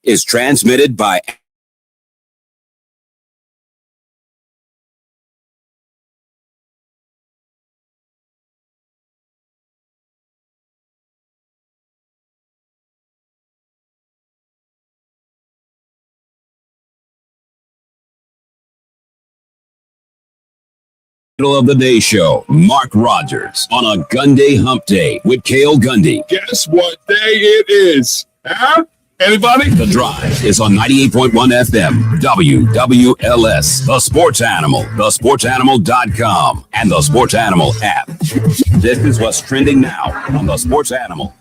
is transmitted by Middle of the Day Show. Mark Rodgers on a Gundy Hump Day with Cale Gundy. Guess what day it is? Huh? Anybody? The Drive is on 98.1 FM, WWLS, The Sports Animal, thesportsanimal.com, and the Sports Animal app. This is what's trending now on the Sports Animal.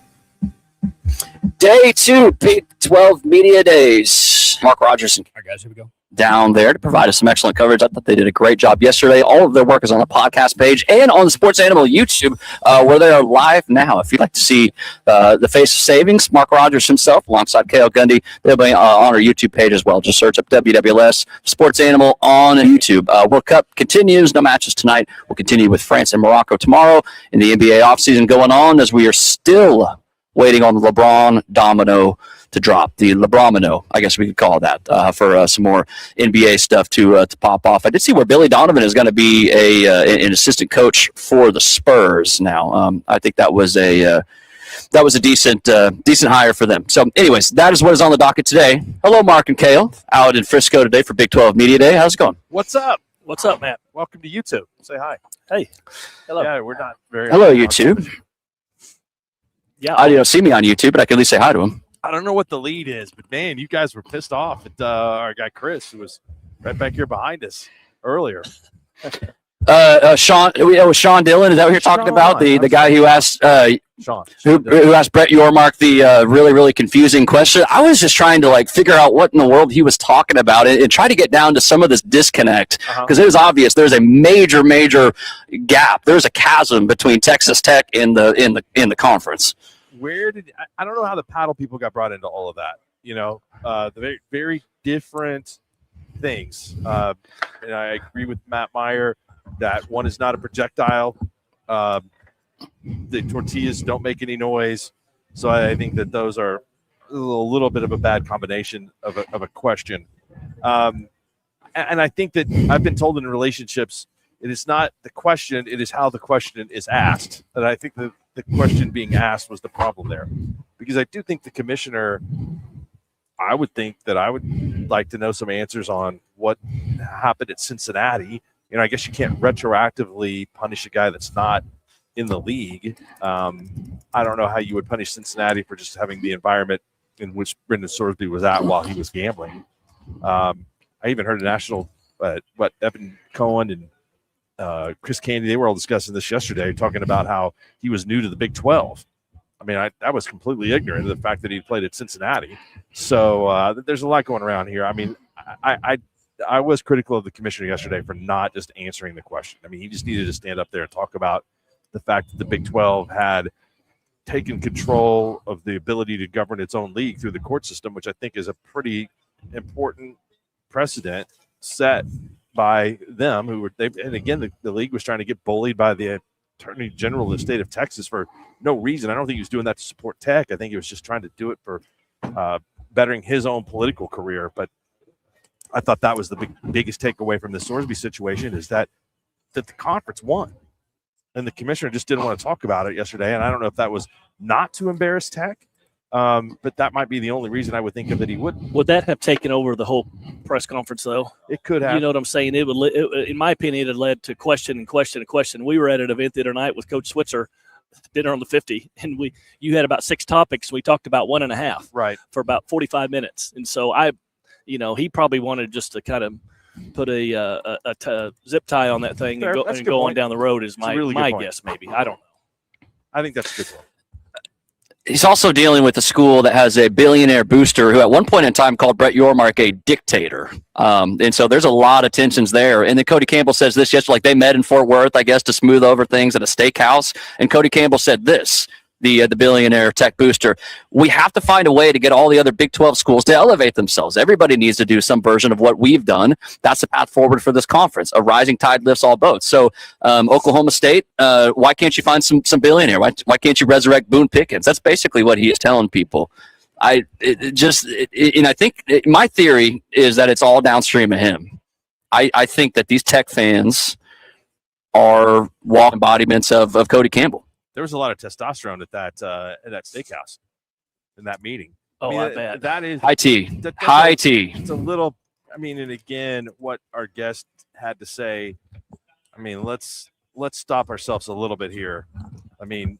Day 2, Big 12 Media Days. Mark Rodgers and All right, guys, here we go. down there to provide us some excellent coverage. I thought they did a great job yesterday. All of their work is on the podcast page and on the Sports Animal YouTube, where they are live now. If you'd like to see the face of savings, Mark Rodgers himself, alongside Cale Gundy, they'll be on our YouTube page as well. Just search up WWLS Sports Animal on YouTube. World Cup continues. No matches tonight. We'll continue with France and Morocco tomorrow. In the NBA offseason going on, as we are still waiting on the LeBron domino to drop, the LeBromino, I guess we could call that, for some more NBA stuff to pop off. I did see where Billy Donovan is going to be an assistant coach for the Spurs now. I think that was a decent hire for them. So, anyways, that is what is on the docket today. Hello, Mark and Cale, out in Frisco today for Big 12 Media Day. How's it going? What's up? What's up, Matt? Welcome to YouTube. Say hi. Hey. Hello. Yeah, we're not very. Hello, YouTube. Yeah. You don't see me on YouTube, but I can at least say hi to him. I don't know what the lead is, but man, you guys were pissed off at our guy Chris, who was right back here behind us earlier. Sean, it was Sean Dillon. Is that what you're talking about? The guy who asked Sean who asked Brett Yormark the really, really confusing question. I was just trying to figure out what in the world he was talking about and try to get down to some of this disconnect, because it was obvious there's a major gap. There's a chasm between Texas Tech in the conference. Where did I don't know how the paddle people got brought into all of that. The very, very different things. And I agree with Matt Meyer that one is not a projectile. The tortillas don't make any noise, so I think that those are a little bit of a bad combination of a question. And I think that I've been told in relationships, it is not the question, it is how the question is asked. And I think that the question being asked was the problem there, because I do think the commissioner, I would think that I would like to know some answers on what happened at Cincinnati. I guess you can't retroactively punish a guy that's not in the league. I don't know how you would punish Cincinnati for just having the environment in which Brendan Sorsby was at while he was gambling. I even heard a national, Evan Cohen and Chris Candy, they were all discussing this yesterday, talking about how he was new to the Big 12. I mean, I was completely ignorant of the fact that he played at Cincinnati. So there's a lot going around here. I mean, I was critical of the commissioner yesterday for not just answering the question. I mean, he just needed to stand up there and talk about the fact that the Big 12 had taken control of the ability to govern its own league through the court system, which I think is a pretty important precedent set by them, and again, the league was trying to get bullied by the Attorney General of the state of Texas for no reason. I don't think he was doing that to support Tech. I think he was just trying to do it for bettering his own political career. But I thought that was the biggest takeaway from the Sorsby situation, is that the conference won, and the commissioner just didn't want to talk about it yesterday. And I don't know if that was not to embarrass Tech. But that might be the only reason I would think of that he would. Would that have taken over the whole press conference, though? It could have. You know what I'm saying? It would, in my opinion, it had led to question and question and question. We were at an event the other night with Coach Switzer, dinner on the 50, and you had about 6 topics. We talked about 1.5, right, for about 45 minutes. And so he probably wanted just to kind of put a zip tie on that thing and go on down the road. Is my guess, maybe. I don't know. I think that's a good point. He's also dealing with a school that has a billionaire booster who at one point in time called Brett Yormark a dictator. And so there's a lot of tensions there. And then Cody Campbell says this yesterday, they met in Fort Worth, I guess, to smooth over things at a steakhouse. And Cody Campbell said this, the billionaire tech booster: we have to find a way to get all the other Big 12 schools to elevate themselves. Everybody needs to do some version of what we've done. That's the path forward for this conference. A rising tide lifts all boats. So Oklahoma State, why can't you find some billionaire? Why can't you resurrect Boone Pickens? That's basically what he is telling people. And I think my theory is that it's all downstream of him. I think that these Tech fans are walk embodiments of Cody Campbell. There was a lot of testosterone at that steakhouse in that meeting. Oh, I bet. That is high tea. High tea. It's a little. I mean, and again, what our guest had to say. I mean, let's stop ourselves a little bit here. I mean,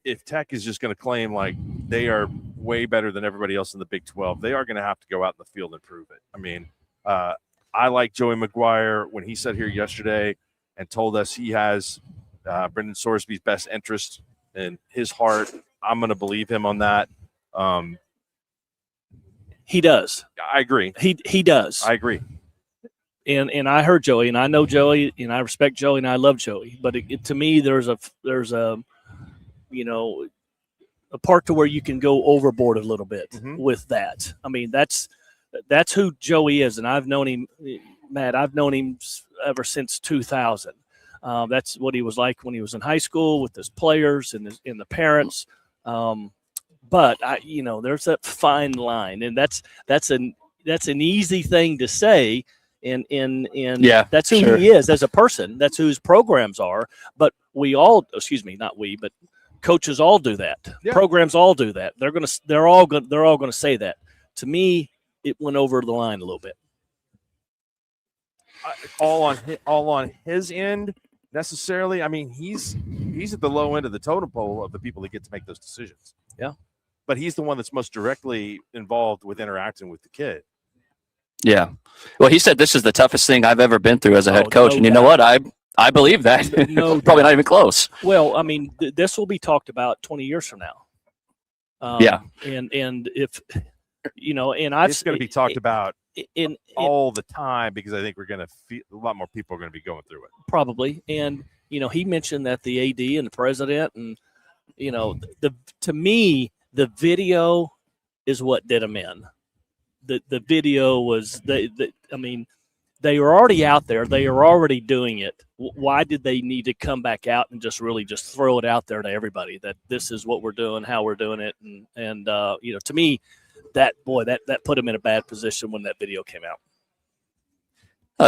if Tech is just going to claim like they are way better than everybody else in the Big 12, they are going to have to go out in the field and prove it. I mean, I like Joey McGuire when he sat here yesterday and told us he has Brendan Sorsby's best interest in his heart. I'm going to believe him on that. He does. I agree. He does. I agree. And I heard Joey, and I know Joey, and I respect Joey, and I love Joey. But to me, there's a a part to where you can go overboard a little bit with that. I mean, that's who Joey is, and I've known him, Matt. I've known him ever since 2000. That's what he was like when he was in high school with his players and the parents. But there's that fine line, and that's an easy thing to say. And that's who he is as a person. That's who his programs are. But but coaches all do that. Yeah. Programs all do that. They're all gonna say that. To me, it went over the line a little bit. All on his end necessarily. I mean, he's at the low end of the totem pole of the people that get to make those decisions. Yeah, but he's the one that's most directly involved with interacting with the kid. Yeah. Well, he said this is the toughest thing I've ever been through as a head coach. And you know what? I believe that. No, probably not even close. Well, I mean, this will be talked about 20 years from now. Yeah. And if, and it's going to be talked about all the time because I think we're going to feel a lot more people are going to be going through it. Probably. And, he mentioned that the AD and the president and, to me, the video is what did them in. The video was they were already out there. They are already doing it. Why did they need to come back out and just throw it out there to everybody that this is what we're doing, how we're doing it, and to me, that put them in a bad position when that video came out.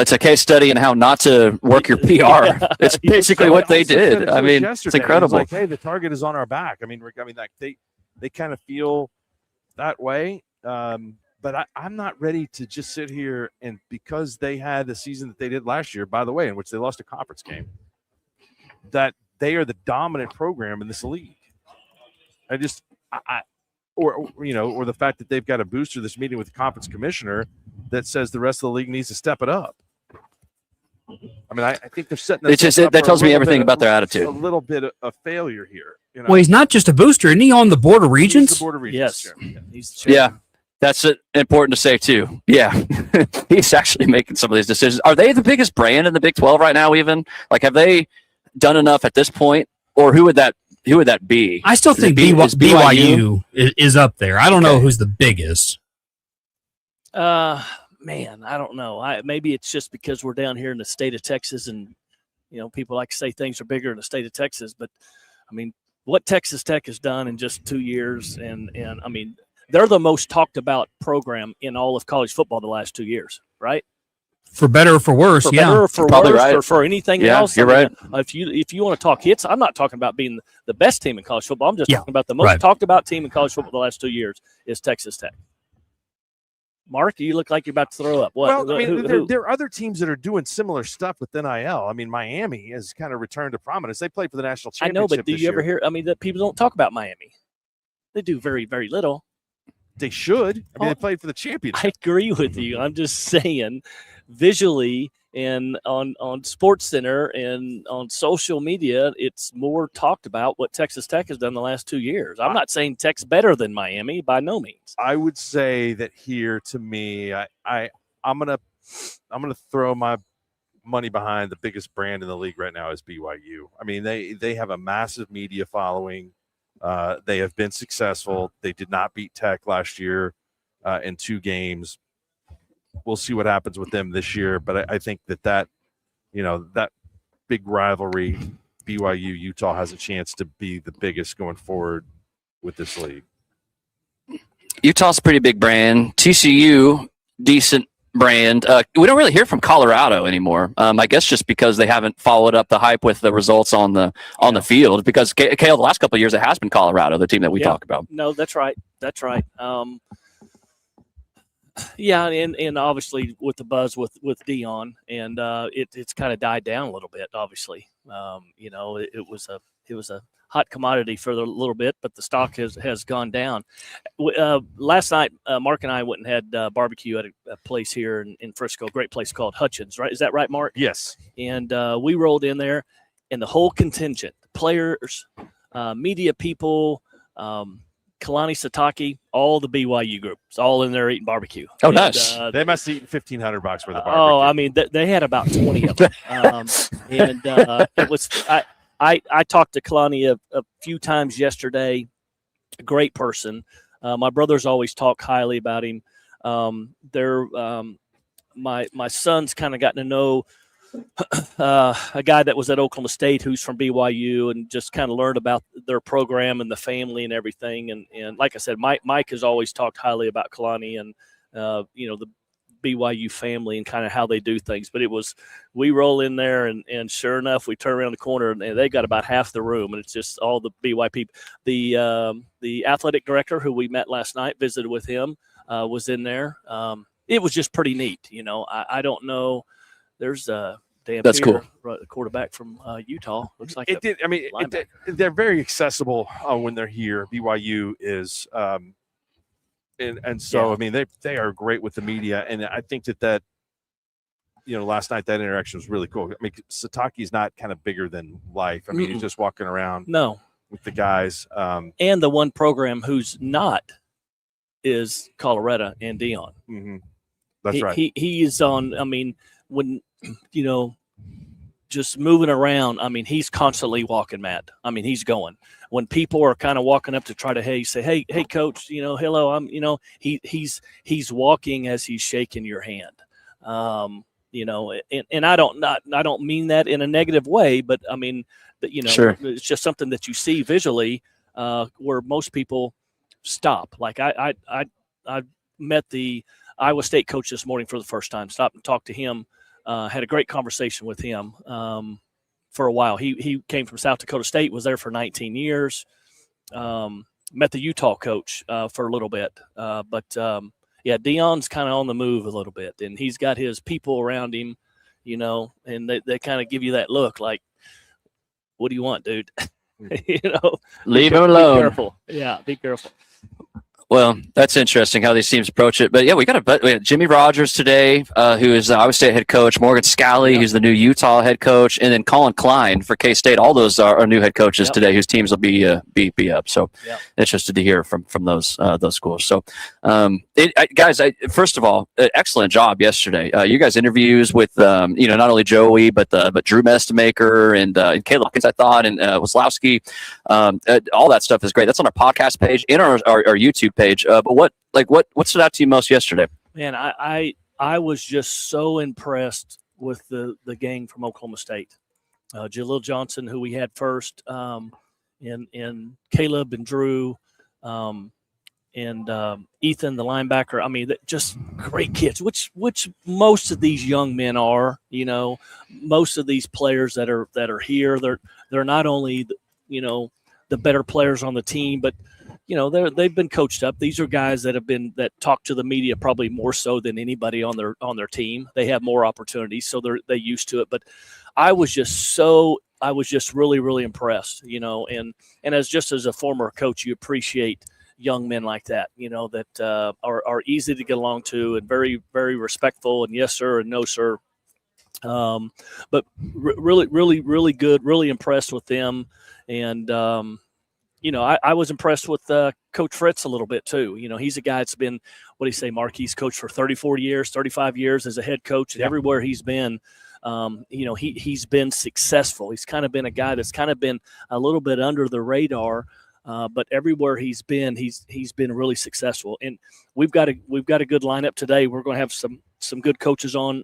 It's a case study in how not to work your PR. It's basically what they did. I mean, it's incredible. Like, hey, the target is on our back. I mean, like they kind of feel that way. But I'm not ready to just sit here and because they had the season that they did last year, by the way, in which they lost a conference game, that they are the dominant program in this league. Or the fact that they've got a booster this meeting with the conference commissioner that says the rest of the league needs to step it up. I mean, I think they're setting. That tells me everything about their attitude. A little bit of failure here. Well, he's not just a booster, isn't he on the Board of Regents? He's the Board of Regents. Yes. Yeah. That's important to say, too. Yeah. He's actually making some of these decisions. Are they the biggest brand in the Big 12 right now, even? Like, have they done enough at this point? Or who would that be? I still think BYU is up there. I don't know who's the biggest. Man, I don't know. Maybe it's just because we're down here in the state of Texas and, people like to say things are bigger in the state of Texas. But, I mean, what Texas Tech has done in just 2 years and I mean, they're the most talked about program in all of college football the last 2 years, right? For better or for worse, for better or for probably worse, right. or for anything else. You're right. If you want to talk hits, I'm not talking about being the best team in college football. I'm just talking about the most talked about team in college football the last 2 years is Texas Tech. Mark, you look like you're about to throw up. What? Well, I mean, there are other teams that are doing similar stuff with NIL. I mean, Miami has kind of returned to prominence. They played for the national championship. I know, but do you ever hear? I mean, that people don't talk about Miami. They do very, very little. They should. I mean, they played for the championship. I agree with you. I'm just saying, visually and on SportsCenter and on social media, it's more talked about what Texas Tech has done the last 2 years. I'm not saying Tech's better than Miami by no means. I would say that here, to me, I'm gonna throw my money behind the biggest brand in the league right now is BYU. I mean, they have a massive media following. They have been successful. They did not beat Tech last year in 2 games. We'll see what happens with them this year, but I think that big rivalry, BYU Utah, has a chance to be the biggest going forward with this league. Utah's a pretty big brand. TCU, decent brand. We don't really hear from Colorado anymore. I guess just because they haven't followed up the hype with the results on the field. Because Cale, the last couple of years, it has been Colorado, the team that we talk about. No, that's right. That's right. Yeah, and obviously with the buzz with Dion, and it's kind of died down a little bit. Obviously, it was a hot commodity for a little bit, but the stock has gone down. Last night, Mark and I went and had barbecue at a place here in Frisco, a great place called Hutchins, right? Is that right, Mark? Yes. And we rolled in there, and the whole contingent, players, media people, Kalani Satake, all the BYU group, it's all in there eating barbecue. Oh, nice. They must have eaten $1,500 worth of barbecue. Oh, I mean, they had about 20 of them. And it was I talked to Kalani a few times yesterday. A great person. My brothers always talk highly about him. My son's kind of gotten to know a guy that was at Oklahoma State who's from BYU, and just kind of learned about their program and the family and everything. And like I said, Mike has always talked highly about Kalani and the BYU family and kind of how they do things. But we roll in there and sure enough, we turn around the corner and they got about half the room, and it's just all the BYU people. The athletic director who we met last night, visited with him, was in there. It was just pretty neat. I don't know. There's a That's cool. Quarterback from Utah. Looks like it did. I mean, they're very accessible when they're here. BYU is, and so yeah. I mean, they are great with the media, and I think that last night that interaction was really cool. I mean, Satake's not kind of bigger than life. I mean, he's just walking around. No. With the guys. And the one program who's not is Colorado and Dion. Mm-hmm. That's right. He is on. I mean, when just moving around. I mean, he's constantly walking, Matt. I mean, he's going. When people are kind of walking up to try to say, hey, coach, hello, he's walking as he's shaking your hand. And I don't mean that in a negative way, but I mean, sure. It's just something that you see visually, where most people stop. Like I met the Iowa State coach this morning for the first time, stopped and talked to him. Had a great conversation with him for a while. He came from South Dakota State, was there for 19 years. Met the Utah coach for a little bit. But Dion's kind of on the move a little bit, and he's got his people around him, and they kind of give you that look like, what do you want, dude? Leave him alone. Be careful. Yeah, be careful. Well, that's interesting how these teams approach it. But yeah, we had Jimmy Rodgers today, who is the Iowa State head coach, Morgan Scalley, who's the new Utah head coach, and then Colin Klein for K-State. All those are new head coaches today, whose teams will be up. So interested to hear from those schools. So, guys, first of all, excellent job yesterday. You guys interviews with not only Joey but Drew Mestemaker and Caleb Hawkins, I thought, and Waslowski. All that stuff is great. That's on our podcast page and our YouTube page. But what stood out to you most yesterday? Man, I was just so impressed with the gang from Oklahoma State. Jalil Johnson, who we had first, and Caleb and Drew, and Ethan, the linebacker. I mean, just great kids. Which most of these young men are. Most of these players that are here, they're not only the better players on the team, but they've been coached up. These are guys that talk to the media probably more so than anybody on their team. They have more opportunities, so they're used to it. But I was just really, really impressed, and as a former coach, you appreciate young men like that, that are easy to get along to and very, very respectful and yes, sir, and no, sir. But really, really, really good, really impressed with them. And, I was impressed with Coach Fritz a little bit too. He's a guy that's been, what do you say, Mark? He's coached for 34 years, 35 years as a head coach. And everywhere he's been, he's been successful. He's kind of been a guy that's kind of been a little bit under the radar. But everywhere he's been, he's been really successful. And we've got a good lineup today. We're going to have some good coaches on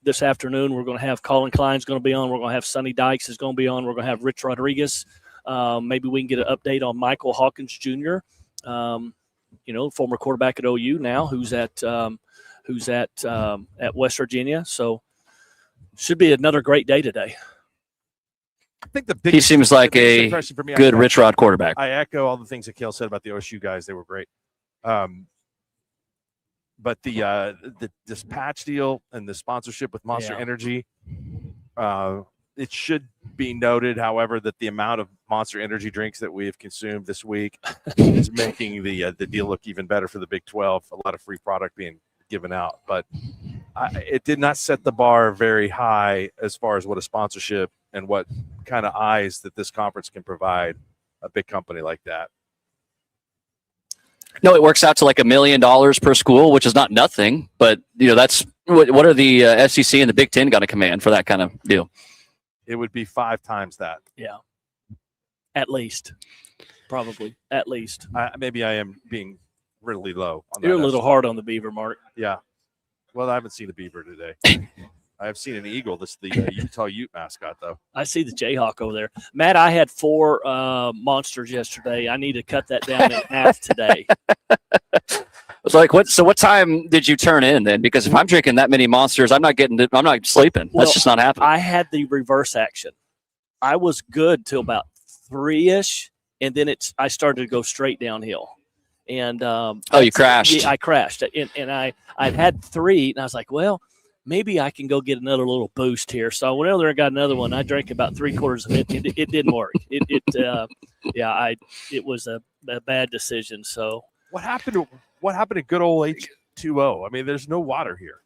this afternoon. We're going to have Colin Klein's going to be on. We're going to have Sonny Dykes is going to be on. We're going to have Rich Rodriguez. Maybe we can get an update on Michael Hawkins Jr. former quarterback at OU now, who's at West Virginia. So should be another great day today. I think he seems like a impression for me, good Rich Rod quarterback. I echo all the things that Cale said about the OSU guys. They were great. But this patch deal and the sponsorship with Monster Energy, it should be noted, however, that the amount of Monster Energy drinks that we have consumed this week is making the deal look even better for the Big 12. A lot of free product being given out, but it did not set the bar very high as far as what a sponsorship and what kind of eyes that this conference can provide a big company like that. No, it works out to like $1 million per school, which is not nothing, but that's what are the SEC and the Big Ten going to command for that kind of deal? It would be 5 times that. Yeah, at least, probably at least. Maybe I am being really low. On You're a little hard on the Beaver, Mark. Yeah. Well, I haven't seen a beaver today. I have seen an eagle. This is the Utah Ute mascot, though. I see the Jayhawk over there. Matt, I had 4 monsters yesterday. I need to cut that down in half today. It's like, what time did you turn in then? Because if I'm drinking that many monsters, I'm not sleeping. Well, that's just not happening. I had the reverse action. I was good till about 3-ish, and then I started to go straight downhill. And you crashed. Yeah, I crashed, and I'd had 3, and I was like, well, maybe I can go get another little boost here. So I went over there and got another one. I drank about 3/4 of it. It didn't work. It was a bad decision. So what happened to good old H2O? I mean, there's no water here.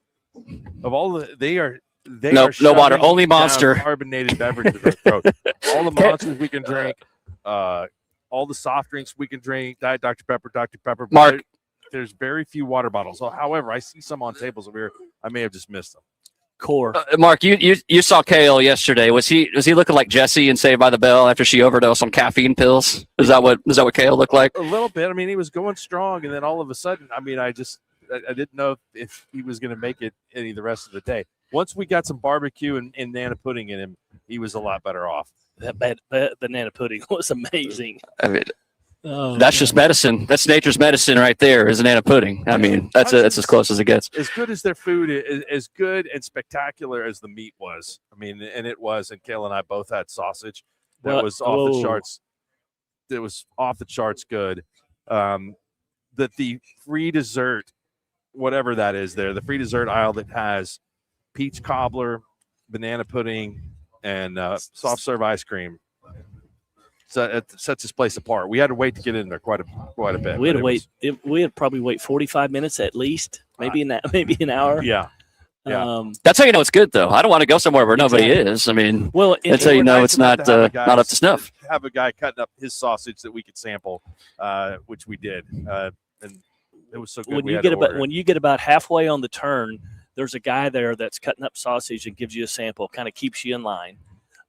Of all they are no water, only Monster carbonated beverages. All the monsters we can drink. All the soft drinks we can drink, Diet Dr. Pepper. Mark, there's very few water bottles. So, however, I see some on tables over here. I may have just missed them. Core. Mark, you saw Cale yesterday. Was he looking like Jesse in Saved by the Bell after she overdosed on caffeine pills? Is that what Cale looked like? A little bit. I mean, he was going strong, and then all of a sudden, I mean, I didn't know if he was going to make it any the rest of the day. Once we got some barbecue and banana pudding in him, he was a lot better off. That banana pudding was amazing. I mean, that's just medicine. That's nature's medicine right there, is banana pudding. I mean, that's as close as it gets. As good as their food, as good and spectacular as the meat was. I mean, and it was. And Cale and I both had sausage that was off the charts. It was off the charts good. That the free dessert, whatever that is, the free dessert aisle that has peach cobbler, banana pudding, and soft serve ice cream. So it sets this place apart. We had to wait to get in there quite a bit. We had to wait. We had probably wait 45 minutes at least, maybe an hour. Yeah. That's how you know it's good, though. I don't want to go somewhere where nobody is. I mean, that's how you know it's not up to snuff. Have a guy cutting up his sausage that we could sample, which we did, and it was so good. When you get about halfway on the turn, there's a guy there that's cutting up sausage and gives you a sample, kind of keeps you in line.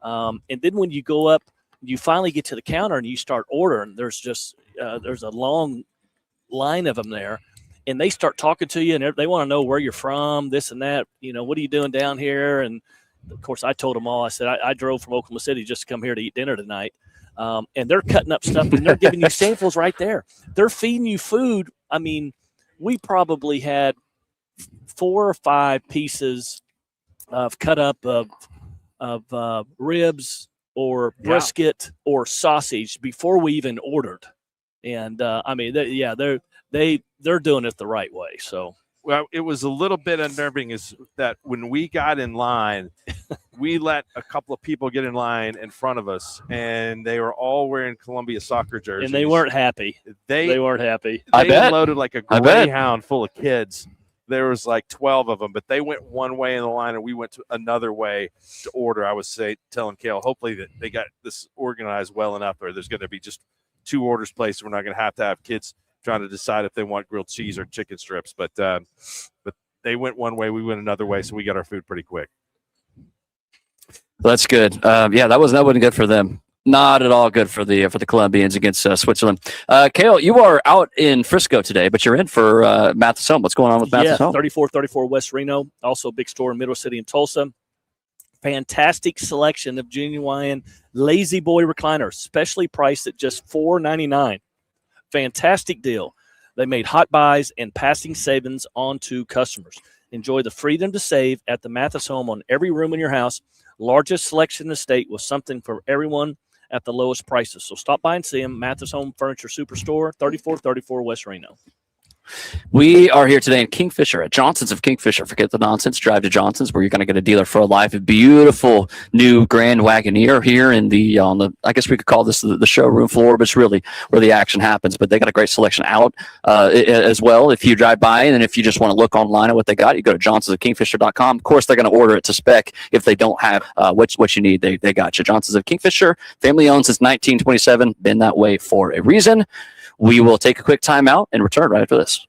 And then when you go up, you finally get to the counter and you start ordering. There's a long line of them there, and they start talking to you, and they want to know where you're from, this and that. What are you doing down here? And of course, I told them all. I said I drove from Oklahoma City just to come here to eat dinner tonight. And they're cutting up stuff, and they're giving you samples right there. They're feeding you food. I mean, we probably had 4 or 5 pieces of cut up of ribs or brisket or sausage before we even ordered. And I mean, they're doing it the right way. So, well, it was a little bit unnerving is that when we got in line, we let a couple of people get in line in front of us, and they were all wearing Columbia soccer jerseys. And they weren't happy. They weren't happy. They loaded like a Greyhound full of kids. There was like 12 of them, but they went one way in the line, and we went to another way to order. I was telling Cale, hopefully that they got this organized well enough, or there's going to be just 2 orders placed. We're not going to have kids trying to decide if they want grilled cheese or chicken strips. But they went one way, we went another way, so we got our food pretty quick. That's good. That wasn't good for them. Not at all good for the Colombians against Switzerland. Cale, you are out in Frisco today, but you're in for Mathis Home. What's going on with Mathis Home? 3434 West Reno. Also a big store in Middle City and Tulsa. Fantastic selection of genuine Lazy Boy recliners, specially priced at just $4.99. Fantastic deal. They made hot buys and passing savings on to customers. Enjoy the freedom to save at the Mathis home on every room in your house. Largest selection in the state with something for everyone at the lowest prices. So stop by and see them. Mathis Home Furniture Superstore, 3434 West Reno. We are here today in Kingfisher at Johnson's of Kingfisher. Forget the nonsense. Drive to Johnson's where you're going to get a dealer for life. A beautiful new Grand Wagoneer here in the I guess we could call this the showroom floor, but it's really where the action happens. But they got a great selection out as well. If you drive by and if you just want to look online at what they got, you go to johnsonsofkingfisher.com. Of course, they're going to order it to spec if they don't have what you need. They got you. Johnson's of Kingfisher, family owned since 1927. Been that way for a reason. We will take a quick time out and return right after this.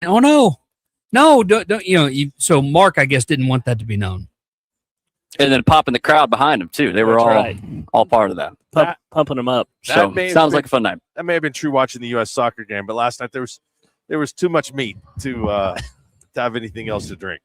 Oh no, don't so Mark, I guess, didn't want that to be known. And then popping the crowd behind him too. They were all part of that. Pumping them up. So sounds like a fun night. That may have been true watching the U.S. soccer game, but last night there was too much meat to have anything else to drink.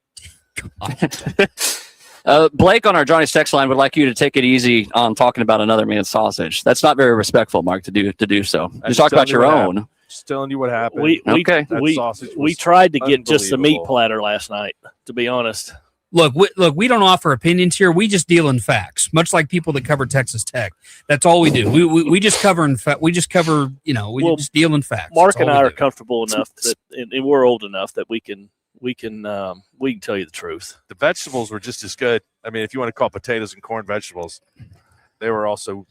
Blake on our Johnny's text line would like you to take it easy on talking about another man's sausage. That's not very respectful, Mark, to do so. You talk about your own. Just telling you what happened. We tried to get just the meat platter last night, to be honest. Look, we don't offer opinions here. We just deal in facts, much like people that cover Texas Tech. That's all we do. We just cover just deal in facts. Mark and I are comfortable enough and we're old enough that we can tell you the truth. The vegetables were just as good. I mean, if you want to call potatoes and corn vegetables, they were also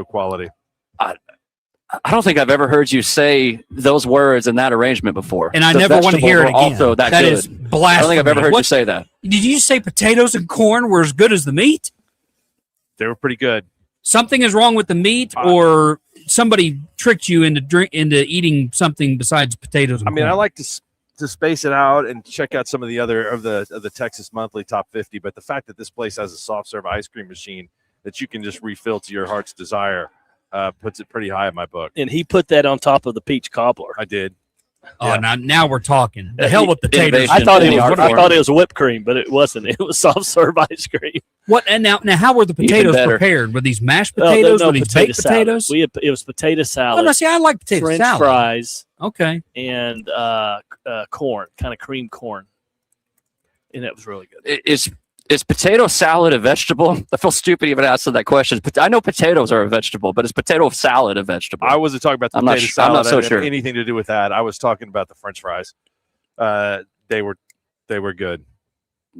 quality. I don't think I've ever heard you say those words in that arrangement before. And I never want to hear it again. Also that good. Is blasphemy. I don't think I've ever heard you say that. Did you say potatoes and corn were as good as the meat? They were pretty good. Something is wrong with the meat, or somebody tricked you into eating something besides potatoes and corn. I like to space it out and check out some of the other of the Texas Monthly Top 50, but the fact that this place has a soft serve ice cream machine that you can just refill to your heart's desire puts it pretty high in my book. And he put that on top of the peach cobbler. I did. Oh, yeah. Now we're talking. The hell with potatoes. I thought it was whipped cream, but it wasn't. It was soft serve ice cream. What? And now how were the potatoes prepared? Were these mashed potatoes? Were these baked potatoes? It was potato salad. Oh no, see, I like potato French salad. fries. Okay. And corn, kind of cream corn, and it was really good. Is potato salad a vegetable? I feel stupid even asking that question. But I know potatoes are a vegetable, but is potato salad a vegetable? I wasn't talking about the potato salad. I'm not so sure. Anything to do with that. I was talking about the French fries. They were good.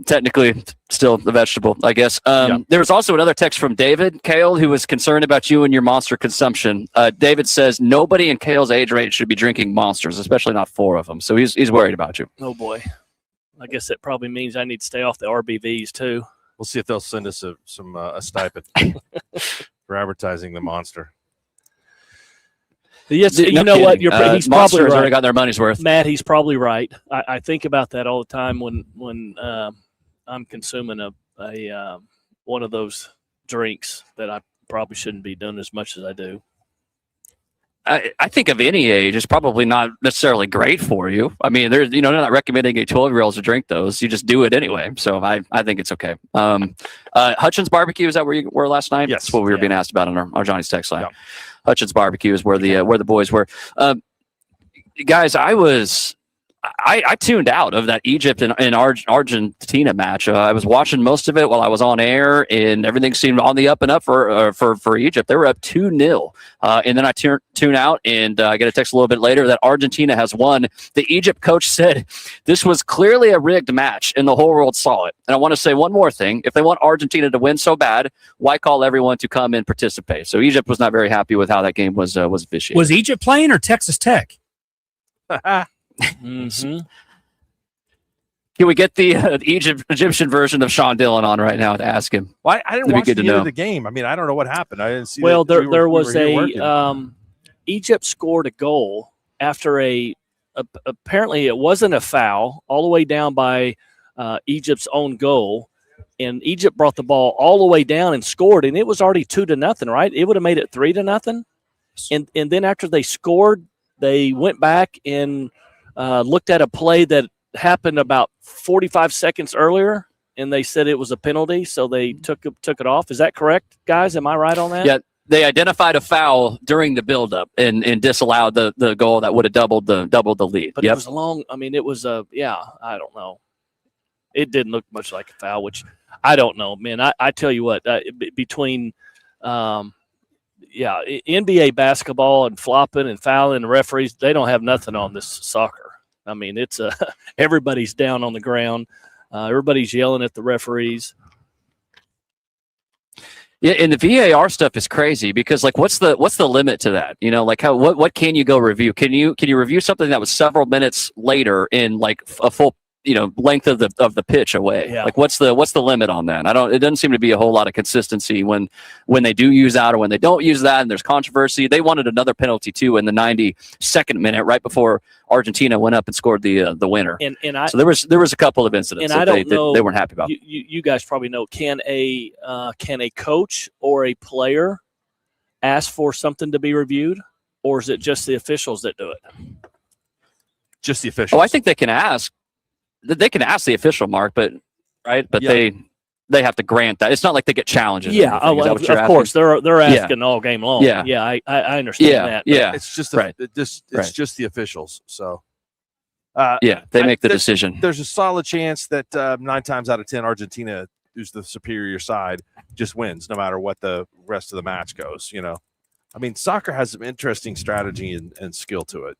Technically, still a vegetable, I guess. There was also another text from David Cale, who was concerned about you and your Monster consumption. David says nobody in Cale's age range should be drinking Monsters, especially not 4 of them. So he's worried about you. Oh boy. I guess that probably means I need to stay off the RBVs too. We'll see if they'll send us a stipend for advertising the Monster. Yes, you know what? He's probably right. Already got their money's worth. Matt, he's probably right. I think about that all the time when I'm consuming a one of those drinks that I probably shouldn't be doing as much as I do. I think of any age, it's probably not necessarily great for you. I mean, they're not recommending a 12-year-old to drink those. You just do it anyway. So I think it's okay. Hutchins Barbecue, is that where you were last night? Yes. That's what we were being asked about on our Johnny's text line. Yeah. Hutchins Barbecue is where the boys were. Guys, I tuned out of that Egypt and Argentina match. I was watching most of it while I was on air, and everything seemed on the up and up for Egypt. They were up 2-0, and then I tune out, and I get a text a little bit later that Argentina has won. The Egypt coach said this was clearly a rigged match, and the whole world saw it. And I want to say one more thing: if they want Argentina to win so bad, why call everyone to come and participate? So Egypt was not very happy with how that game was officiated. Was Egypt playing or Texas Tech? Mm-hmm. Can we get the Egyptian version of Sean Dillon on right now to ask him? Well, I didn't watch the end of the game. I mean, I don't know what happened. I didn't see. Well, there was Egypt scored a goal after apparently it wasn't a foul all the way down by Egypt's own goal, and Egypt brought the ball all the way down and scored, and it was already 2-0, right? It would have made it 3-0, and then after they scored, they went back and looked at a play that happened about 45 seconds earlier, and they said it was a penalty, so they took it off. Is that correct, guys? Am I right on that? Yeah, they identified a foul during the buildup and disallowed the goal that would have doubled the lead. But it was long. I mean, it was I don't know. It didn't look much like a foul, which I don't know, man. I tell you what, between NBA basketball and flopping and fouling and referees, they don't have nothing on this soccer. I mean, it's everybody's down on the ground. Everybody's yelling at the referees. Yeah, and the VAR stuff is crazy because, like, what's the limit to that? You know, like what can you go review? Can you review something that was several minutes later in like a full length of the pitch away. Yeah. Like what's the limit on that? It doesn't seem to be a whole lot of consistency when they do use that or when they don't use that, and there's controversy. They wanted another penalty too in the 92nd minute, right before Argentina went up and scored the winner. So there was a couple of incidents that they weren't happy about. You guys probably know, can a coach or a player ask for something to be reviewed, or is it just the officials that do it? Just the officials. Oh, I think they can ask. They can ask the official, Mark, but they have to grant that. It's not like they get challenges. Yeah, of course they're asking all game long. Yeah, I understand that. Yeah, it's just it's just the officials. So they make the decision. There's a solid chance that 9 times out of 10, Argentina, who's the superior side, just wins no matter what the rest of the match goes. I mean, soccer has some interesting strategy and skill to it.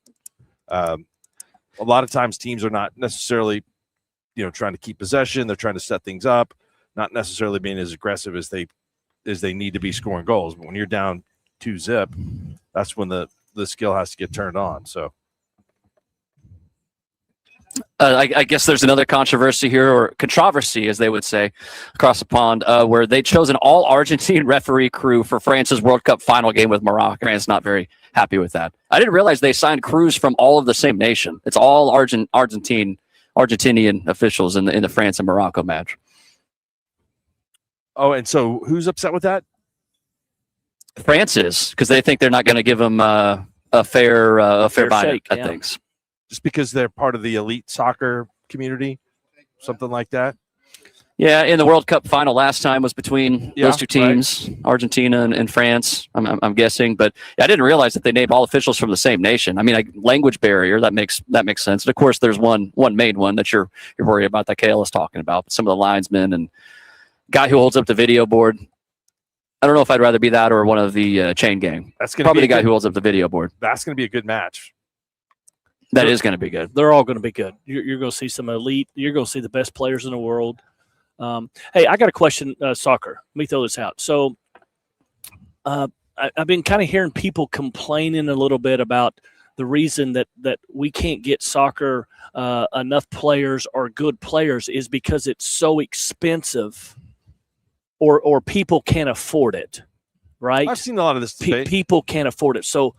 A lot of times teams are not necessarily, trying to keep possession. They're trying to set things up, not necessarily being as aggressive as they need to be scoring goals. But when you're down 2-0, that's when the skill has to get turned on. So I guess there's another controversy here, or controversy, as they would say, across the pond, where they chose an all-Argentine referee crew for France's World Cup final game with Morocco. France not very happy with that. I didn't realize they signed crews from all of the same nation. It's all Argentinian officials in the France and Morocco match. Oh, and so who's upset with that? France is, because they think they're not going to give them a fair bite at things. Just because they're part of the elite soccer community, something like that. Yeah, in the World Cup final last time was between those two teams, right. Argentina and France, I'm guessing. But I didn't realize that they named all officials from the same nation. I mean, language barrier, that makes sense. And of course, there's one main one that you're worried about that Cale is talking about. But some of the linesmen and guy who holds up the video board. I don't know if I'd rather be that or one of the chain gang. That's going to probably the guy who holds up the video board. That's going to be a good match. That is going to be good. They're all going to be good. You're going to see some elite. You're going to see the best players in the world. Hey, I got a question, soccer. Let me throw this out. So I've been kind of hearing people complaining a little bit about the reason that we can't get soccer enough players or good players is because it's so expensive or people can't afford it, right? I've seen a lot of this debate. People can't afford it. So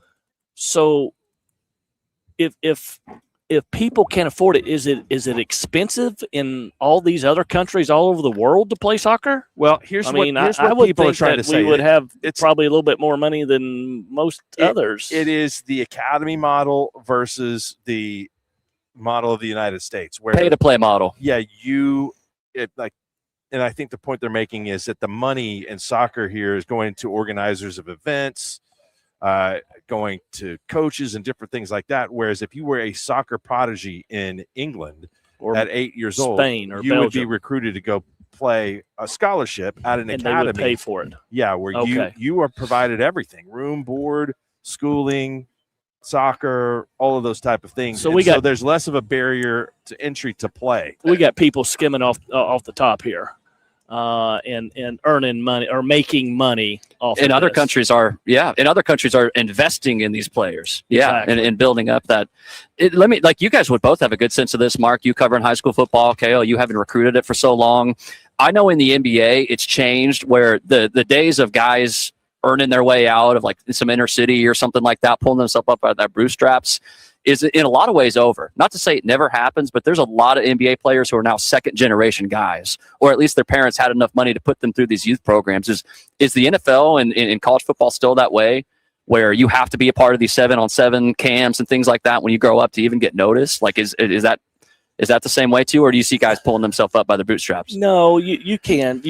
if people can't afford it, is it expensive in all these other countries all over the world to play soccer? Well, here's what people are trying to say. We would have probably a little bit more money than most others. It is the academy model versus the model of the United States, where pay to play model. Yeah, and I think the point they're making is that the money in soccer here is going to organizers of events, going to coaches and different things like that. Whereas if you were a soccer prodigy in England or at 8 years old, Spain or you Belgium, would be recruited to go play a scholarship at an academy. They would pay for it. Yeah, where you are provided everything: room, board, schooling, soccer, all of those type of things. So so there's less of a barrier to entry to play. We got people skimming off the top here. And earning money or making money off of other countries are investing in these players. Yeah. Exactly. And building up that. You guys would both have a good sense of this, Mark. You covering high school football, Cale, you haven't recruited it for so long. I know in the NBA it's changed where the days of guys earning their way out of like some inner city or something like that, pulling themselves up out of their bootstraps, is in a lot of ways over. Not to say it never happens, but there's a lot of NBA players who are now second generation guys, or at least their parents had enough money to put them through these youth programs. Is the NFL and in college football still that way, where you have to be a part of these 7-on-7 camps and things like that when you grow up to even get noticed? Like, is that the same way too, or do you see guys pulling themselves up by the bootstraps? No, you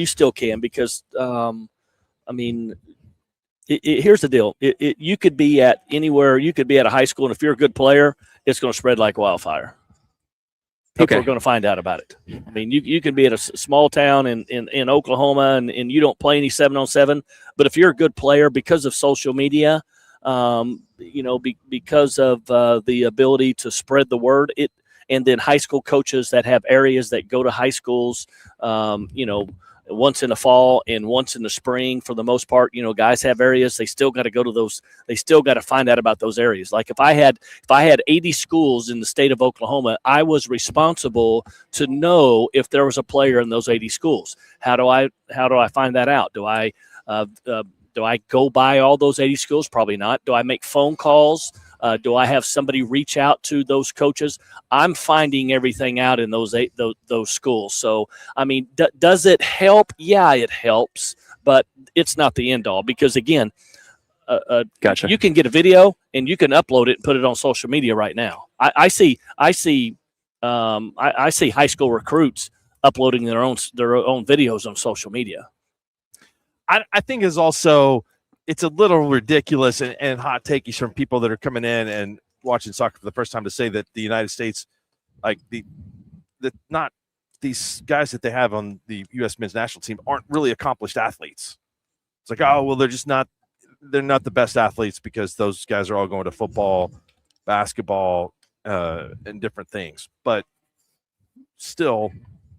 still can, because here's the deal. You could be at anywhere. You could be at a high school, and if you're a good player, it's going to spread like wildfire. People are going to find out about it. I mean, you can be at a small town in Oklahoma, and you don't play any 7-on-7. But if you're a good player, because of social media, because of the ability to spread the word, and then high school coaches that have areas that go to high schools, once in the fall and once in the spring. For the most part, guys have areas. They still got to go to those. They still got to find out about those areas. Like if I had 80 schools in the state of Oklahoma, I was responsible to know if there was a player in those 80 schools. How do I find that out? Do I go by all those 80 schools? Probably not. Do I make phone calls? Do I have somebody reach out to those coaches? I'm finding everything out in those schools. So, I mean, does it help? Yeah, it helps, but it's not the end all because, again, Gotcha. You can get a video and you can upload it and put it on social media right now. I see high school recruits uploading their own videos on social media. I think is also it's a little ridiculous and hot takeish from people that are coming in and watching soccer for the first time to say that the United States, like not these guys that they have on the U.S. men's national team aren't really accomplished athletes. It's like, oh, well, they're not the best athletes because those guys are all going to football, basketball, and different things. But still,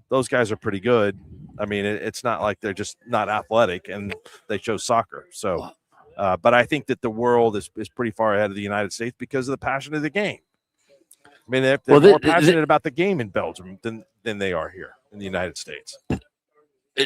those guys are pretty good. I mean, it's not like they're just not athletic and they chose soccer. So, but I think that the world is pretty far ahead of the United States because of the passion of the game. I mean, they're more passionate about the game in Belgium than they are here in the United States.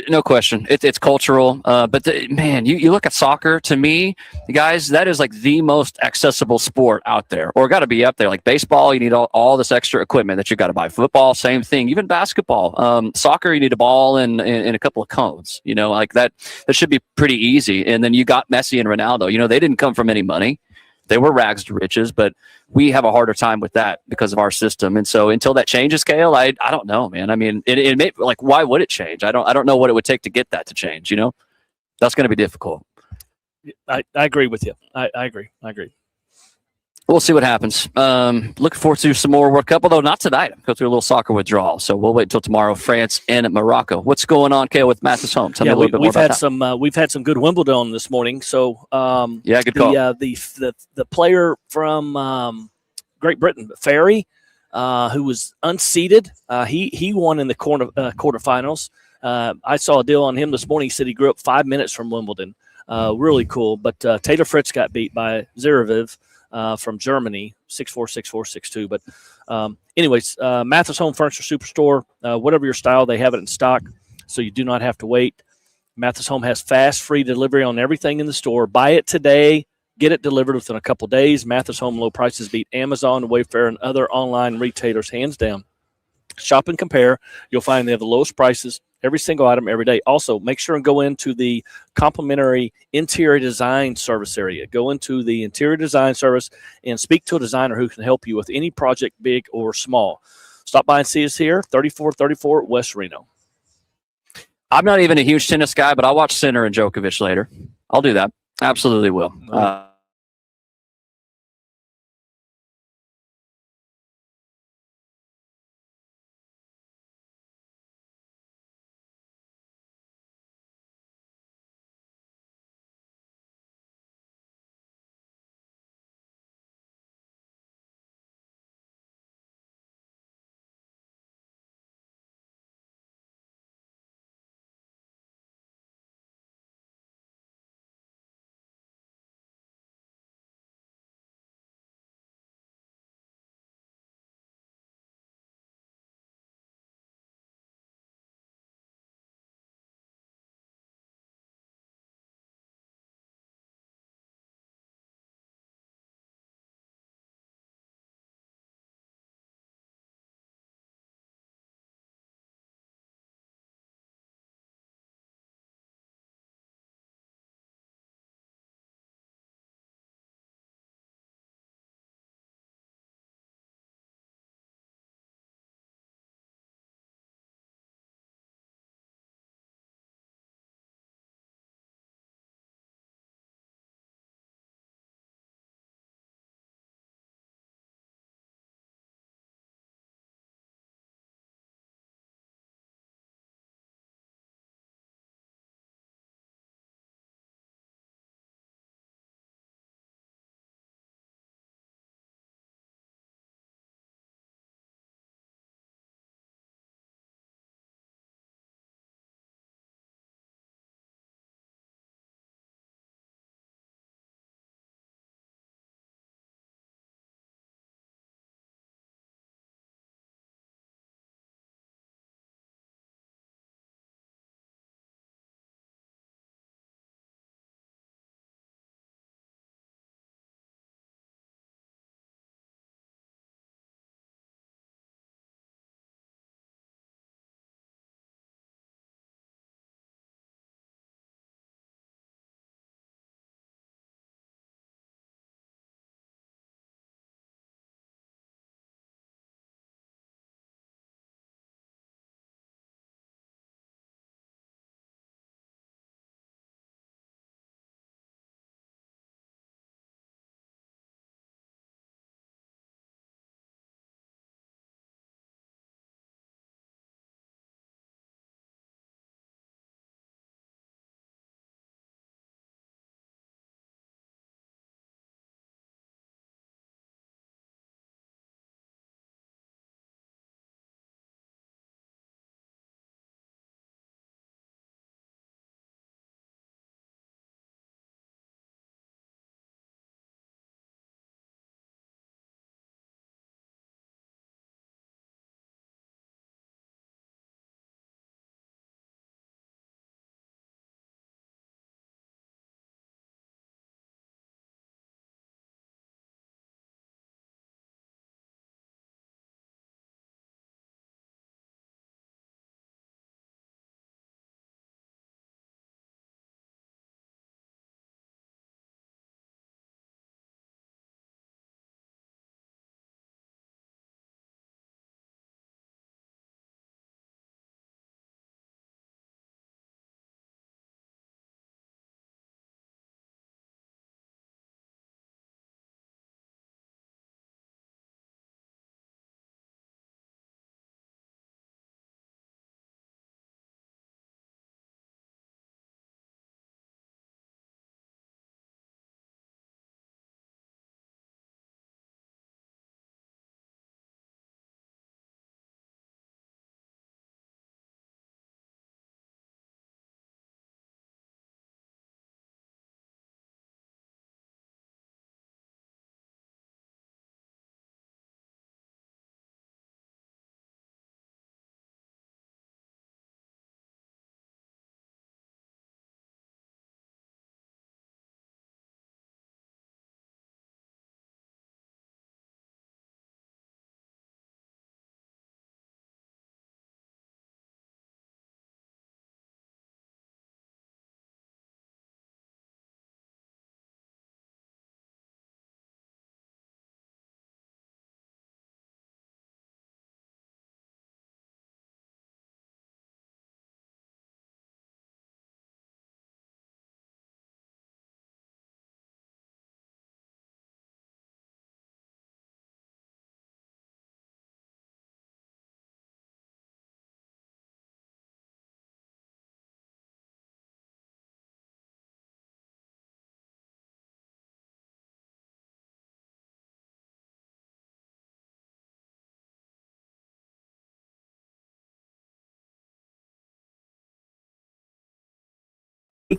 No question. It's cultural. But man, you look at soccer, to me, guys, that is like the most accessible sport out there, or got to be up there. Like baseball, you need all this extra equipment that you got to buy. Football, same thing. Even basketball. Soccer, you need a ball and a couple of cones. Like that should be pretty easy. And then you got Messi and Ronaldo. They didn't come from any money. They were rags to riches, but we have a harder time with that because of our system. And so until that changes, Cale, I don't know, man. I mean, it may, like, why would it change? I don't know what it would take to get that to change. That's going to be difficult. I agree with you. I agree. We'll see what happens. Looking forward to some more World Cup, although not tonight. I'm going through a little soccer withdrawal, so we'll wait until tomorrow. France and Morocco. What's going on, Cale, with Mathis Home? Tell me a little bit more about that. We've had some good Wimbledon this morning. So good call. The player from Great Britain, Ferry, who was unseeded, he won in the quarterfinals. I saw a deal on him this morning. He said he grew up 5 minutes from Wimbledon. Really cool. But Taylor Fritz got beat by Zverev. From Germany, 6'4", 6'4", 6'2". But anyways, Mathis Home Furniture Superstore, whatever your style, they have it in stock, so you do not have to wait. Mathis Home has fast, free delivery on everything in the store. Buy it today, get it delivered within a couple days. Mathis Home low prices beat Amazon, Wayfair, and other online retailers hands down. Shop and compare. You'll find they have the lowest prices, every single item, every day. Also, make sure and go into the complimentary interior design service area. Go into the interior design service and speak to a designer who can help you with any project, big or small. Stop by and see us here, 3434 West Reno. I'm not even a huge tennis guy, but I'll watch Sinner and Djokovic later. I'll do that. Absolutely will.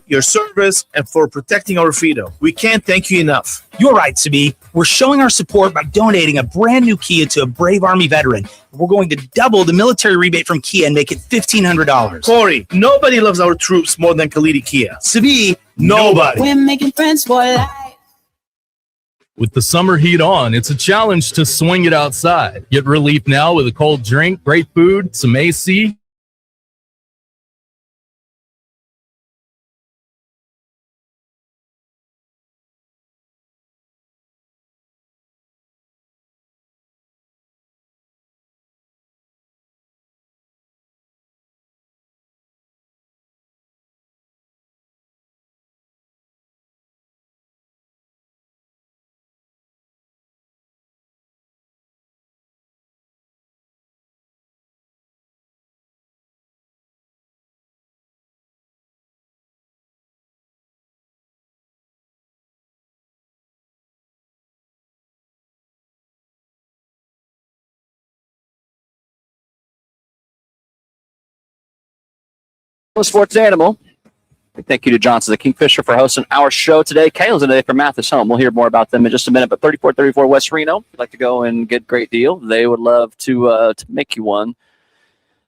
your service, and for protecting our freedom. We can't thank you enough. You're right, Sabi. We're showing our support by donating a brand new Kia to a brave Army veteran. We're going to double the military rebate from Kia and make it $1,500. Corey, nobody loves our troops more than Kalidi Kia. Sabi, Nobody. We're making friends for life. With the summer heat on, it's a challenge to swing it outside. Get relief now with a cold drink, great food, some AC. Sports Animal. Thank you to Johnson the Kingfisher for hosting our show today. Kale's today for Mathis Home. We'll hear more about them in just a minute. But 3434 West Reno, if you'd like to go and get a great deal, they would love to make you one.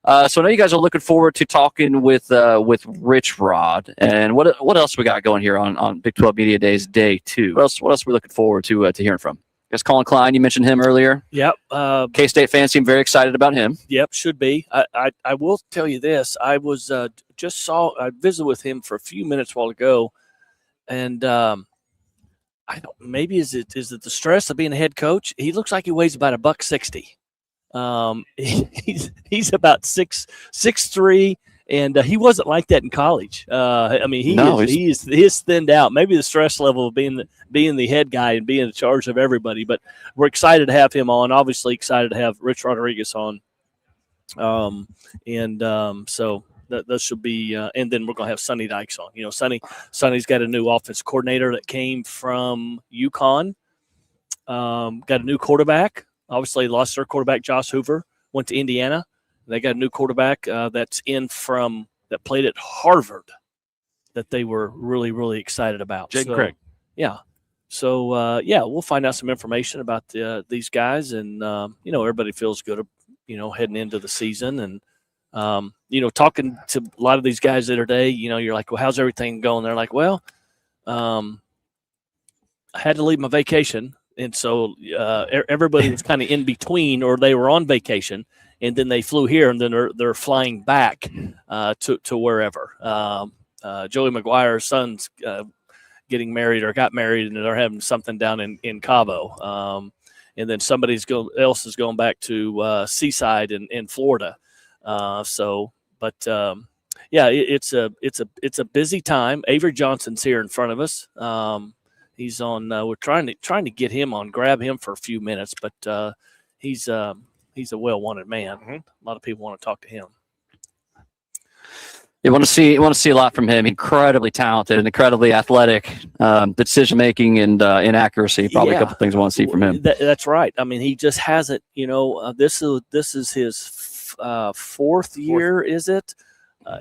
So I know you guys are looking forward to talking with Rich Rod. And what else we got going here on Big 12 Media Days Day 2? What else are we looking forward to hearing from? I guess Colin Klein, you mentioned him earlier. Yep. K-State fans seem very excited about him. Yep, should be. I will tell you this. I was I visited with him for a few minutes a while ago, and I don't. Maybe is it the stress of being a head coach? He looks like he weighs about $160. He's about 6'3", and he wasn't like that in college. I mean, he is thinned out. Maybe the stress level of being the head guy and being in charge of everybody. But we're excited to have him on. Obviously, excited to have Rich Rodriguez on. So that should be. And then we're gonna have Sonny Dykes on. You know, Sonny's got a new offensive coordinator that came from UConn. Got a new quarterback. Obviously, lost their quarterback, Josh Hoover, went to Indiana. They got a new quarterback that played at Harvard that they were really, really excited about. Jaden Craig. Yeah. So, we'll find out some information about these guys. And, everybody feels good, heading into the season. And, talking to a lot of these guys the other day, you're like, well, how's everything going? They're like, well, I had to leave my vacation. And so everybody was kind of in between, or they were on vacation, and then they flew here, and then they're flying back to wherever. Joey McGuire's son's getting married or got married, and they're having something down in Cabo. And then somebody else is going back to Seaside in Florida. It's a busy time. Avery Johnson's here in front of us. He's on. We're trying to get him on, grab him for a few minutes, but he's a well-wanted man. Mm-hmm. A lot of people want to talk to him. You want to see a lot from him. Incredibly talented and incredibly athletic. Decision making and inaccuracy. Probably a couple things I want to see from him. That's right. I mean, he just hasn't. This is his fourth year. Is it?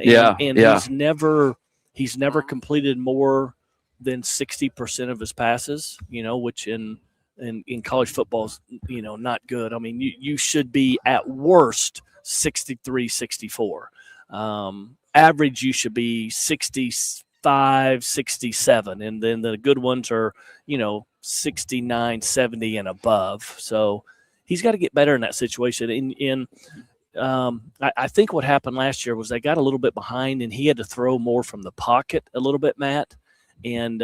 He's never completed more than 60% of his passes, which in college football is, not good. I mean, you should be at worst 63, 64. Average, you should be 65, 67. And then the good ones are, 69, 70 and above. So he's got to get better in that situation. I think what happened last year was they got a little bit behind, and he had to throw more from the pocket a little bit, Matt. And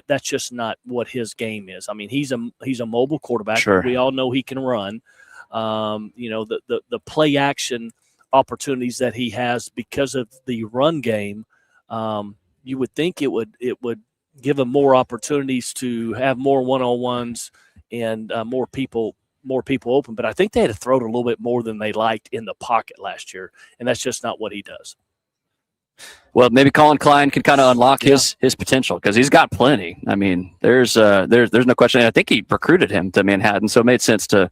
that's just not what his game is. I mean, he's a mobile quarterback. Sure. We all know he can run. The play action opportunities that he has because of the run game, you would think it would give him more opportunities to have more one-on-ones and more people open. But I think they had to throw it a little bit more than they liked in the pocket last year, and that's just not what he does. Well, maybe Colin Klein can kind of unlock his potential, because he's got plenty. I mean, there's no question. I think he recruited him to Manhattan, so it made sense to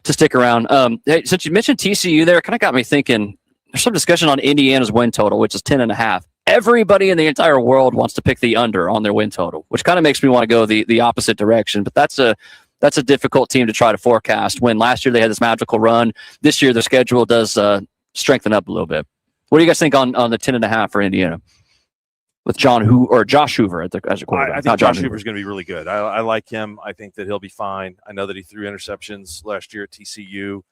stick around. Hey, since you mentioned TCU there, it kind of got me thinking. There's some discussion on Indiana's win total, which is 10.5. everybody in the entire world wants to pick the under on their win total, which kind of makes me want to go the opposite direction. But that's a difficult team to try to forecast. When last year they had this magical run, this year their schedule does strengthen up a little bit. What do you guys think on the 10.5 for Indiana with Josh Hoover as a quarterback? I think Josh Hoover is going to be really good. I like him. I think that he'll be fine. I know that he threw interceptions last year at TCU.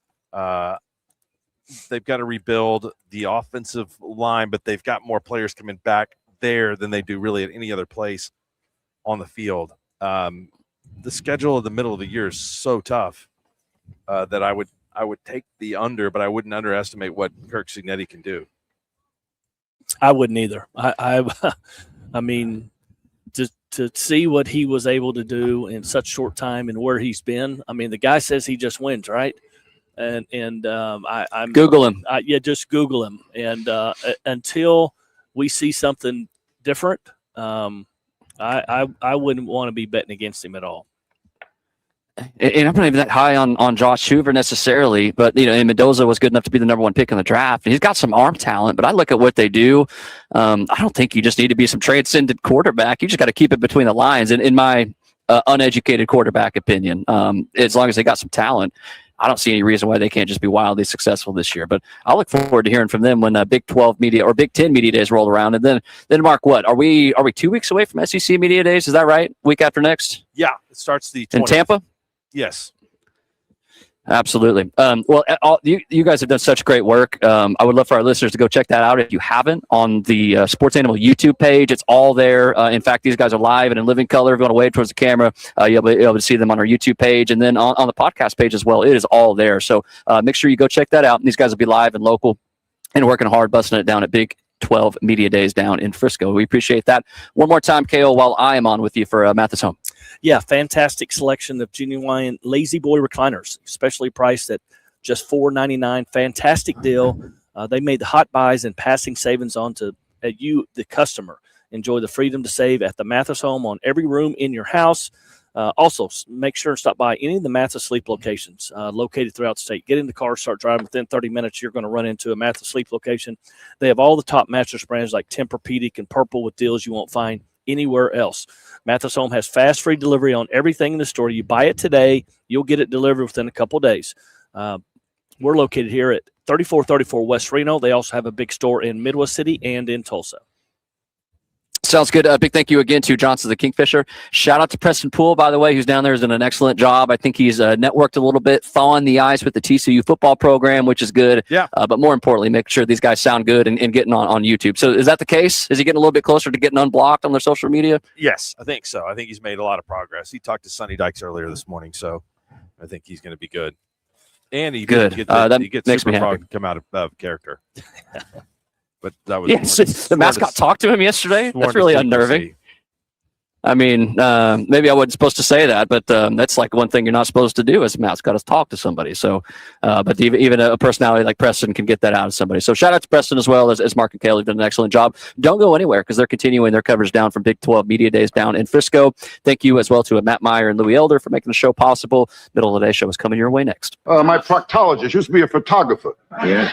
They've got to rebuild the offensive line, but they've got more players coming back there than they do really at any other place on the field. The schedule of the middle of the year is so tough that I would take the under, but I wouldn't underestimate what Kirk Cignetti can do. I wouldn't either. I mean, to see what he was able to do in such short time and where he's been. I mean, the guy says he just wins, right? And I'm Google him. Just Google him. And until we see something different, I wouldn't want to be betting against him at all. And I'm not even that high on Josh Hoover necessarily, but and Mendoza was good enough to be the number one pick in the draft. And he's got some arm talent, but I look at what they do. I don't think you just need to be some transcendent quarterback. You just got to keep it between the lines. And in my uneducated quarterback opinion, as long as they got some talent, I don't see any reason why they can't just be wildly successful this year. But I look forward to hearing from them when Big 12 media or Big 10 media days roll around. And then Mark, what are we 2 weeks away from SEC media days? Is that right? Week after next? Yeah, it starts the 20th. In Tampa. Yes. Absolutely. Well, you guys have done such great work. I would love for our listeners to go check that out if you haven't on the Sports Animal YouTube page. It's all there. In fact, these guys are live and in living color. If you want to wave towards the camera, you'll be able to see them on our YouTube page. And then on the podcast page as well, it is all there. So make sure you go check that out. And these guys will be live and local and working hard, busting it down at Big 12 Media Days down in Frisco. We appreciate that. One more time, Cale, while I am on with you for Mathis Home. Yeah, fantastic selection of genuine Lazy Boy recliners, especially priced at just $4.99. Fantastic deal. They made the hot buys and passing savings on to you, the customer. Enjoy the freedom to save at the Mathis Home on every room in your house. Also, make sure and stop by any of the Mathis Sleep locations located throughout the state. Get in the car, start driving. Within 30 minutes, you're going to run into a Mathis Sleep location. They have all the top mattress brands like Tempur-Pedic and Purple with deals you won't find anywhere else. Mathis Home has fast free delivery on everything in the store. You buy it today, you'll get it delivered within a couple days. We're located here at 3434 West Reno. They also have a big store in Midwest City and in Tulsa. Sounds good. Big thank you again to Johnson the Kingfisher. Shout out to Preston Poole, by the way, who's down there, has done an excellent job. I think he's networked a little bit, thawing the ice with the TCU football program, which is good. Yeah. But more importantly, make sure these guys sound good and getting on YouTube. So is that the case? Is he getting a little bit closer to getting unblocked on their social media? Yes, I think so. I think he's made a lot of progress. He talked to Sonny Dykes earlier this morning, so I think he's going to be good. And he good. He gets makes Super me Frog happy. Come out of character. But that was the mascot talked to him yesterday. That's really unnerving. I mean, maybe I wasn't supposed to say that, but that's like one thing you're not supposed to do as a mascot is talk to somebody. So, but even a personality like Preston can get that out of somebody. So shout out to Preston as well as Mark and Cale have done an excellent job. Don't go anywhere because they're continuing their coverage down from Big 12 Media Days down in Frisco. Thank you as well to Matt Meyer and Louis Elder for making the show possible. Middle of the day show is coming your way next. My proctologist used to be a photographer. Yeah.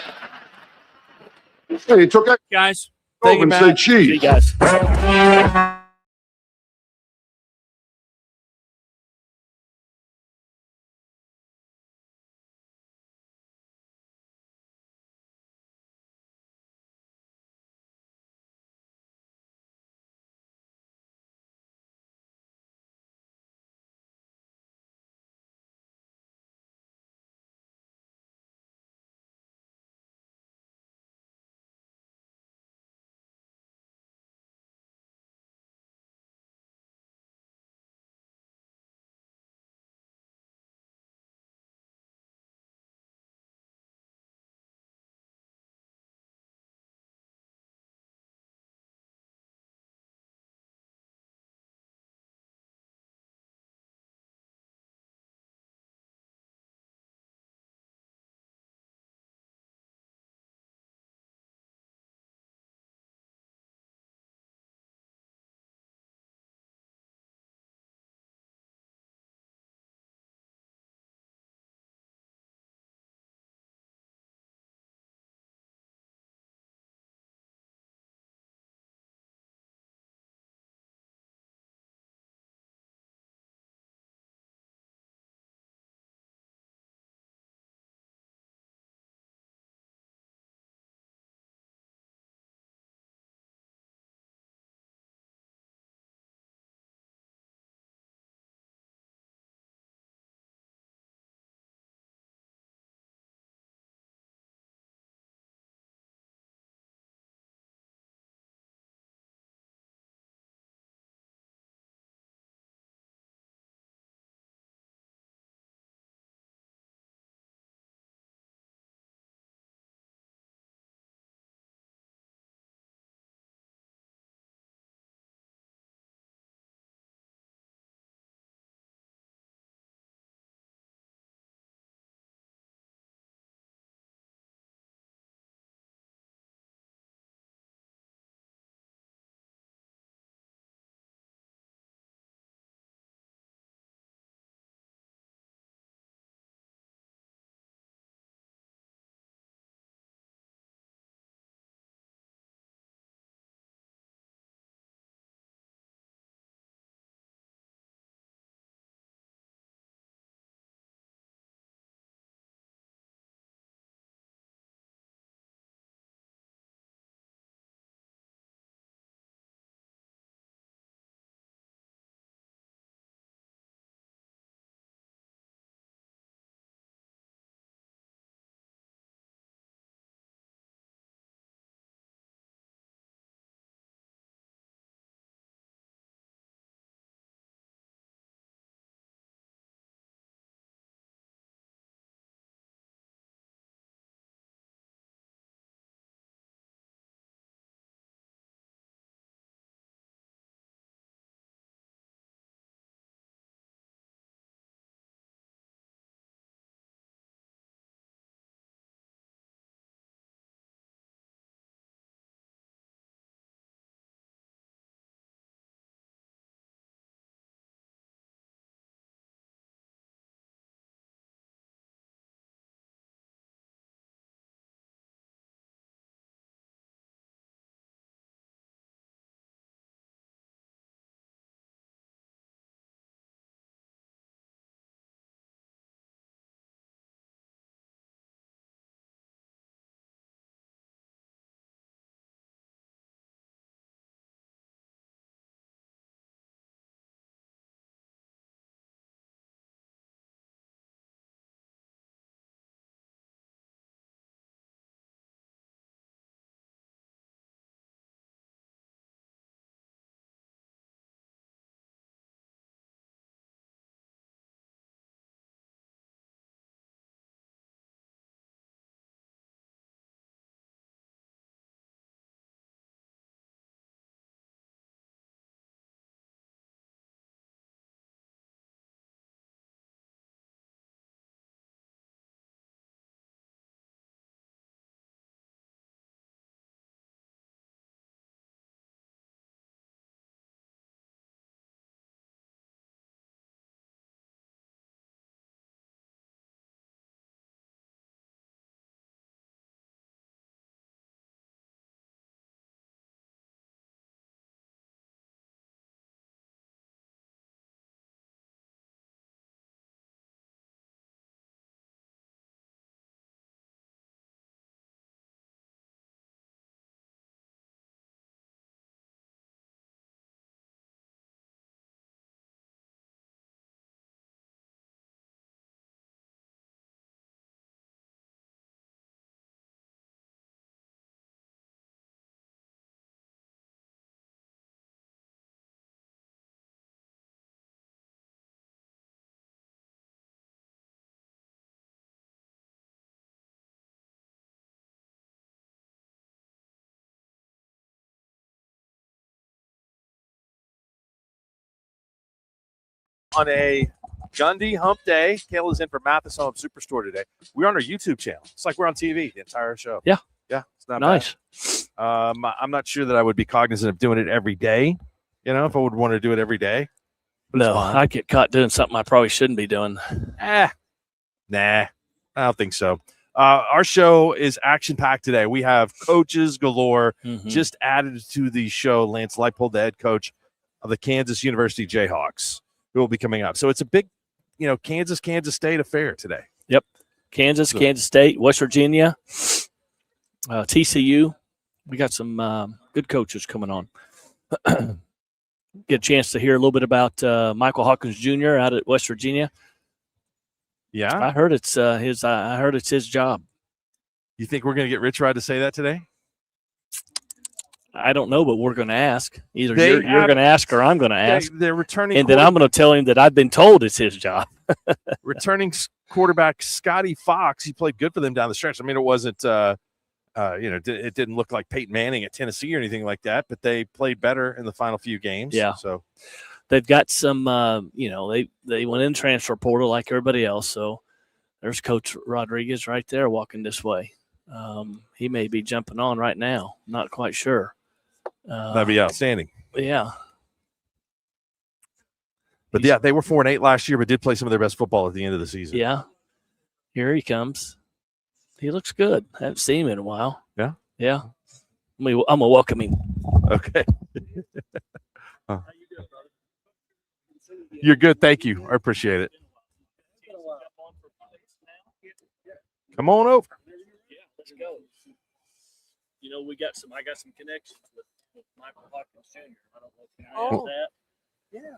Hey, he took that Guys. over and said cheese. See you guys. on a Gundy Hump Day. Cale is in for Mathis Home Superstore today. We're on our YouTube channel. It's like we're on TV the entire show. Yeah. Yeah, it's not Nice. bad. I'm not sure that I would be cognizant of doing it every day. You know, if I would want to do it every day. No, I'd get caught doing something I probably shouldn't be doing. Nah, I don't think so. Our show is action-packed today. We have coaches galore. Just added to the show, Lance Leipold, the head coach of the Kansas University Jayhawks, who will be coming up. So it's a big, Kansas State affair today. Yep. Kansas State, West Virginia, TCU. We got some good coaches coming on. Get a chance to hear a little bit about Michael Hawkins Jr. out at West Virginia. Yeah, I heard it's his. I heard it's his job. You think we're going to get Rich Rod to say that today? I don't know, but we're going to ask. Either you're going to ask or I'm going to ask. They're returning, and then I'm going to tell him that I've been told it's his job. Returning quarterback Scotty Fox. He played good for them down the stretch. I mean, it wasn't. It didn't look like Peyton Manning at Tennessee or anything like that, but they played better in the final few games. Yeah. So they've got some, they went in transfer portal like everybody else. So there's Coach Rodriguez right there walking this way. He may be jumping on right now. Not quite sure. That'd be outstanding. Yeah. But yeah, they were 4-8 last year, but did play some of their best football at the end of the season. Yeah. Here he comes. He looks good. I haven't seen him in a while. Yeah? Yeah. I'm going to welcome him. Okay. You're good. Thank you. I appreciate it. Come on over. Yeah, let's go. I got some connections with Michael Hawkins Jr. I don't know if you know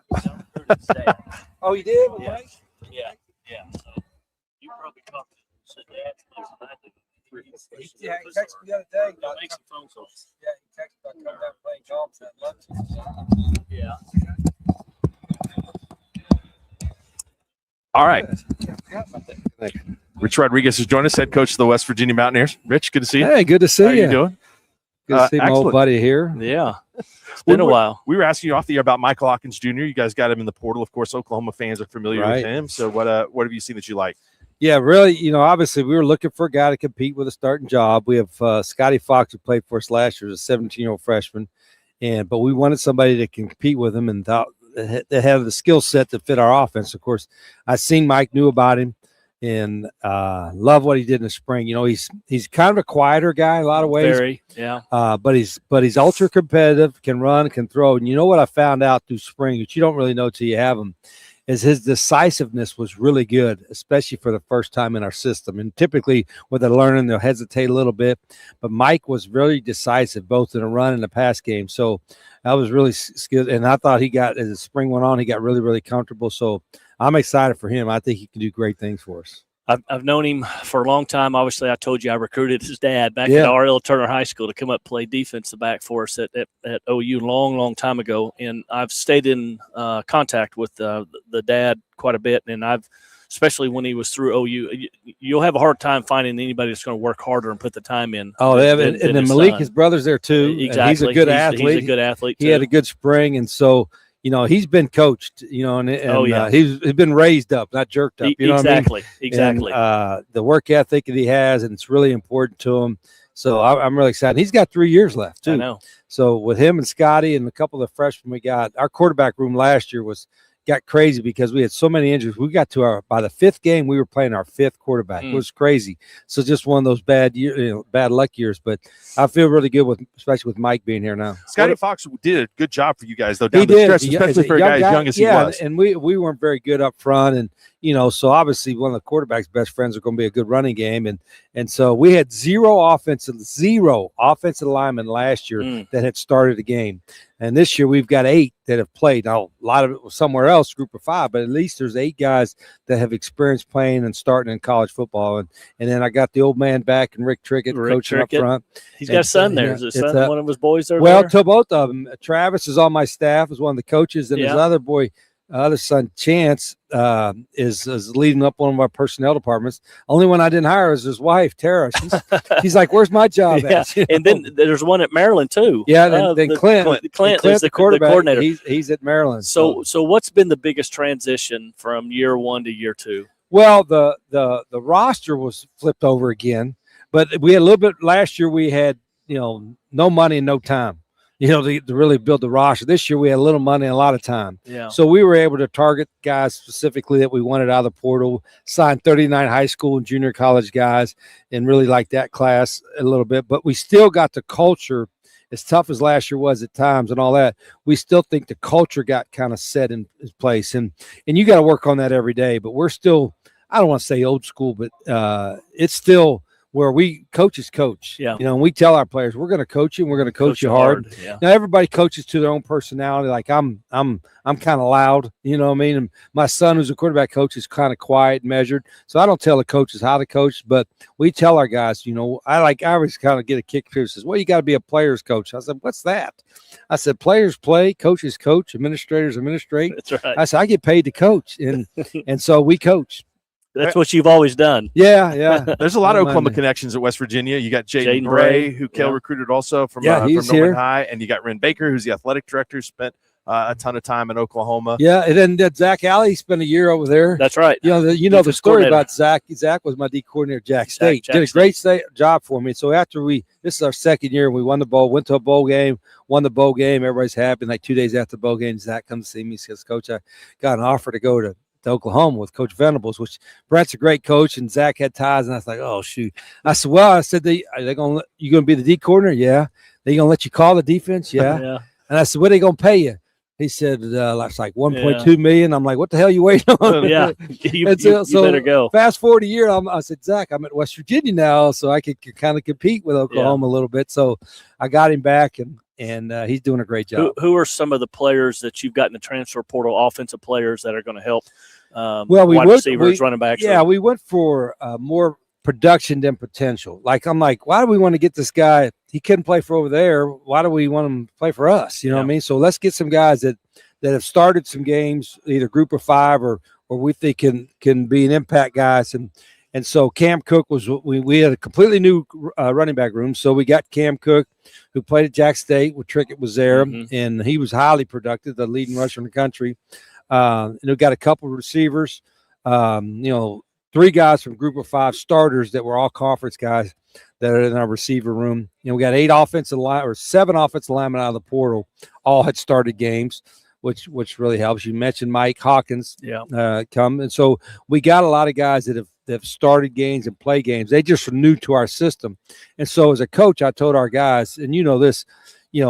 that. Oh, you did? Yeah. Yeah. So you probably talked to Dad. Yeah, he texted me the other day. I'll make some phone calls. Yeah, he texted me about coming down and playing golf at lunch. Yeah. All right. Rich Rodriguez has joined us, head coach of the West Virginia Mountaineers. Rich, good to see you. Hey, good to see you. How you. you doing? Good to see my old buddy here. Yeah. It's been a while. We were asking you off the air about Michael Hawkins Jr. You guys got him in the portal. Of course, Oklahoma fans are familiar with him. So what have you seen that you like? Yeah, really, obviously we were looking for a guy to compete with a starting job. We have Scotty Fox, who played for us last year, was a 17-year-old freshman. But we wanted somebody that can compete with him and thought they have the skill set to fit our offense. Of course, I seen Mike, knew about him, and love what he did in the spring. He's kind of a quieter guy in a lot of ways. Very, yeah. But he's ultra competitive, can run, can throw. And you know what I found out through spring, which you don't really know till you have him, is his decisiveness was really good, especially for the first time in our system. And typically with the learning, they'll hesitate a little bit. But Mike was really decisive, both in the run and the pass game. So that was really skilled. And I thought as the spring went on, he got really, really comfortable. So I'm excited for him. I think he can do great things for us. I've known him for a long time. Obviously, I told you I recruited his dad back at R.L. Turner High School to come up and play defensive back for us at OU long time ago. And I've stayed in contact with the dad quite a bit. And especially when he was through OU, you'll have a hard time finding anybody that's going to work harder and put the time in. Oh, they have and then Malik, his brother's there too. Exactly. He's a good athlete. He's a good athlete too. He had a good spring. And so, he's been coached, and he's been raised up, not jerked up. Exactly. And, the work ethic that he has, and it's really important to him. So I'm really excited. He's got 3 years left, too. I know. So with him and Scotty and a couple of freshmen we got, our quarterback room last year got crazy because we had so many injuries. We got to by the fifth game, we were playing our fifth quarterback. It was crazy. So just one of those bad luck years. But I feel really good especially with Mike being here now. Scotty Fox did a good job for you guys, though, down the stretch, especially for a guy as young as he was. And we weren't very good up front. And, so obviously one of the quarterback's best friends are going to be a good running game. And so we had zero offensive linemen last year that had started a game. And this year we've got 8 that have played. Now, a lot of it was somewhere else, group of 5, but at least there's 8 guys that have experience playing and starting in college football. And then I got the old man back and Rick Trickett coaching up front. He's got a son there. Is his son one of his boys there? Well, to both of them. Travis is on my staff as one of the coaches, and his other boy, other son, Chance, is leading up one of our personnel departments. Only one I didn't hire is his wife, Tara. She's like, "Where's my job at?" And then there's one at Maryland too. Yeah, then Clint is the coordinator. He's at Maryland. So what's been the biggest transition from year 1 to year 2? Well, the roster was flipped over again, but we had a little bit last year. We had no money and no time. To really build the roster. This year we had a little money and a lot of time. Yeah. So we were able to target guys specifically that we wanted out of the portal, sign 39 high school and junior college guys, and really like that class a little bit. But we still got the culture, as tough as last year was at times and all that. We still think the culture got kind of set in place. And you got to work on that every day. But we're still, I don't want to say old school, but it's still where we coaches coach. Yeah. And we tell our players, we're going to coach you and we're going to coach you hard. Yeah. Now everybody coaches to their own personality. Like I'm kind of loud, you know what I mean? And my son, who's a quarterback coach, is kind of quiet and measured. So I don't tell the coaches how to coach, but we tell our guys, I always kind of get a kick here. Says, well, you got to be a player's coach. I said, what's that? I said, players play, coaches coach, administrators administrate. That's right. I said, I get paid to coach. And so we coach. That's what you've always done. Yeah. There's a lot of Oklahoma connections at West Virginia. You got Jaden Bray, who Cale recruited also from Norman High, and you got Ren Baker, who's the athletic director, who spent a ton of time in Oklahoma. Yeah, and then Zach Alley spent a year over there. That's right. The story about Zach. Zach was my D coordinator at Jack State. Did a great job for me. So after this is our second year, we won the bowl, went to a bowl game, won the bowl game. Everybody's happy. Like 2 days after the bowl game, Zach comes to see me. Says, Coach, I got an offer to go to Oklahoma with Coach Venables, which Brett's a great coach, and Zach had ties. And I was like, oh shoot. I said, well, are they gonna you gonna be the D coordinator? Yeah. They gonna let you call the defense? Yeah. Yeah. And I said, what are they gonna pay you? He said, it's like 1.2 million. I'm like, what the hell you waiting on? Yeah. You better go. Fast forward a year, I said, Zach, I'm at West Virginia now, so I could kind of compete with Oklahoma a little bit. So I got him back, and he's doing a great job. Who are some of the players that you've got in the transfer portal, offensive players that are going to help wide receivers, running backs? Yeah, we went for more production than potential. I'm like, why do we want to get this guy? He couldn't play for over there. Why do we want him to play for us? You know what I mean? So let's get some guys that have started some games, either group of 5 or we think can be an impact guys. And so Cam Cook we had a completely new running back room. So we got Cam Cook, who played at Jack State with Trickett was there, and he was highly productive, the leading rusher in the country. And we got a couple of receivers, 3 guys from group of 5 starters that were all conference guys that are in our receiver room. We got 7 offensive linemen out of the portal, all had started games, which really helps. You mentioned Mike Hawkins come. And so we got a lot of guys that have started games and play games. They just are new to our system. And so as a coach, I told our guys, and this,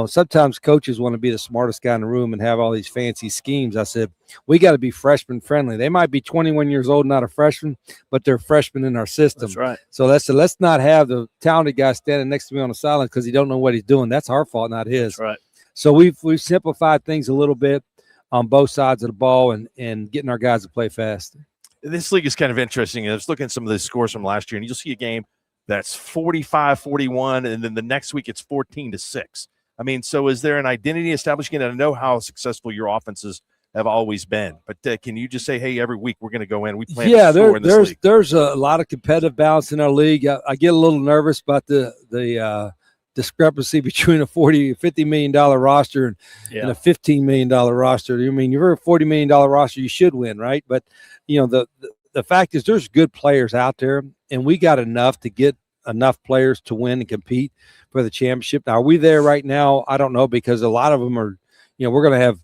sometimes coaches want to be the smartest guy in the room and have all these fancy schemes. I said, we got to be freshman friendly. They might be 21 years old, not a freshman, but they're freshmen in our system. That's right. So let's not have the talented guy standing next to me on the sideline because he don't know what he's doing. That's our fault, not his. That's right. So we've simplified things a little bit on both sides of the ball and getting our guys to play fast. This league is kind of interesting. I was looking at some of the scores from last year, and you'll see a game that's 45-41, and then the next week it's 14-6. I mean, so is there an identity establishing it? I know how successsill your offenses have always been, but can you just say, hey, every week we're going to go in, we plan to score in this league? There's a lot of competitive balance in our league. I get a little nervous about the discrepancy between a $50 million roster and a $15 million roster. I mean, you're a $40 million roster, you should win, right? But the fact is there's good players out there, and we got enough to get enough players to win and compete for the championship. Now, are we there right now? I don't know, because a lot of them are, we're going to have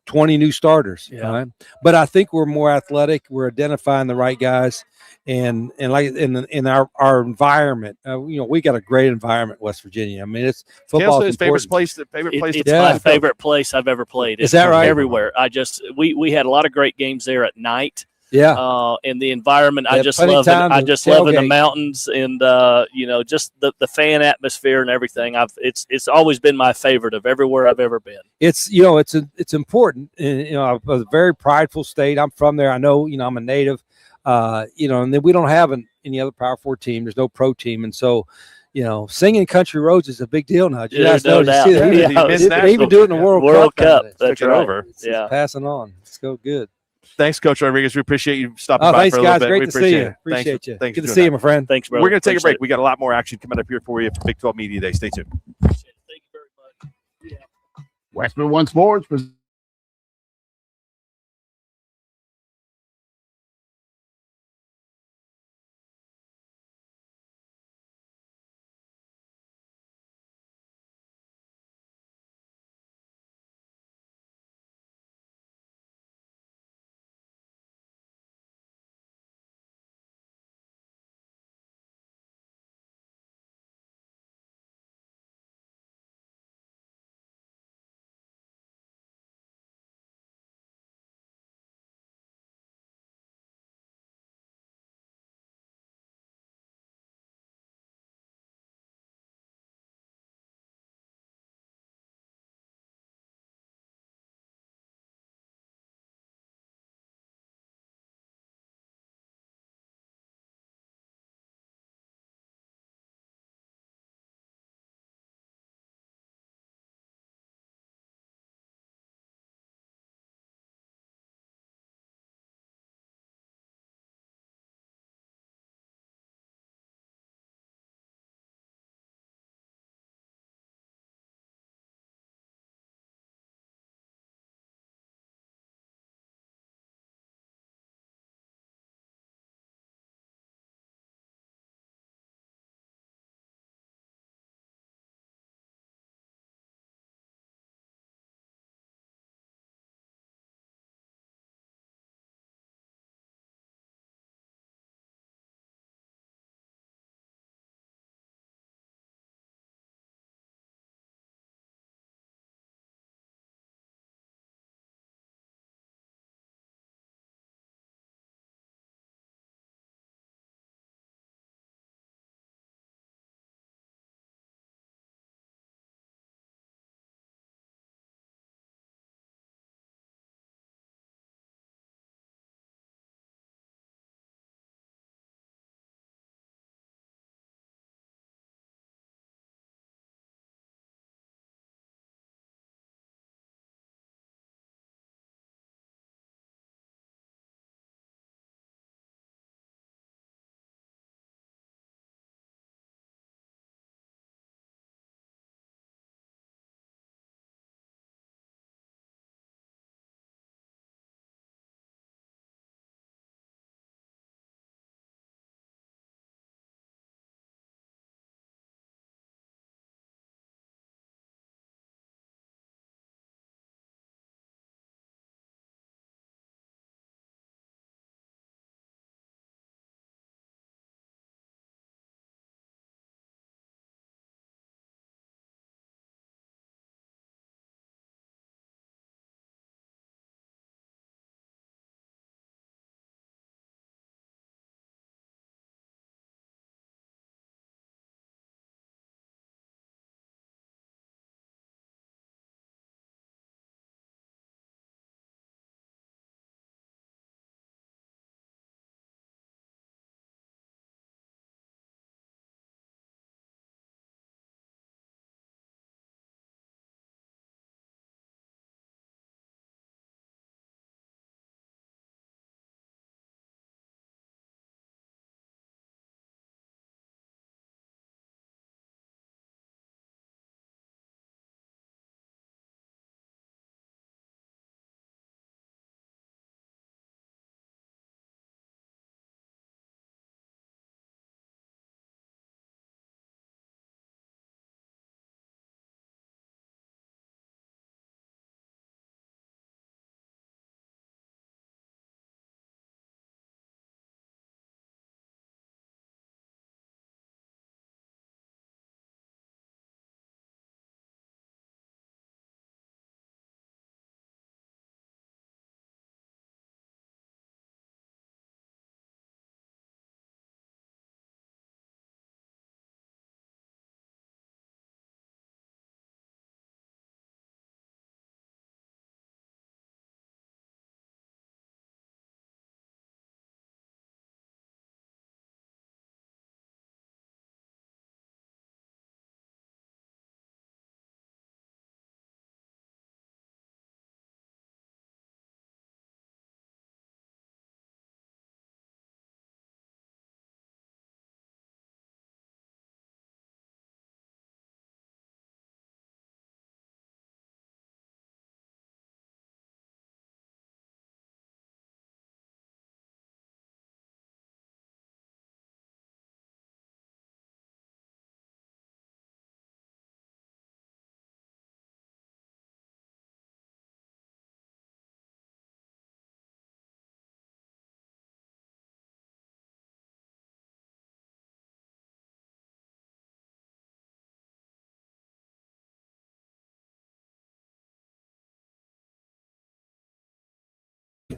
20 new starters. Right? But I think we're more athletic. We're identifying the right guys, and like in our environment, we got a great environment in West Virginia. I mean, it's football. His favorite place. It's my favorite place I've ever played. Is that right? Everywhere. We had a lot of great games there at night. Yeah. And the environment, I just love it. I just love in the mountains, and just the fan atmosphere and everything. It's always been my favorite of everywhere I've ever been. It's it's important. And, a very prideful state. I'm from there. I know, I'm a native. And then we don't have any other Power 4 team. There's no pro team, and so singing country roads is a big deal now. Did you guys no know? Did you see that? doubt. Yeah, They even do it in the World Cup. Cup. nowadays. That's Took it right. over. It's Yeah. passing on. Let's go good. Thanks, Coach Rodriguez. We appreciate you stopping Oh, by thanks, for a little guys. bit. Great We to see appreciate you. it. Appreciate you. Thanks Good for to doing see you, that. my friend. Thanks, brother. We're going to take a break. Appreciate We got a lot more action coming up here for you for Big 12 Media Day. Stay tuned. Thank you very much. Westwood One Sports.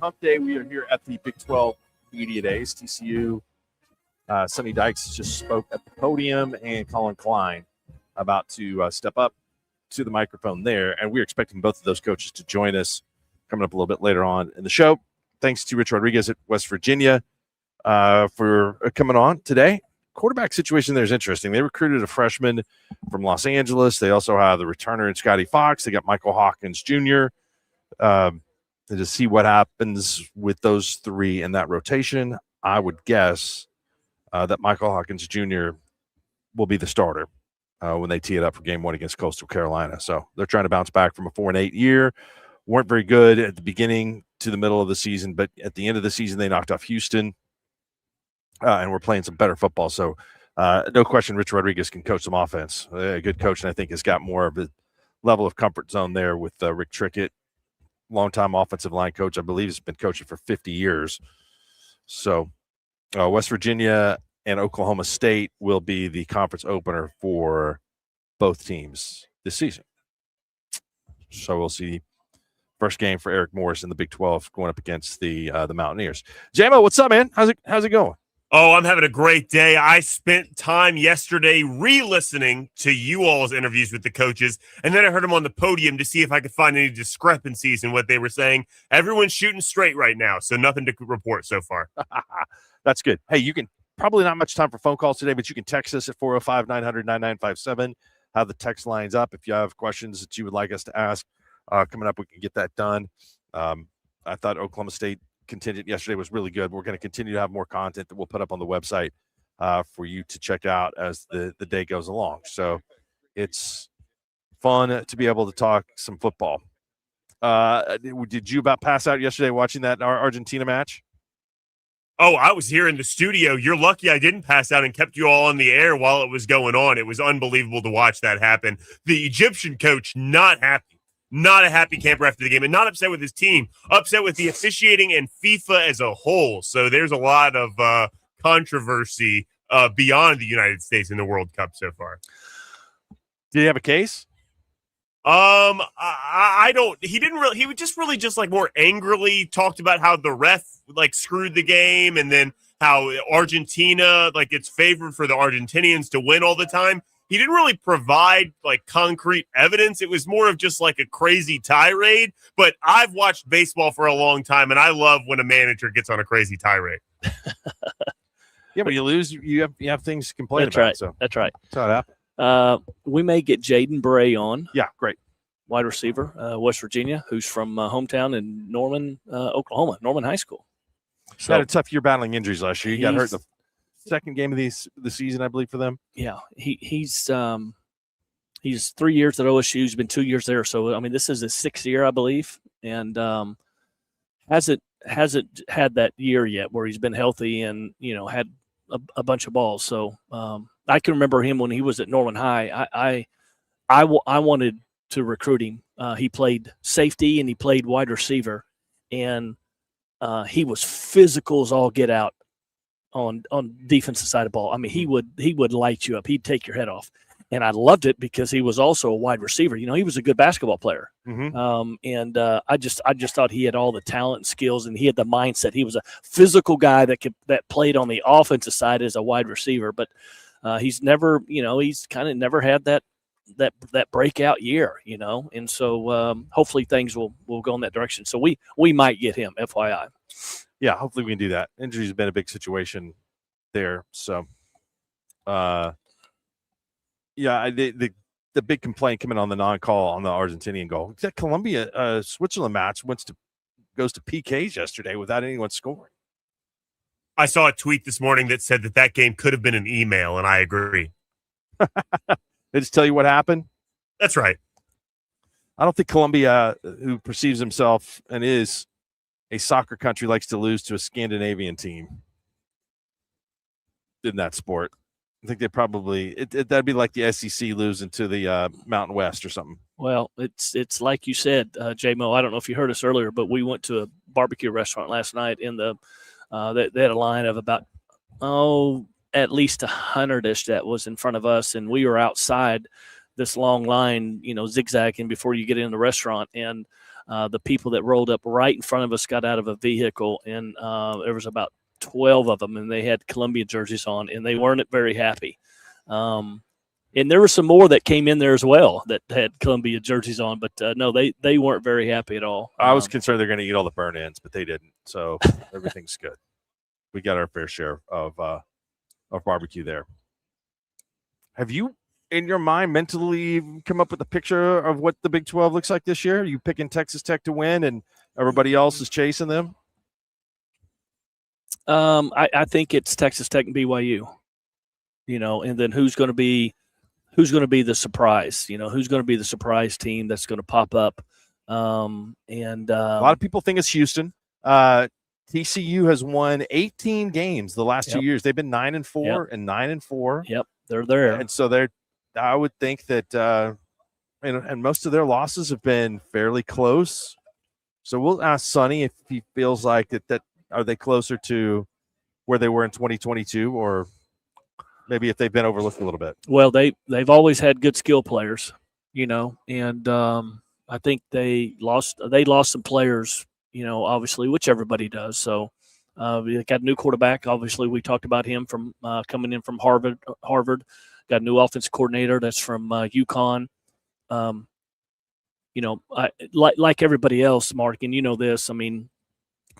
Hump Day. We are here at the Big 12 Media Days. TCU, Sonny Dykes just spoke at the podium, and Colin Klein about to step up to the microphone there. And we're expecting both of those coaches to join us coming up a little bit later on in the show. Thanks to Rich Rodriguez at West Virginia for coming on today. Quarterback situation there is interesting. They recruited a freshman from Los Angeles. They also have the returner in Scotty Fox. They got Michael Hawkins Jr. To just see what happens with those three in that rotation. I would guess that Michael Hawkins Jr. will be the starter when they tee it up for game 1 against Coastal Carolina. So they're trying to bounce back from a 4-8 year. Weren't very good at the beginning to the middle of the season, but at the end of the season, they knocked off Houston. And we're playing some better football. So no question Rich Rodriguez can coach some offense. A good coach, and I think has got more of a level of comfort zone there with Rick Trickett, longtime offensive line coach. I believe he's been coaching for 50 years. So West Virginia and Oklahoma State will be the conference opener for both teams this season. So we'll see. First game for Eric Morris in the Big 12 going up against the Mountaineers. JMO, what's up, man? How's it going? Oh, I'm having a great day. I spent time yesterday re-listening to you all's interviews with the coaches, and then I heard them on the podium to see if I could find any discrepancies in what they were saying. Everyone's shooting straight right now, so nothing to report so far. That's good. Hey, you can probably not much time for phone calls today, but you can text us at 405-900-9957. Have the text lines up if you have questions that you would like us to ask. Coming up, we can get that done. I thought Oklahoma State contingent yesterday was really good. We're going to continue to have more content that we'll put up on the website for you to check out as the day goes along. So it's fun to be able to talk some football. Did you about pass out yesterday watching that Argentina match? Oh, I was here in the studio. You're lucky I didn't pass out and kept you all on the air while it was going on. It was unbelievable to watch that happen. The Egyptian coach, not happy. Not a happy camper after the game, and not upset with his team, upset with the officiating and FIFA as a whole. So there's a lot of controversy beyond the United States in the World Cup so far. Did he have a case? I don't. He didn't really. He would just really just like more angrily talked about how the ref like screwed the game, and then how Argentina like it's favored for the Argentinians to win all the time. He didn't really provide like concrete evidence. It was more of just like a crazy tirade. But I've watched baseball for a long time, and I love when a manager gets on a crazy tirade. Yeah, but you lose, you have things to complain That's about. right. So That's right. that's how it happened. We may get Jaden Bray on. Yeah, great. Wide receiver, West Virginia, who's from hometown in Norman, Oklahoma, Norman High School. So, had a tough year battling injuries last year. He got hurt in the second game of the season, I believe, for them. Yeah, he's 3 years at OSU. He's been 2 years there. So I mean, this is his 6th year, I believe, and hasn't had that year yet where he's been healthy and had a bunch of balls. So I can remember him when he was at Norman High. I wanted to recruit him. He played safety and he played wide receiver, and he was physical as all get out on defensive side of the ball. I mean, he would light you up. He'd take your head off. And I loved it because he was also a wide receiver. He was a good basketball player. Mm-hmm. I just thought he had all the talent and skills, and he had the mindset. He was a physical guy that played on the offensive side as a wide receiver, but he's never, he's kind of never had that breakout year, and so hopefully things will go in that direction. So we might get him, FYI. Yeah, hopefully we can do that. Injuries have been a big situation there. So, yeah, the big complaint coming on the non-call on the Argentinian goal. That Colombia Switzerland match goes to PKs yesterday without anyone scoring. I saw a tweet this morning that said that game could have been an email, and I agree. They just tell you what happened? That's right. I don't think Colombia, who perceives himself and is a soccer country, likes to lose to a Scandinavian team in that sport. I think they probably that'd be like the SEC losing to the Mountain West or something. Well, it's like you said, J-Mo. I don't know if you heard us earlier, but we went to a barbecue restaurant last night. In the they had a line of about at least 100-ish that was in front of us, and we were outside this long line, zigzagging before you get in the restaurant. And The people that rolled up right in front of us got out of a vehicle, and there was about 12 of them, and they had Columbia jerseys on, and they weren't very happy. And there were some more that came in there as well that had Columbia jerseys on, but no, they weren't very happy at all. I was concerned they're going to eat all the burn ends, but they didn't. So everything's good. We got our fair share of barbecue there. Have you, in your mind, mentally come up with a picture of what the Big 12 looks like this year? Are you picking Texas Tech to win, and everybody else is chasing them? I think it's Texas Tech and BYU. And then who's going to be the surprise? Who's going to be the surprise team that's going to pop up? A lot of people think it's Houston. TCU has won 18 games the last 2 years. They've been 9-4 and 9-4. Yep, they're there, and so I would think that, and most of their losses have been fairly close. So we'll ask Sonny if he feels like that. Are they closer to where they were in 2022, or maybe if they've been overlooked a little bit? Well, they've always had good skill players, and I think they lost some players, obviously, which everybody does. So they got a new quarterback. Obviously, we talked about him from coming in from Harvard. Got a new offensive coordinator that's from UConn. Like everybody else, Mark, and you know this. I mean,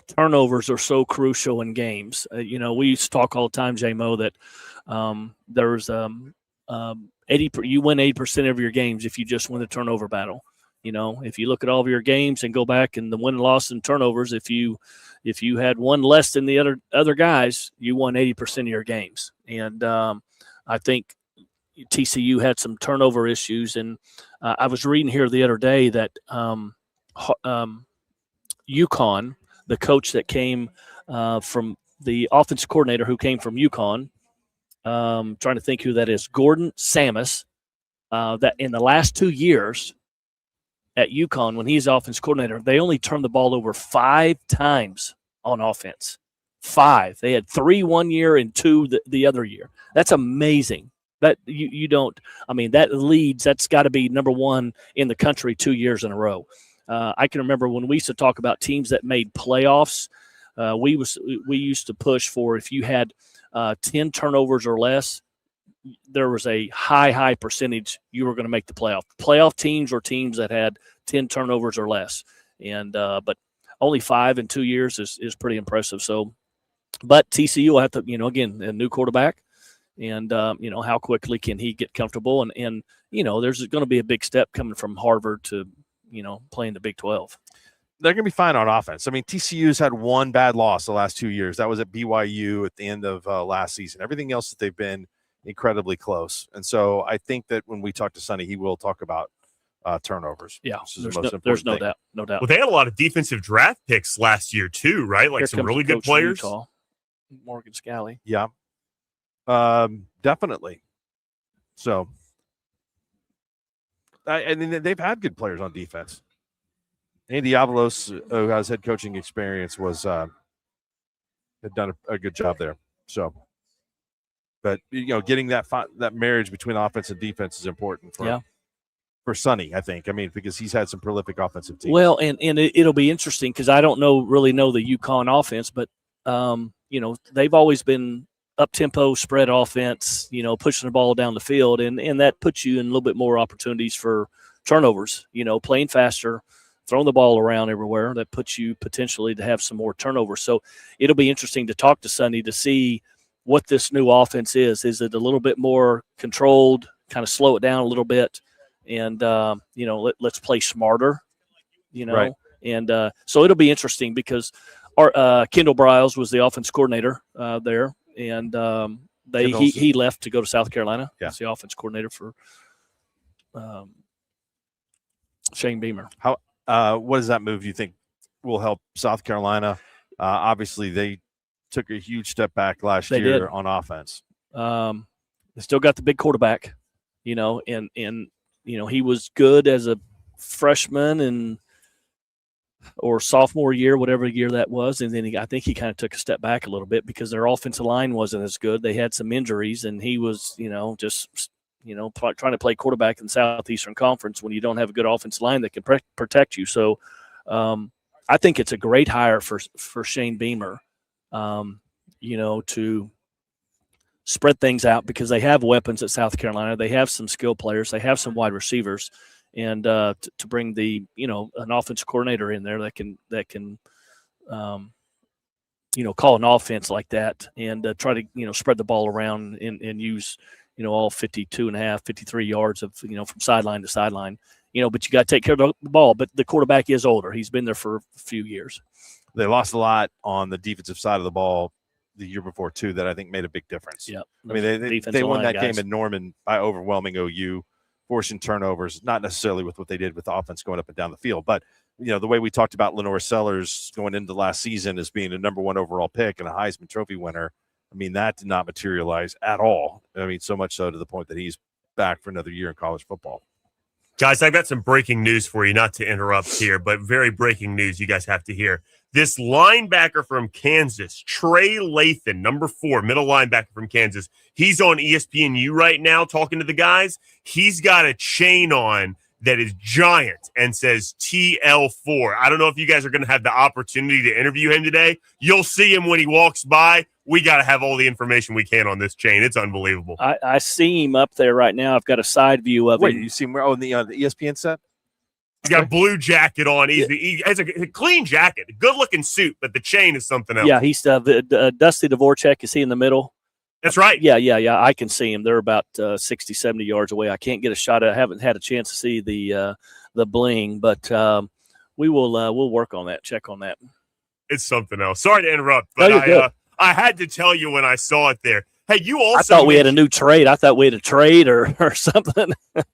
turnovers are so crucial in games. We used to talk all the time, J-Mo, that there's 80. You win 80% of your games if you just win the turnover battle. If you look at all of your games and go back and the win and loss and turnovers, if you had one less than the other guys, you won 80% of your games. And I think TCU had some turnover issues. And I was reading here the other day that UConn, the coach that came from the offensive coordinator who came from UConn, trying to think who that is, Gordon Samus, that in the last 2 years at UConn, when he's offense coordinator, they only turned the ball over 5 times on offense. 5. They had 3 1 year and 2 the other year. That's amazing. That you don't. I mean, that's got to be number 1 in the country 2 years in a row. I can remember when we used to talk about teams that made playoffs. We used to push for, if you had 10 turnovers or less, there was a high percentage you were going to make the playoff. Playoff teams were teams that had 10 turnovers or less, and but only 5 in 2 years is pretty impressive. So, but TCU will have to, again, a new quarterback, and how quickly can he get comfortable, and there's going to be a big step coming from Harvard to playing the Big 12. They're going to be fine on offense. I mean, TCU's had one bad loss the last 2 years. That was at BYU at the end of last season. Everything else that they've been incredibly close. And so I think that when we talk to Sonny, he will talk about turnovers. Yeah, there's no doubt. Well, they had a lot of defensive draft picks last year too, right? Like some really good players. Morgan Scalley. Yeah, definitely. So, I mean, they've had good players on defense. Andy Avalos, who has head coaching experience, had done a good job there. So, but getting that marriage between offense and defense is important for Sonny, I think. I mean, because he's had some prolific offensive teams. Well, and it'll be interesting because I don't really know the UConn offense, but they've always been up-tempo spread offense, pushing the ball down the field, and that puts you in a little bit more opportunities for turnovers, playing faster, throwing the ball around everywhere. That puts you potentially to have some more turnovers. So it'll be interesting to talk to Sonny to see what this new offense is. Is it a little bit more controlled, kind of slow it down a little bit, and, let's play smarter, Right. And so it'll be interesting because our Kendall Briles was the offense coordinator there, and he left to go to South Carolina. Yeah. He's the offense coordinator for Shane Beamer. What does that move do you think will help South Carolina? Obviously, they took a huge step back last year on offense. They still got the big quarterback, and he was good as a freshman or sophomore year, whatever year that was, and then I think he kind of took a step back a little bit because their offensive line wasn't as good. They had some injuries, and he was, trying to play quarterback in the Southeastern Conference when you don't have a good offensive line that can protect you. So I think it's a great hire for Shane Beamer, to spread things out because they have weapons at South Carolina. They have some skill players. They have some wide receivers, and to bring an offensive coordinator in there that can call an offense like that and try to spread the ball around and use all 53 yards of from sideline to sideline. But you got to take care of the ball. But the quarterback is older. He's been there for a few years. They lost a lot on the defensive side of the ball the year before too. That I think made a big difference. Yeah, I mean they won that game in Norman by overwhelming OU, forcing turnovers. Not necessarily with what they did with the offense going up and down the field, but the way we talked about Lenore Sellers going into last season as being a number 1 overall pick and a Heisman Trophy winner. I mean, that did not materialize at all. I mean, so much so to the point that he's back for another year in college football. Guys, I've got some breaking news for you, not to interrupt here, but very breaking news you guys have to hear. This linebacker from Kansas, Trey Lathan, number 4, middle linebacker from Kansas, he's on ESPNU right now talking to the guys. He's got a chain on that is giant and says TL4. I don't know if you guys are going to have the opportunity to interview him today. You'll see him when he walks by. We got to have all the information we can on this chain. It's unbelievable. I see him up there right now. I've got a side view of him. Wait, you see him on the ESPN set? He's got a blue jacket on. He has a clean jacket, a good-looking suit, but the chain is something else. Yeah, he's Dusty Dvorak. Is he in the middle? That's right. Yeah. I can see him. They're about 60, 70 yards away. I can't get a shot. I haven't had a chance to see the bling, but we'll work on that. Check on that. It's something else. Sorry to interrupt, but I had to tell you when I saw it there. Hey, you also. I thought we had a new trade. I thought we had a trade or something.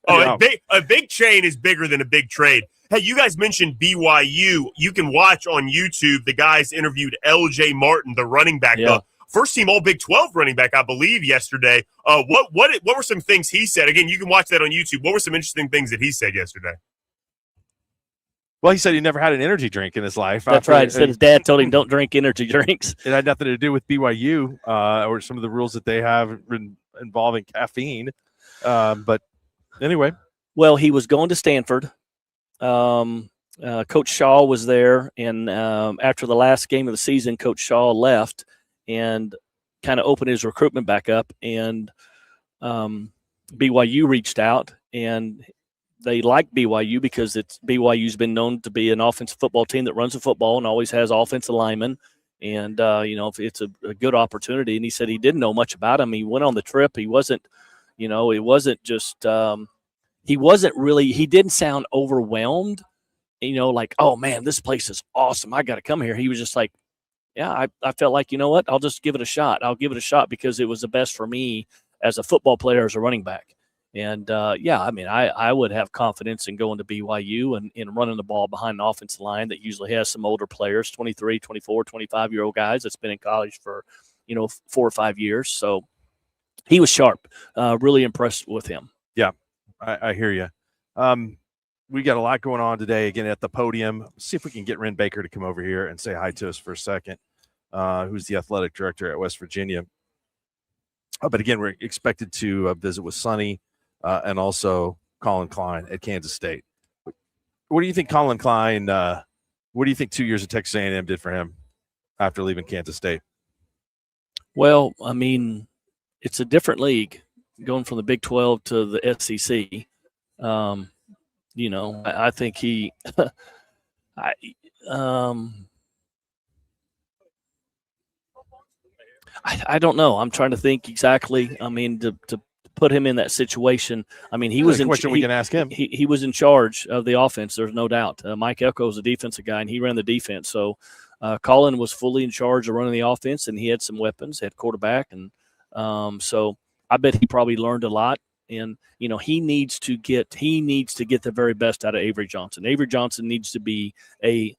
A big chain is bigger than a big trade. Hey, you guys mentioned BYU. You can watch on YouTube. The guys interviewed L.J. Martin, the running back, the first team All Big 12 running back, I believe, yesterday. What were some things he said? Again, you can watch that on YouTube. What were some interesting things that he said yesterday? Well, he said he never had an energy drink in his life. That's right. He said his dad told him don't drink energy drinks. It had nothing to do with BYU or some of the rules that they have involving caffeine. But anyway. Well, he was going to Stanford. Coach Shaw was there, and after the last game of the season, Coach Shaw left and kind of opened his recruitment back up, and BYU reached out, and they like BYU because BYU's been known to be an offensive football team that runs the football and always has offensive linemen. And, it's a good opportunity. And he said he didn't know much about him. He went on the trip. He wasn't, it wasn't just he didn't sound overwhelmed, like, oh, man, this place is awesome. I got to come here. He was just like, yeah, I felt like, you know what, I'll just give it a shot. I'll give it a shot because it was the best for me as a football player, as a running back. And, I would have confidence in going to BYU and running the ball behind an offensive line that usually has some older players, 23, 24, 25-year-old guys that's been in college for, 4 or 5 years. So he was sharp, really impressed with him. Yeah, I hear you. We got a lot going on today, again, at the podium. Let's see if we can get Ren Baker to come over here and say hi to us for a second, who's the athletic director at West Virginia. But again, we're expected to visit with Sonny and also Colin Klein at Kansas State. What do you think Colin Klein, what do you think 2 years at Texas A&M did for him after leaving Kansas State? Well, I mean, it's a different league going from the Big 12 to the SEC. I think he I don't know. I'm trying to think exactly. I mean, to put him in that situation. I mean, he was in. Question we can ask him. He was in charge of the offense. There's no doubt. Mike Elko is a defensive guy, and he ran the defense. So Colin was fully in charge of running the offense, and he had some weapons. Had quarterback, and so I bet he probably learned a lot. And he needs to get the very best out of Avery Johnson. Avery Johnson needs to be a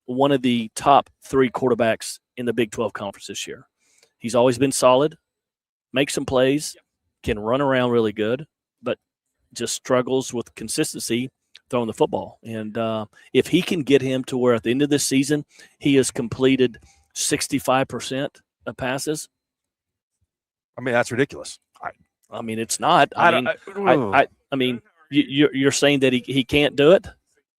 one of the top 3 quarterbacks in the Big 12 conference this year. He's always been solid, makes some plays, can run around really good, but just struggles with consistency throwing the football. And if he can get him to where at the end of this season he has completed 65% of passes, I mean, that's ridiculous. I mean, it's not. I mean, you're saying that he can't do it?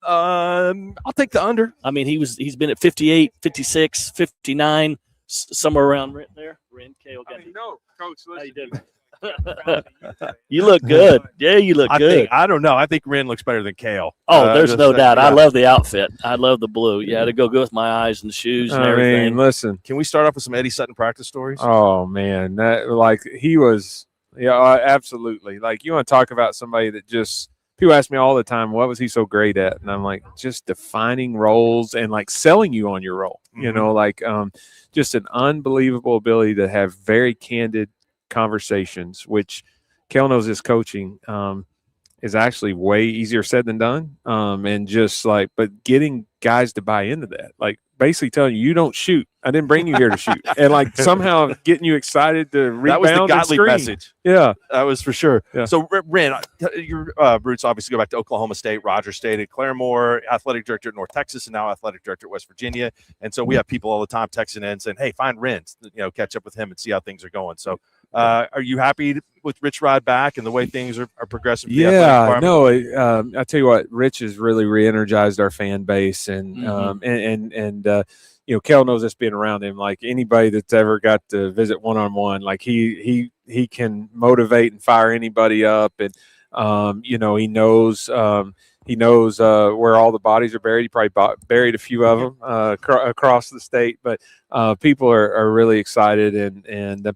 I'll take the under. I mean, he's been at 58, 56, 59, somewhere around right there. Cale Gundy. No, Coach. How you doing? You look good. Yeah, you look good. I don't know. I think Ren looks better than Cale. Oh, there's no doubt. Yeah. I love the outfit. I love the blue. Yeah, to go good with my eyes and the shoes and everything. Listen. Can we start off with some Eddie Sutton practice stories? Oh man, he was. Yeah, absolutely. Like, you want to talk about somebody that just. People ask me all the time, what was he so great at? And I'm like, just defining roles and like selling you on your role, just an unbelievable ability to have very candid conversations, which Cale knows his coaching is actually way easier said than done. But getting guys to buy into that, like basically telling you don't shoot. I didn't bring you here to shoot. And like somehow getting you excited to rebound. That was the godly message. Yeah. That was for sure. Yeah. So, Ren, your roots obviously go back to Oklahoma State, Rodgers State at Claremore, athletic director at North Texas, and now athletic director at West Virginia. And so we have people all the time texting in saying, hey, find Ren, catch up with him and see how things are going. So are you happy with Rich Rod back and the way things are progressing? Yeah, no, I tell you what, Rich has really re-energized our fan base, and Cale knows this being around him. Like anybody that's ever got to visit one-on-one, like he can motivate and fire anybody up, and he knows where all the bodies are buried. He probably buried a few of them across the state, but people are really excited, and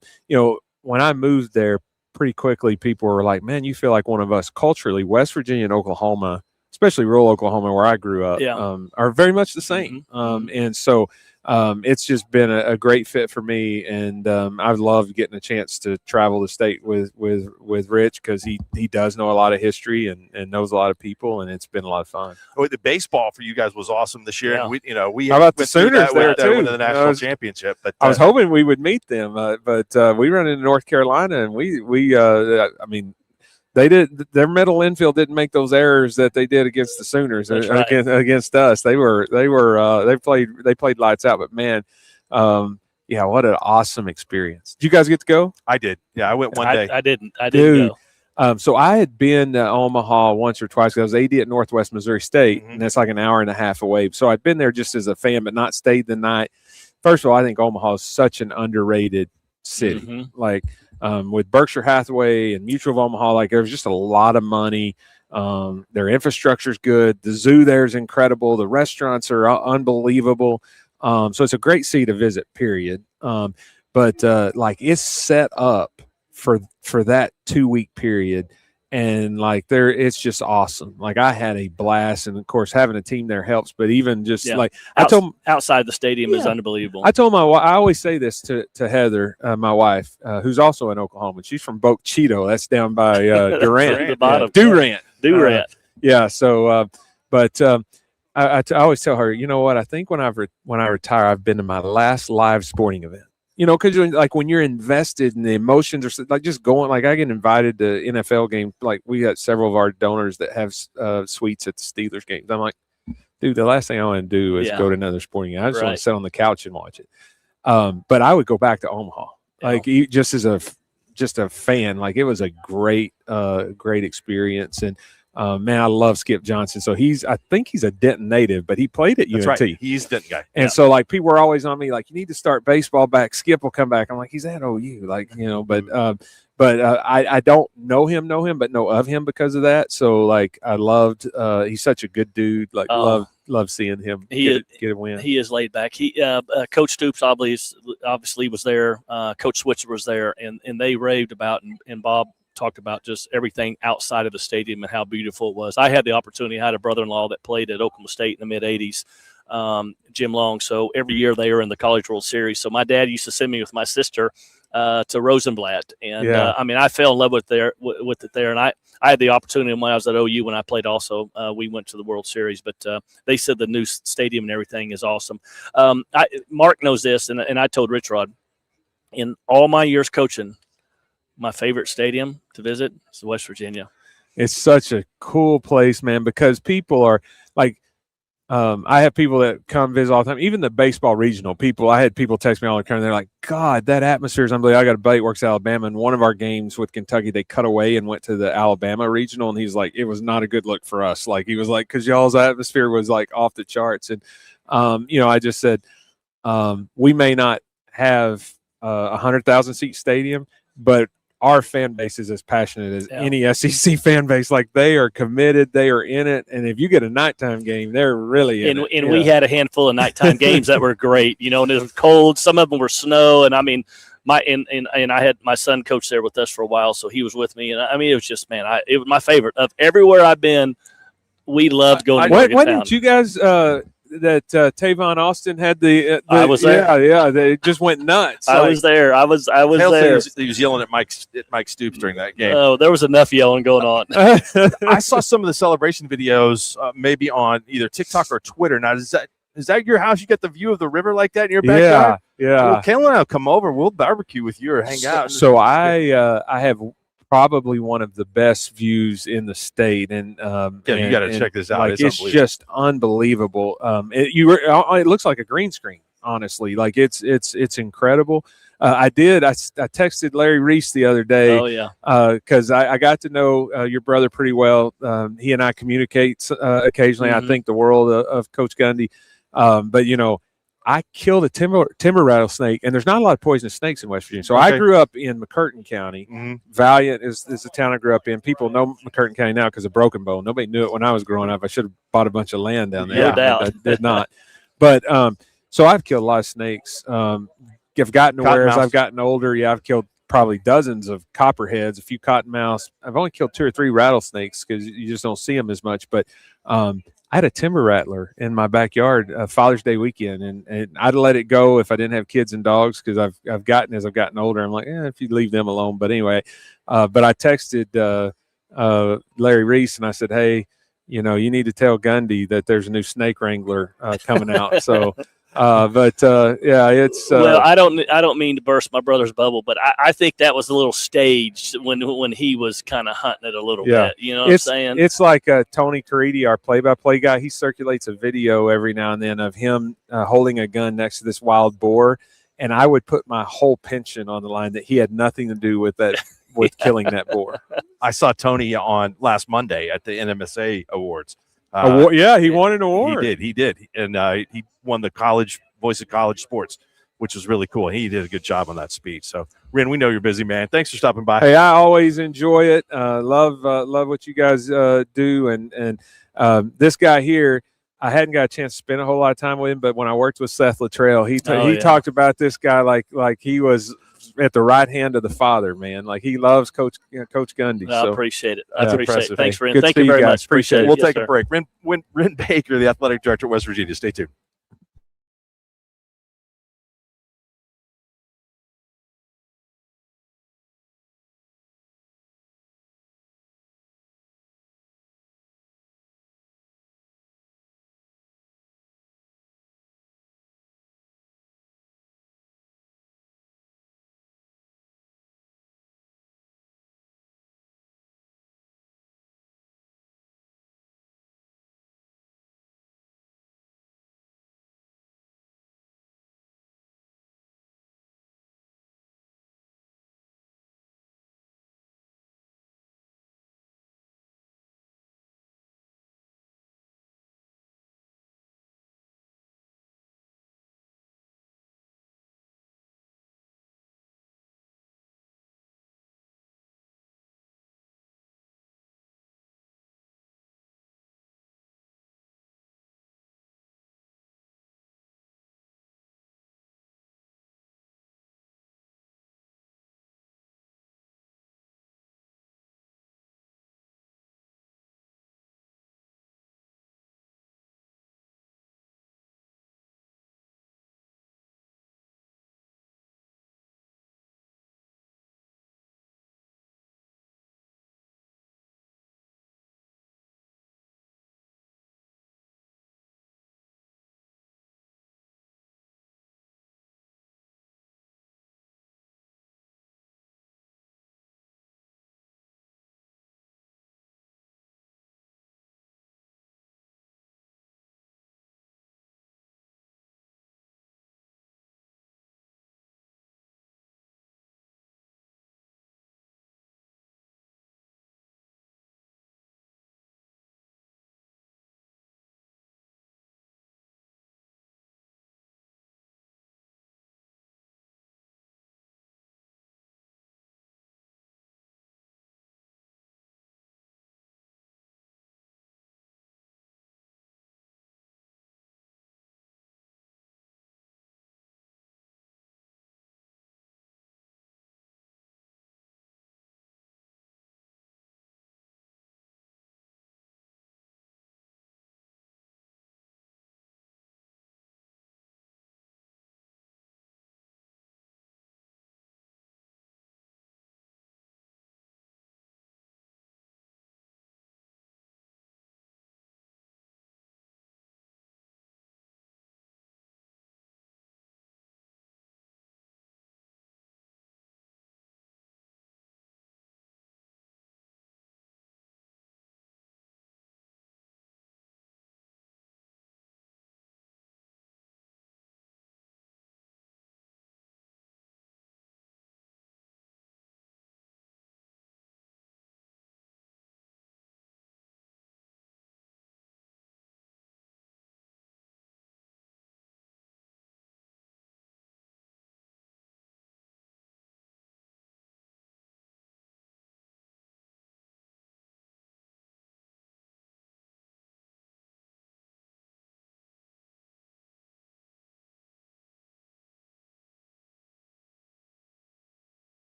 when I moved there, pretty quickly, people were like, man, you feel like one of us. Culturally, West Virginia and Oklahoma, especially rural Oklahoma where I grew up, are very much the same. And so it's just been a great fit for me. And I've loved getting a chance to travel the state with Rich, because he does know a lot of history and knows a lot of people, and it's been a lot of fun. Oh, the baseball for you guys was awesome this year. Yeah. And we How about the Sooners there too? Winning the national championship. But I was hoping we would meet them, but we run into North Carolina, and they did. Their middle infield didn't make those errors that they did against the Sooners. Against us. They played lights out. But man, what an awesome experience. Did you guys get to go? I did. Yeah, I went one day. I didn't go. So I had been to Omaha once or twice. I was AD at Northwest Missouri State, and that's like an hour and a half away. So I'd been there just as a fan, but not stayed the night. First of all, I think Omaha is such an underrated city. With Berkshire Hathaway and Mutual of Omaha, like there's just a lot of money. Their infrastructure is good. The zoo there is incredible. The restaurants are unbelievable. So it's a great city to visit, period. But it's set up for that 2-week period. And it's just awesome. Like I had a blast, and of course having a team there helps. But even just outside the stadium is unbelievable. I told my wife, I always say this to Heather, my wife, who's also in Oklahoma. She's from Boca Cheeto. That's down by Durant. The bottom. Durant. Yeah. So, I always tell her, you know what? I think when I retire, I've been to my last live sporting event. Because when you're invested in the emotions, or like just going, like I get invited to NFL games. Like we got several of our donors that have suites at the Steelers games. I'm like, dude, the last thing I want to do is go to another sporting game. I just want to sit on the couch and watch it. But I would go back to Omaha, just as a fan. Like it was a great experience. And man, I love Skip Johnson. So I think he's a Denton native, but he played at UNT. Right. He's Denton guy. And so people were always on me, like, you need to start baseball back. Skip will come back. I'm like, he's at OU, but I don't know him, but know of him because of that. So I loved, he's such a good dude. Love seeing him get a win. He is laid back. Coach Stoops obviously was there. Coach Switzer was there, and they raved about, and Bob talked about just everything outside of the stadium and how beautiful it was. I had the opportunity. I had a brother-in-law that played at Oklahoma State in the mid-'80s, Jim Long. So every year they were in the College World Series. So my dad used to send me with my sister to Rosenblatt. And, I fell in love with it there. And I had the opportunity when I was at OU when I played also. We went to the World Series. But they said the new stadium and everything is awesome. Mark knows this, and I told Rich Rod, in all my years coaching, my favorite stadium to visit is West Virginia. It's such a cool place, man, because people are like, I have people that come visit all the time, even the baseball regional people. I had people text me all the time. They're like, God, that atmosphere is unbelievable. I got a buddy that works at Alabama, and one of our games with Kentucky, they cut away and went to the Alabama regional, and he's like, it was not a good look for us. Like, he was like, because y'all's atmosphere was like off the charts. And, I just said, we may not have a 100,000 seat stadium, but our fan base is as passionate as any SEC fan base. Like, they are committed, they are in it, and if you get a nighttime game, they're really in it. And we had a handful of nighttime games that were great, and it was cold. Some of them were snow, and I mean, I had my son coach there with us for a while, so he was with me, and I mean, it was just, man, it was my favorite of everywhere I've been. We loved going to Morgantown. When did you guys that Tavon Austin had the I was there. Yeah, they just went nuts. I was there. I was there. He was yelling at Mike Stoops during that game. Oh, there was enough yelling going on. I saw some of the celebration videos, maybe on either TikTok or Twitter. Now, is that your house? You get the view of the river like that in your backyard? Yeah. Well, Kayla and I'll come over. We'll barbecue with you or hang out. So I have probably one of the best views in the state, and you got to check this out. Like, it's just unbelievable. It looks like a green screen, honestly. Like, it's incredible. I texted Larry Reese the other day. Oh yeah, because I got to know your brother pretty well. He and I communicate occasionally. Mm-hmm. I think the world of Coach Gundy. But I killed a timber rattlesnake, and there's not a lot of poisonous snakes in West Virginia. So I grew up in McCurtain County. Mm-hmm. Valiant is the town I grew up in. People know McCurtain County now because of Broken Bow. Nobody knew it when I was growing up. I should have bought a bunch of land down there. No doubt. I did not. But so I've killed a lot of snakes. I've gotten to where as I've gotten older, I've killed probably dozens of copperheads, a few cottonmouths. I've only killed 2 or 3 rattlesnakes because you just don't see them as much. But I had a timber rattler in my backyard Father's Day weekend, and I'd let it go if I didn't have kids and dogs, because I've gotten older, I'm like, if you leave them alone. But anyway, but I texted Larry Reese, and I said, hey, you need to tell Gundy that there's a new snake wrangler coming out. So it's well, I don't mean to burst my brother's bubble, but I think that was a little staged when he was kind of hunting it a little bit. You know what I'm saying? It's like Tony Caridi, our play-by-play guy. He circulates a video every now and then of him holding a gun next to this wild boar, and I would put my whole pension on the line that he had nothing to do with that. With killing that boar. I saw Tony on last Monday at the NMSA Awards. He won an award. He did. And he won the Voice of College Sports, which was really cool. He did a good job on that speech. So, Ren, we know you're busy, man. Thanks for stopping by. Hey, I always enjoy it. Love what you guys do. And this guy here, I hadn't got a chance to spend a whole lot of time with him, but when I worked with Seth Luttrell, he talked about this guy like he was at the right hand of the Father, man. Like, he loves Coach Gundy. I appreciate it. I appreciate it. Thanks, Ren. Good Thank you very much. Appreciate it. We'll take a break. Ren Baker, the athletic director at West Virginia. Stay tuned.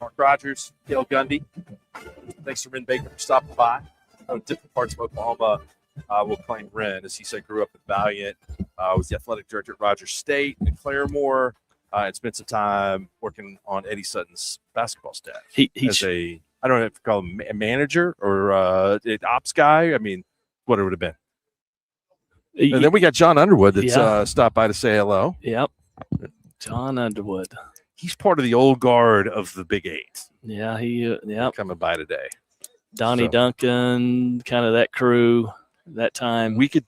Mark Rodgers, Cale Gundy. Thanks to Ren Baker for stopping by. Different parts of Oklahoma will claim Ren, as he said, grew up in Valiant, was the athletic director at Rogers State and Claremore, and spent some time working on Eddie Sutton's basketball staff. As a, I don't know if you call him a manager or an ops guy. I mean, what it would have been. And then we got John Underwood that's stopped by to say hello. Yep. John Underwood. He's part of the old guard of the Big Eight. Yeah, yep. Coming by today. Donnie Duncan, kind of that crew that time. We could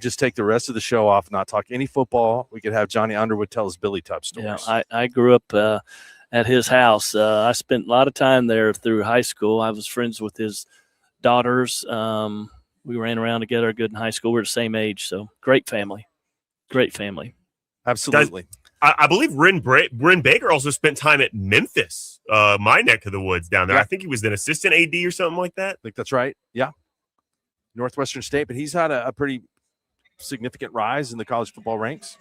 just take the rest of the show off and not talk any football. We could have Johnny Underwood tell his Billy Tubb stories. Yeah, I grew up at his house. I spent a lot of time there through high school. I was friends with his daughters. We ran around together good in high school. We're the same age, so great family. Great family. Absolutely. I believe Ren Baker also spent time at Memphis, my neck of the woods down there. Yeah. I think he was an assistant AD or something like that. I think that's right. Yeah. Northwestern State, but he's had a pretty significant rise in the college football ranks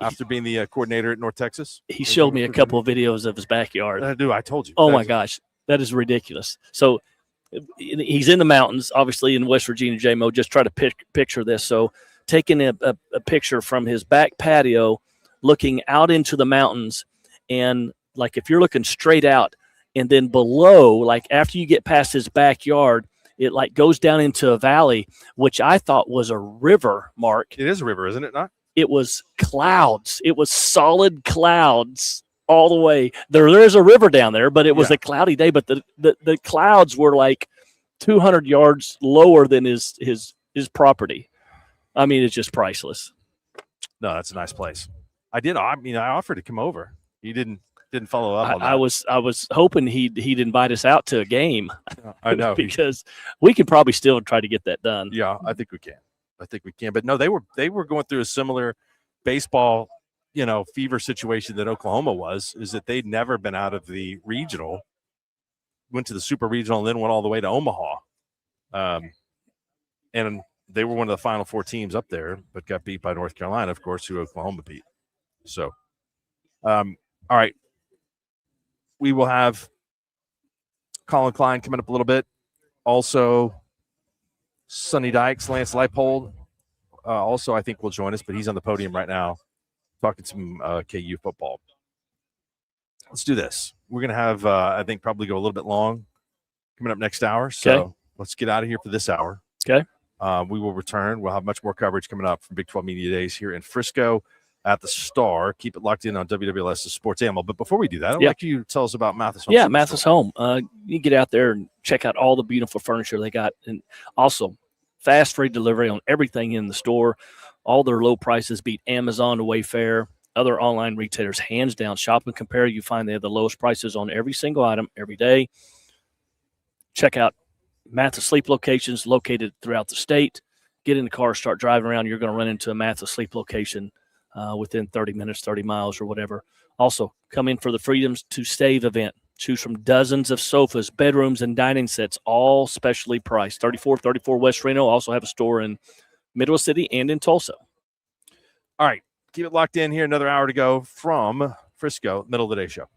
after being the coordinator at North Texas. He showed me a couple of videos of his backyard. I told you. Oh, my gosh. That is ridiculous. So he's in the mountains, obviously in West Virginia, J-Mo. Just try to picture this. So taking a picture from his back patio, looking out into the mountains, and like if you're looking straight out, and then below, like after you get past his backyard, it like goes down into a valley, which I thought was a river, Mark. It is a river, isn't it not? It was clouds. It was solid clouds all the way. There's a river down there, but it was a cloudy day, but the clouds were like 200 yards lower than his property. I mean, it's just priceless. No, that's a nice place. I offered to come over. He didn't follow up on that. I was hoping he'd invite us out to a game. I know because we could probably still try to get that done. Yeah, I think we can. But no, they were going through a similar baseball, fever situation that Oklahoma was. Is that they'd never been out of the regional, went to the super regional, and then went all the way to Omaha, and they were one of the final four teams up there, but got beat by North Carolina, of course, who Oklahoma beat. So, all right. We will have Colin Klein coming up a little bit. Also, Sonny Dykes, Lance Leipold. Also, I think will join us, but he's on the podium right now talking some KU football. Let's do this. We're going to have, I think, probably go a little bit long coming up next hour. So let's get out of here for this hour. Okay. We will return. We'll have much more coverage coming up from Big 12 Media Days here in Frisco at the Star. Keep it locked in on WWLS, the Sports Animal. But before we do that, I'd like you to tell us about Mathis Home. Yeah, Mathis Home. You get out there and check out all the beautiful furniture they got. And also, fast free delivery on everything in the store. All their low prices beat Amazon, Wayfair, other online retailers. Hands down, shop and compare. You find they have the lowest prices on every single item every day. Check out Mathis Sleep locations located throughout the state. Get in the car, start driving around. You're going to run into a Mathis Sleep location within 30 minutes, 30 miles or whatever. Also, come in for the Freedoms to Save event. Choose from dozens of sofas, bedrooms, and dining sets, all specially priced. 3434 West Reno. Also have a store in Middle City and in Tulsa. All right. Keep it locked in here. Another hour to go from Frisco, Middle of the Day Show.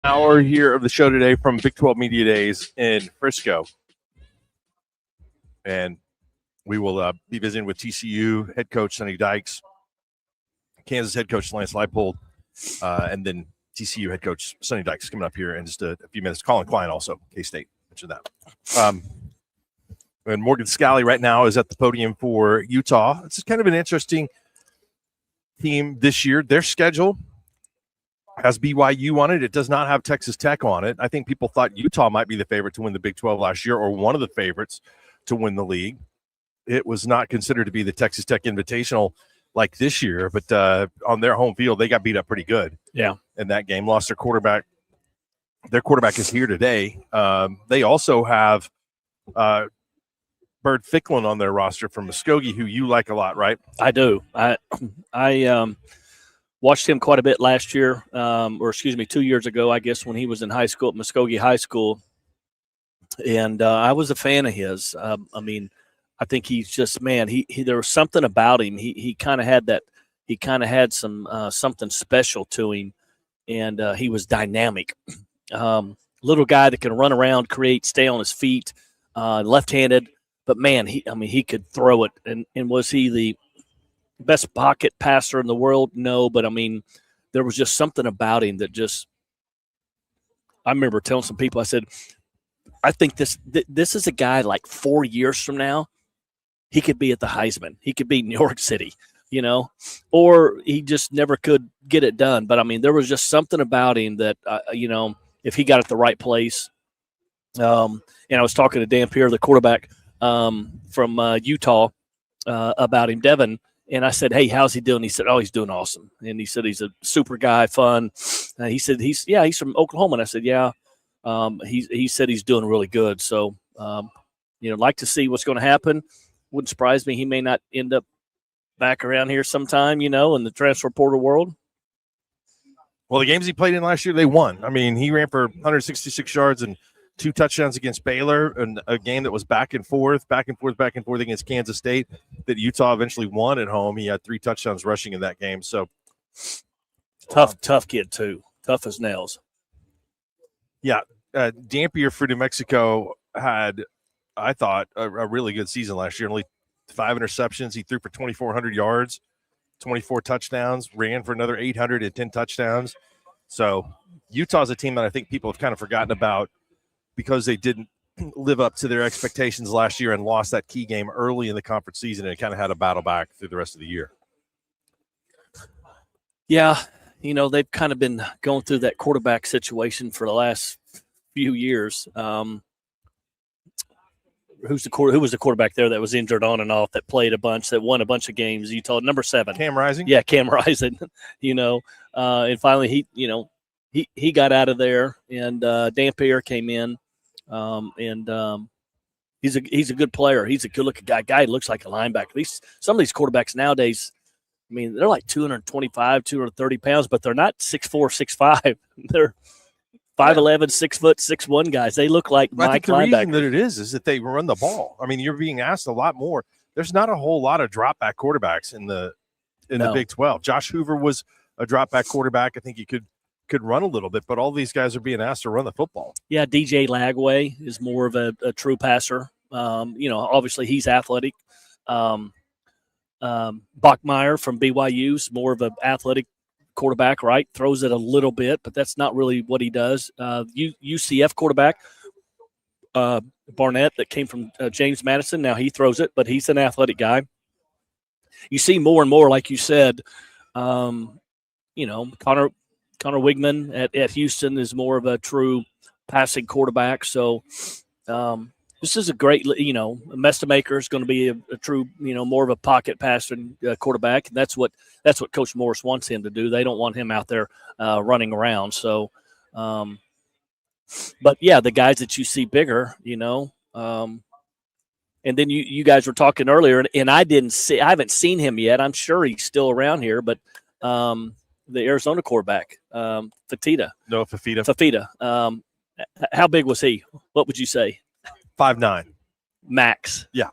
Hour here of the show today from Big 12 Media Days in Frisco. And we will be visiting with TCU head coach Sonny Dykes, Kansas head coach Lance Leipold, and then TCU head coach Sonny Dykes coming up here in just a few minutes. Colin Klein also, K-State, mentioned that. And Morgan Scalley right now is at the podium for Utah. It's kind of an interesting team this year. Their schedule has BYU on it. It does not have Texas Tech on it. I think people thought Utah might be the favorite to win the Big 12 last year, or one of the favorites to win the league. It was not considered to be the Texas Tech Invitational like this year, but on their home field, they got beat up pretty good. Yeah. In that game, lost their quarterback. Their quarterback is here today. They also have Bird Ficklin on their roster from Muskogee, who you like a lot, right? I do. I watched him quite a bit last year, 2 years ago, I guess, when he was in high school at Muskogee High School. And I was a fan of his. I think he's just, man, he there was something about him. He kind of had that. He kind of had some something special to him, and he was dynamic. Little guy that can run around, create, stay on his feet, left-handed. But man, he could throw it. And was he the best pocket passer in the world? No, but there was just something about him that just. I remember telling some people, I said, I think this is a guy like 4 years from now, he could be at the Heisman. He could be in New York City, or he just never could get it done. But there was just something about him that, if he got at the right place. And I was talking to Dan Pierre, the quarterback from Utah, about him, Devin. And I said, hey, how's he doing? He said, oh, he's doing awesome. And he said, he's a super guy, fun. He said, he's from Oklahoma. And I said, yeah. He said he's doing really good. So, like to see what's going to happen. Wouldn't surprise me. He may not end up back around here sometime, in the transfer portal world. Well, the games he played in last year, they won. He ran for 166 yards and 2 touchdowns against Baylor, and a game that was back and forth against Kansas State that Utah eventually won at home. He had 3 touchdowns rushing in that game. So tough kid too. Tough as nails. Yeah. Dampier for New Mexico had, I thought, a really good season last year. Only 5 interceptions. He threw for 2,400 yards, 24 touchdowns, ran for another 810 touchdowns. So Utah's a team that I think people have kind of forgotten about because they didn't live up to their expectations last year and lost that key game early in the conference season and kind of had a battle back through the rest of the year. Yeah. They've kind of been going through that quarterback situation for the last few years. Who was the quarterback there that was injured on and off, that played a bunch, that won a bunch of games? Utah, number 7. Cam Rising? Yeah, Cam Rising. And finally he got out of there, and Dampier came in, and he's a good player. He's a good-looking guy. Guy looks like a linebacker. Some of these quarterbacks nowadays, they're like 225, 230 pounds, but they're not 6'4", 6'5". They're 5'11", 6 foot, 6'1" guys. They look like Mike the linebackers. reason that it is that they run the ball. You're being asked a lot more. There's not a whole lot of drop back quarterbacks in the Big 12. Josh Hoover was a drop back quarterback. I think he could run a little bit, but all these guys are being asked to run the football. Yeah, DJ Lagway is more of a true passer. Obviously he's athletic. Bachmeier from BYU is more of an athletic quarterback, right? Throws it a little bit, but that's not really what he does. UCF quarterback, Barnett, that came from James Madison. Now he throws it, but he's an athletic guy. You see more and more, like you said, Connor Wigman at Houston is more of a true passing quarterback. So this is a great, Mestamaker is going to be a true, more of a pocket passing quarterback. And that's what Coach Morris wants him to do. They don't want him out there running around. So, but yeah, the guys that you see bigger, and then you guys were talking earlier, and I haven't seen him yet. I'm sure he's still around here, but the Arizona quarterback, Fafita. No, Fafita. How big was he? What would you say? 5'9". Max. Yeah.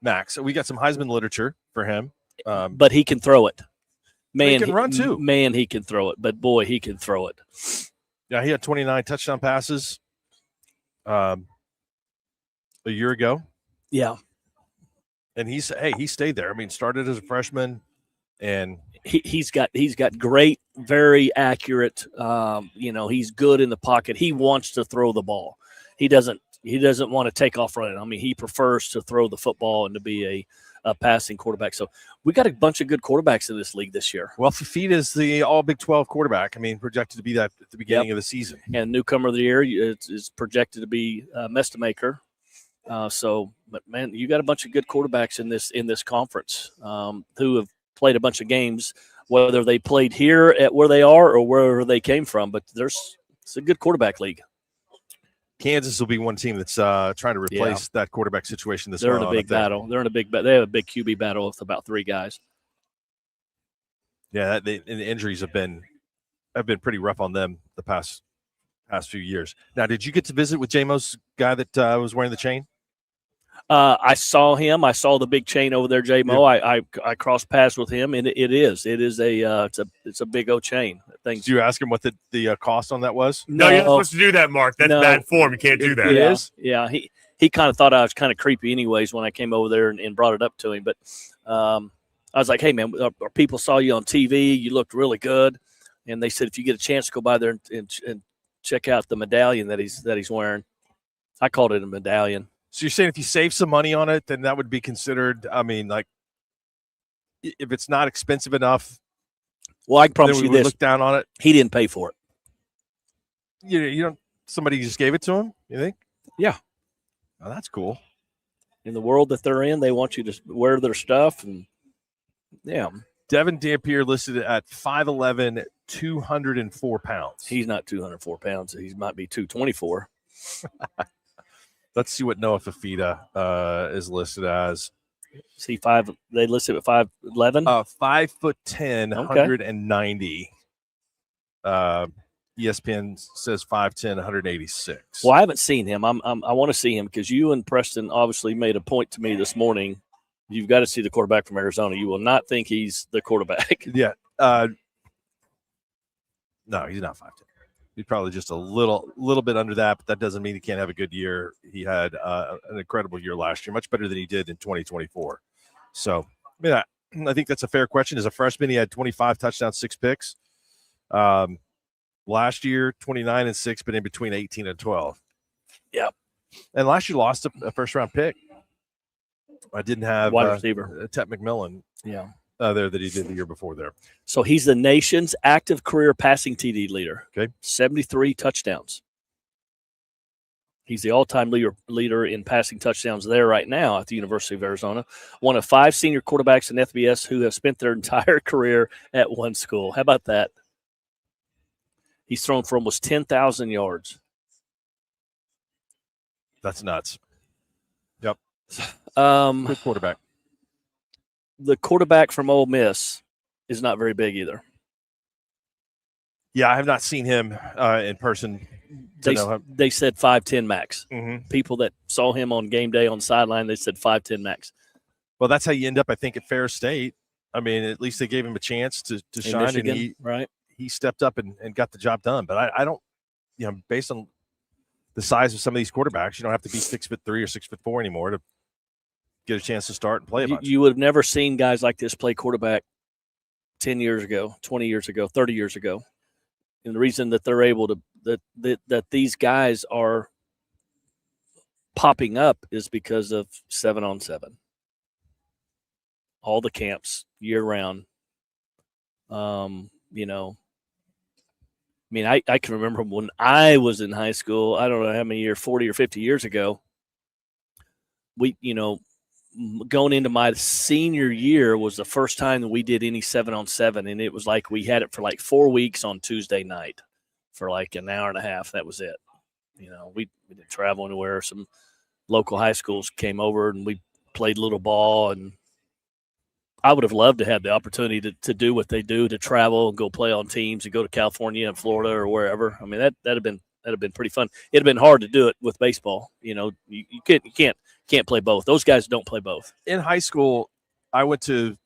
Max. We got some Heisman literature for him. But he can throw it. Man, he can run too. Man, he can throw it. But boy, he can throw it. Yeah, he had 29 touchdown passes a year ago. Yeah. And he stayed there. I mean, started as a freshman, and he's got great, very accurate. He's good in the pocket. He wants to throw the ball. He doesn't want to take off running. I mean, he prefers to throw the football and to be a passing quarterback. So we got a bunch of good quarterbacks in this league this year. Well, Fafita is the All Big 12 quarterback. I mean, projected to be that at the beginning of the season. And newcomer of the year is projected to be Mestamaker. But man, you got a bunch of good quarterbacks in this conference who have played a bunch of games, whether they played here at where they are or wherever they came from. But it's a good quarterback league. Kansas will be one team that's trying to replace that quarterback situation. They're in a big battle. They're in a big battle. They have a big QB battle with about 3 guys. Yeah, and the injuries have been pretty rough on them the past few years. Now, did you get to visit with J-Mo's guy that was wearing the chain? I saw him. I saw the big chain over there, J-Mo. Yeah. I crossed paths with him, and it's a big old chain. Did you ask him what the cost on that was? No, you're not supposed to do that, Mark. That's bad form. You can't do that. It is? Yeah. He kind of thought I was kind of creepy anyways when I came over there and brought it up to him. But I was like, hey, man, our people saw you on TV. You looked really good. And they said if you get a chance to go by there and check out the medallion that he's wearing. I called it a medallion. So you're saying if you save some money on it, then that would be considered, I mean, like, if it's not expensive enough, well, I can promise you this. Look down on it. He didn't pay for it. You don't. Somebody just gave it to him, you think? Yeah. Oh, that's cool. In the world that they're in, they want you to wear their stuff. And, yeah. Devin Dampier listed at 5'11", 204 pounds. He's not 204 pounds. He might be 224. Let's see what Noah Fafita is listed as. See, they listed at 5'11"? 5'10", 190. ESPN says 5'10", 186. Well, I haven't seen him. I want to see him because you and Preston obviously made a point to me this morning. You've got to see the quarterback from Arizona. You will not think he's the quarterback. Yeah. No, he's not 5'10". He's probably just a little bit under that, but that doesn't mean he can't have a good year. He had an incredible year last year, much better than he did in 2024. So, I mean, I think that's a fair question. As a freshman, he had 25 touchdowns, 6 picks. Last year, 29 and 6, but in between 18 and 12. Yep. And last year lost a first-round pick. I didn't have wide receiver Tet McMillan. Yeah. There that he did the year before there. So he's the nation's active career passing TD leader. Okay. 73 touchdowns. He's the all-time leader in passing touchdowns there right now at the University of Arizona. One of 5 senior quarterbacks in FBS who have spent their entire career at one school. How about that? He's thrown for almost 10,000 yards. That's nuts. Yep. Good quarterback. The quarterback from Ole Miss is not very big either. Yeah, I have not seen him in person. They said 5'10" max. Mm-hmm. People that saw him on game day on the sideline, they said 5'10" max. Well, that's how you end up, I think, at Ferris State. I mean, at least they gave him a chance to shine, Michigan, and he stepped up and got the job done. But I don't, based on the size of some of these quarterbacks, you don't have to be 6'3" or 6'4" anymore to get a chance to start and play a bunch. You would have never seen guys like this play quarterback 10 years ago, 20 years ago, 30 years ago. And the reason that they're able to that these guys are popping up is because of 7-on-7. All the camps year round. I can remember when I was in high school, I don't know how many years, 40 or 50 years ago, going into my senior year was the first time that we did any 7-on-7, and it was like we had it for like 4 weeks on Tuesday night for like an hour and a half. That was it. We didn't travel anywhere. Some local high schools came over and we played little ball, and I would have loved to have the opportunity to do what they do, to travel and go play on teams and go to California and Florida or wherever. I mean, that'd have been pretty fun. It'd have been hard to do it with baseball. You can't play both. Those guys don't play both. In high school, I went to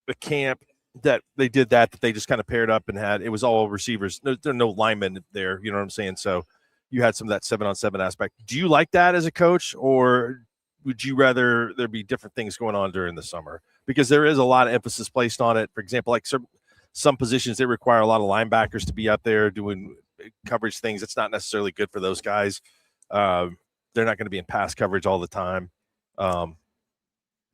a camp that they did that they just kind of paired up and it was all receivers. There are no linemen there. You know what I'm saying? So you had some of that 7-on-7 aspect. Do you like that as a coach, or would you rather there be different things going on during the summer? Because there is a lot of emphasis placed on it. For example, like some positions, they require a lot of linebackers to be out there doing coverage things. It's not necessarily good for those guys. They're not going to be in pass coverage all the time. I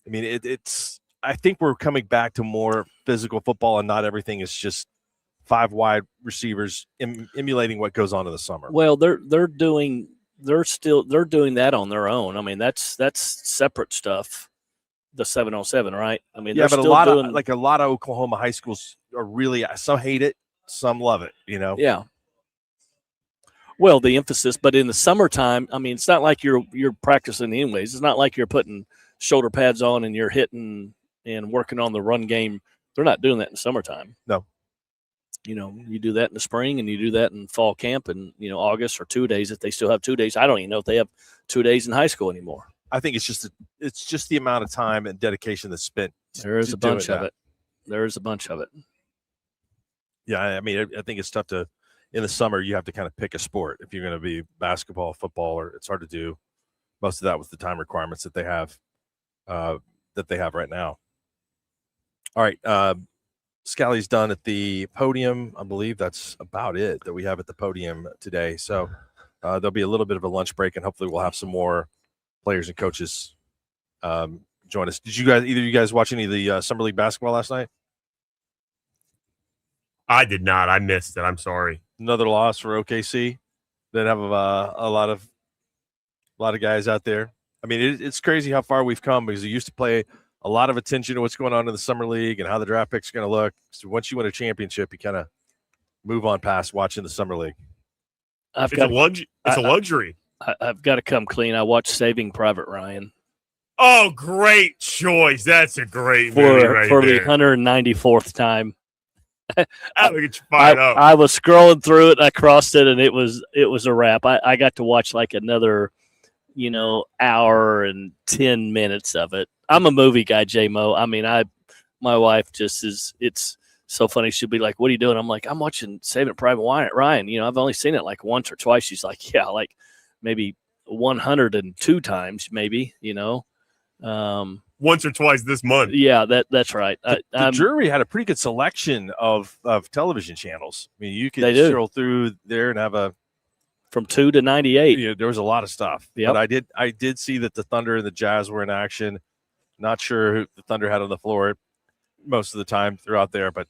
mean, it's. I think we're coming back to more physical football, and not everything is just 5 wide receivers emulating what goes on in the summer. Well, they're doing that on their own. I mean, that's separate stuff. The 7-on-7, right? I mean, yeah, but a lot of Oklahoma high schools are really, some hate it, some love it. You know. Yeah. Well, the emphasis, but in the summertime, I mean, it's not like you're practicing anyways. It's not like you're putting shoulder pads on and you're hitting and working on the run game. They're not doing that in the summertime. No. You know, you do that in the spring and you do that in fall camp and, August or 2 days if they still have 2 days. I don't even know if they have 2 days in high school anymore. I think it's just the amount of time and dedication that's spent. There is a bunch of it. There is a bunch of it. Yeah, I mean, I think it's tough to in the summer. You have to kind of pick a sport if you're going to be basketball, football, or it's hard to do most of that with the time requirements that they have right now. All right, Scally's done at the podium. I believe that's about it that we have at the podium today. So there'll be a little bit of a lunch break, and hopefully we'll have some more players and coaches join us. Did either of you guys watch any of the Summer League basketball last night? I did not. I missed it. I'm sorry. Another loss for OKC. They have a lot of guys out there. I mean, it's crazy how far we've come because we used to pay a lot of attention to what's going on in the Summer League and how the draft picks are going to look. So once you win a championship, you kind of move on past watching the Summer League. It's a luxury. I've got to come clean. I watched Saving Private Ryan. Oh, great choice. That's a great movie for there. the 194th time. That'll get you fired up. I was scrolling through it, and I crossed it, and it was a wrap. I got to watch like another, hour and 10 minutes of it. I'm a movie guy, J-Mo. I mean, my wife just is. It's so funny. She'll be like, "What are you doing?" I'm like, "I'm watching Saving Private Ryan." I've only seen it like once or twice. She's like, "Yeah, like maybe 102 times, maybe." Once or twice this month. Yeah, that's right. The jury had a pretty good selection of television channels. I mean, you could scroll through there and have from 2 to 98. There was a lot of stuff. Yep. But I did see that the Thunder and the Jazz were in action. Not sure who the Thunder had on the floor most of the time throughout there, but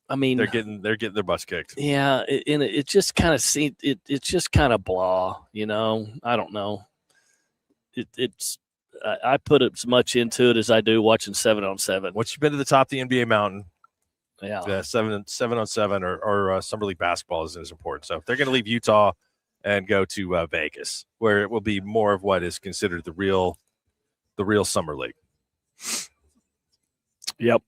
I mean, they're getting their butts kicked. Yeah, and it just kind of seemed it's just kind of blah. I don't know. It's. I put as much into it as I do watching 7-on-7. Once you've been to the top of the NBA mountain, yeah, 7-on-7 or Summer League basketball is important. So if they're going to leave Utah and go to Vegas, where it will be more of what is considered the real Summer League. Yep.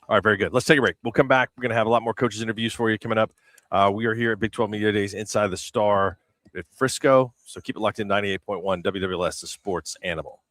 All right, very good. Let's take a break. We'll come back. We're going to have a lot more coaches interviews for you coming up. We are here at Big 12 Media Days inside the Star at Frisco. So keep it locked in 98.1 WWLS, the sports animal.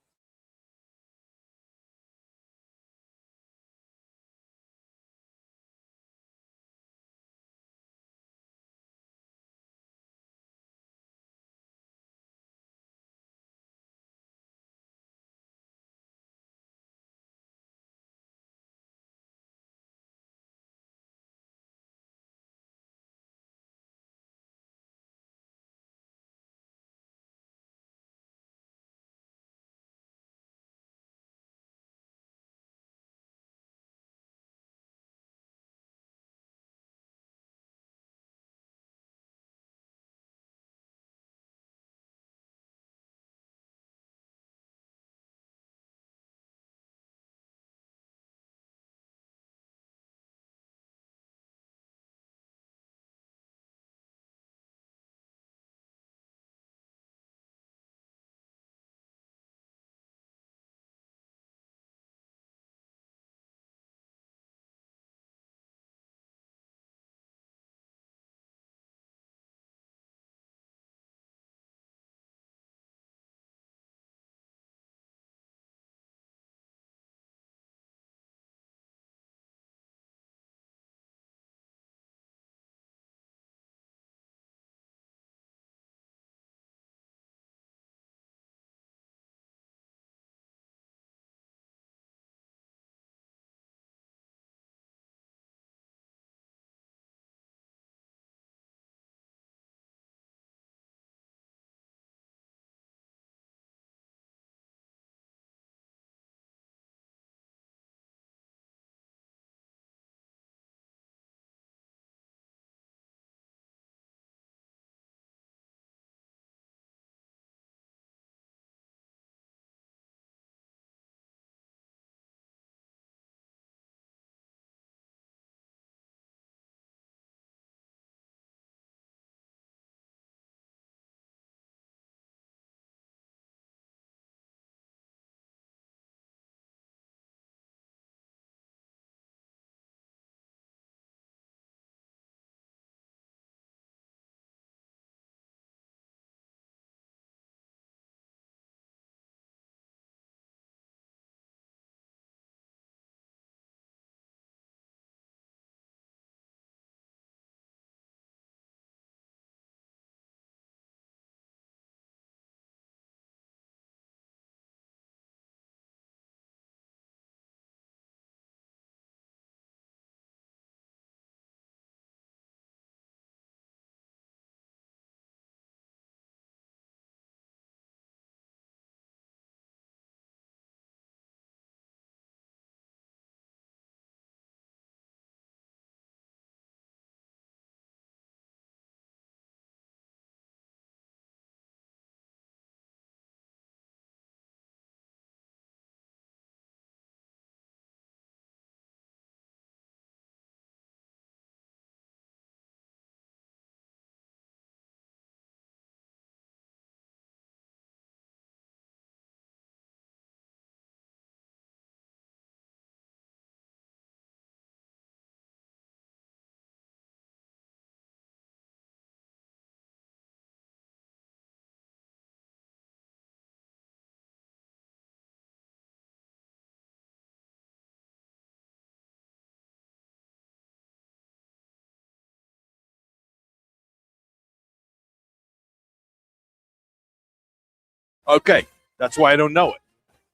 Okay, that's why I don't know it.